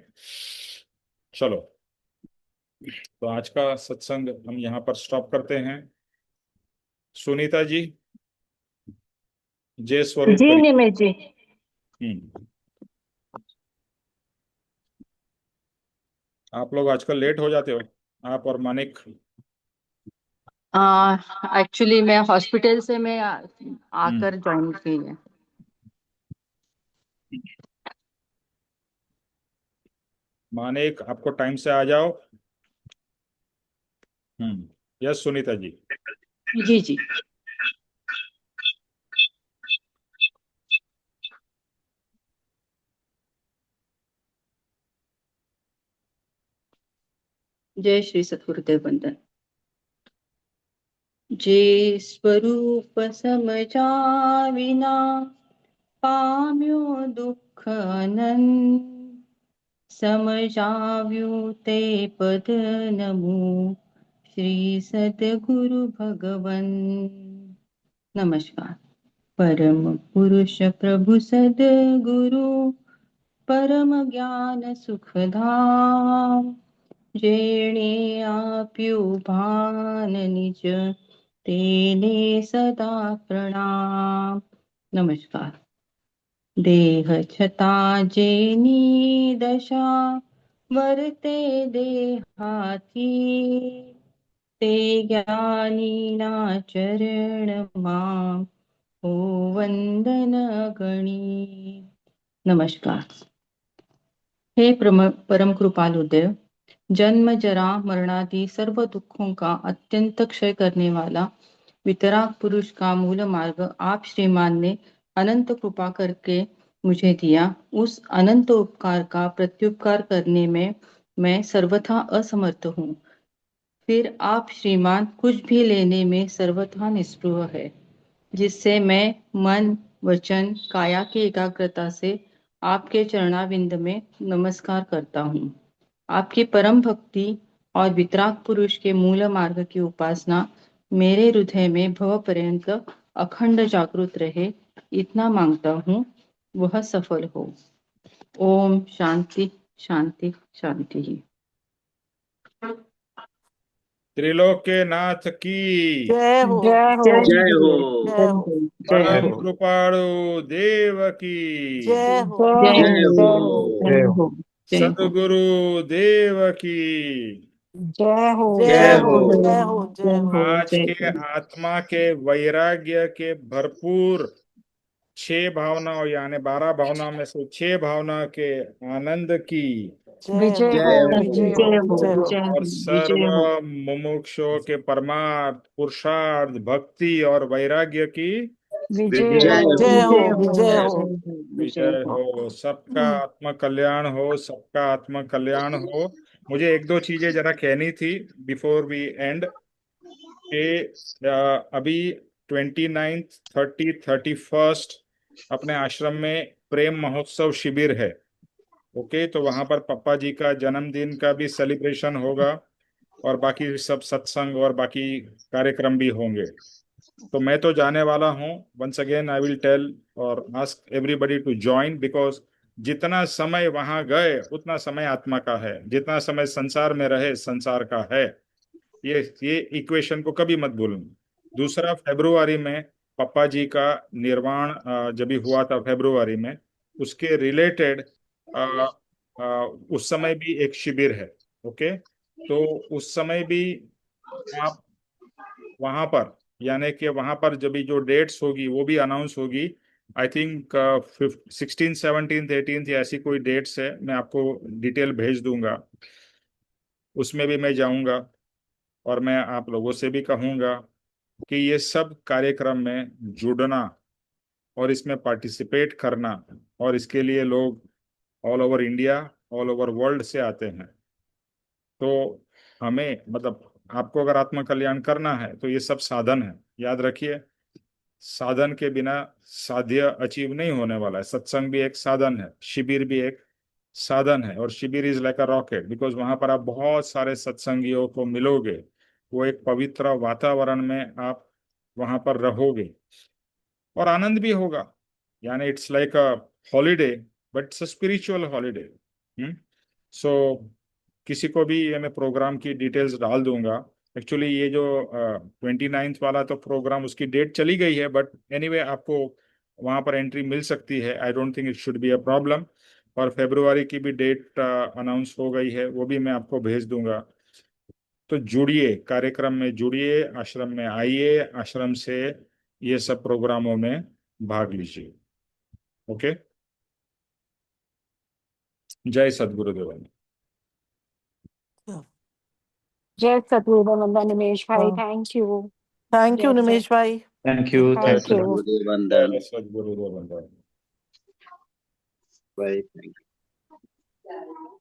चलो, तो आज का सत्संग हम यहाँ पर स्टॉप करते हैं। सुनीता जी, जय स्वरूप जी करी। निमित जी। हम्म। आप लोग आजकल लेट हो जाते हो, आप और मानिक। एक्चुअली मैं हॉस्पिटल से मैं हम्म। आकर ज्वाइन की है। मानिक, आपको टाइम से आ जाओ। यस सुनीता जी। जी जी। जय श्री सद्गुरुदेव वंदन। जे स्वरूप समझाविना पाम्यो दुःख अनंत, समझाव्यू ते पद नमो श्री सद्गुरु भगवन। नमस्कार। परम पुरुष प्रभु सद्गुरु परम ज्ञान सुखधाम, जेणे आप्યું ભાન નિજ તેને સદા પ્રણામ। નમસ્કાર। દેહ છતાં જેની દશા વર્તે દેહાથી, તે જ્ઞાનીના ચરણમાં હો વંદન ગણી। नमस्कार। हे परम कृपालु देव, जन्म जरा मरणादि सर्व दुखों का अत्यंत क्षय करने वाला वितराग पुरुष का मूल मार्ग आप श्रीमान ने अनंत कृपा करके मुझे दिया। उस अनंत उपकार का प्रत्युपकार करने में मैं सर्वथा असमर्थ हूँ। फिर आप श्रीमान कुछ भी लेने में सर्वथा निष्प्रह है, जिससे मैं मन वचन काया की एकाग्रता से आपके चरणाविंद में नमस्कार करता हूँ। आपकी परम भक्ति और वितराग पुरुष के मूल मार्ग की उपासना मेरे हृदय में भव पर्यंत अखंड जागृत रहे, इतना मांगता हूँ, वह सफल हो। ओम शांति शांति शांति। त्रिलोक के नाथ की, जय हो। जय हो। जय हो। जय हो। जय परम हो। कृपाणु देव की, जय हो। जय जय हो। जय हो। जय हो। हो। जय हो। जय हो। सद्गुरु देव की। जय हो। जय जय जय हो। हो। हो। जय हो। जय हो। आज के आत्मा के वैराग्य के भरपूर 6 भावनाओं यानी 12 भावनाओं में से 6 भावना के आनंद की, जय विजय हो। हो। जय विजय हो। हो। विजय हो। विजय हो। विजय और हो। सर्व विजय हो। मुमुक्षुओं के परमार्थ पुरुषार्थ भक्ति और वैराग्य की विजय विजय हो। जय हो। हो। विजय हो। विजय हो। विजय हो। विजय विजय हो। हो। सबका आत्म कल्याण हो, सबका आत्म कल्याण हो। मुझे एक दो चीजें जरा कहनी थी बिफोर वी एंड के। अभी 29, 30, 31 अपने आश्रम में प्रेम महोत्सव शिविर है। ओके, तो वहां पर पप्पा जी का जन्मदिन का भी सेलिब्रेशन होगा और बाकी सब सत्संग और बाकी कार्यक्रम भी होंगे। तो मैं तो जाने वाला हूँ। Once again I will tell और ask everybody to join, because जितना समय वहां गए उतना समय आत्मा का है, जितना समय संसार में रहे संसार का है। ये इक्वेशन को कभी मत भूलना। दूसरा, फरवरी में पप्पा जी का निर्वाण जब भी हुआ था फरवरी में, उसके रिलेटेड उस समय भी एक शिविर है। ओके, तो उस समय भी आप वहां पर, यानी कि वहां पर जब भी जो डेट्स होगी वो भी अनाउंस होगी। आई थिंक 16, 17, 18 या ऐसी कोई डेट्स है, मैं आपको डिटेल भेज दूंगा। उसमें भी मैं जाऊंगा और मैं आप लोगों से भी कहूंगा कि ये सब कार्यक्रम में जुड़ना और इसमें पार्टिसिपेट करना, और इसके लिए लोग all over India, all over world से आते हैं। तो हमें मतलब आपको अगर आत्म कल्याण करना है तो ये सब साधन है, याद रखिए। साधन के बिना साध्य अचीव नहीं होने वाला है। सत्संग भी एक साधन है, शिविर भी एक साधन है, और शिविर is like a rocket, because वहां पर आप बहुत सारे सत्संगियों को मिलोगे वो एक पवित्र वातावरण में आप वहां पर रहोगे और आनंद भी होगा। यानी it's like a holiday, but it's a spiritual holiday. So किसी को भी ये मैं प्रोग्राम की डिटेल्स डाल दूंगा। एक्चुअली ये जो 29th वाला तो प्रोग्राम, उसकी डेट चली गई है, बट एनीवे आपको वहां पर एंट्री मिल सकती है। I don't think it should be a problem. और फेब्रुआरी की भी डेट अनाउंस हो गई है, वो भी मैं आपको भेज दूंगा। तो जुड़िए, कार्यक्रम में जुड़िए, आश्रम में आइए, आश्रम से ये सब प्रोग्रामों में भाग लीजिए। ओके। जय सद्गुरुदेव। जय सतगुरु निमेश भाई, हाँ। Thank you. थैंक यू जय जय निमेश भाई। Thank you. जय थैंक यू। सद्गुरुदेव वंदन। जय सद्गुरुदेव। बाय। Thank you.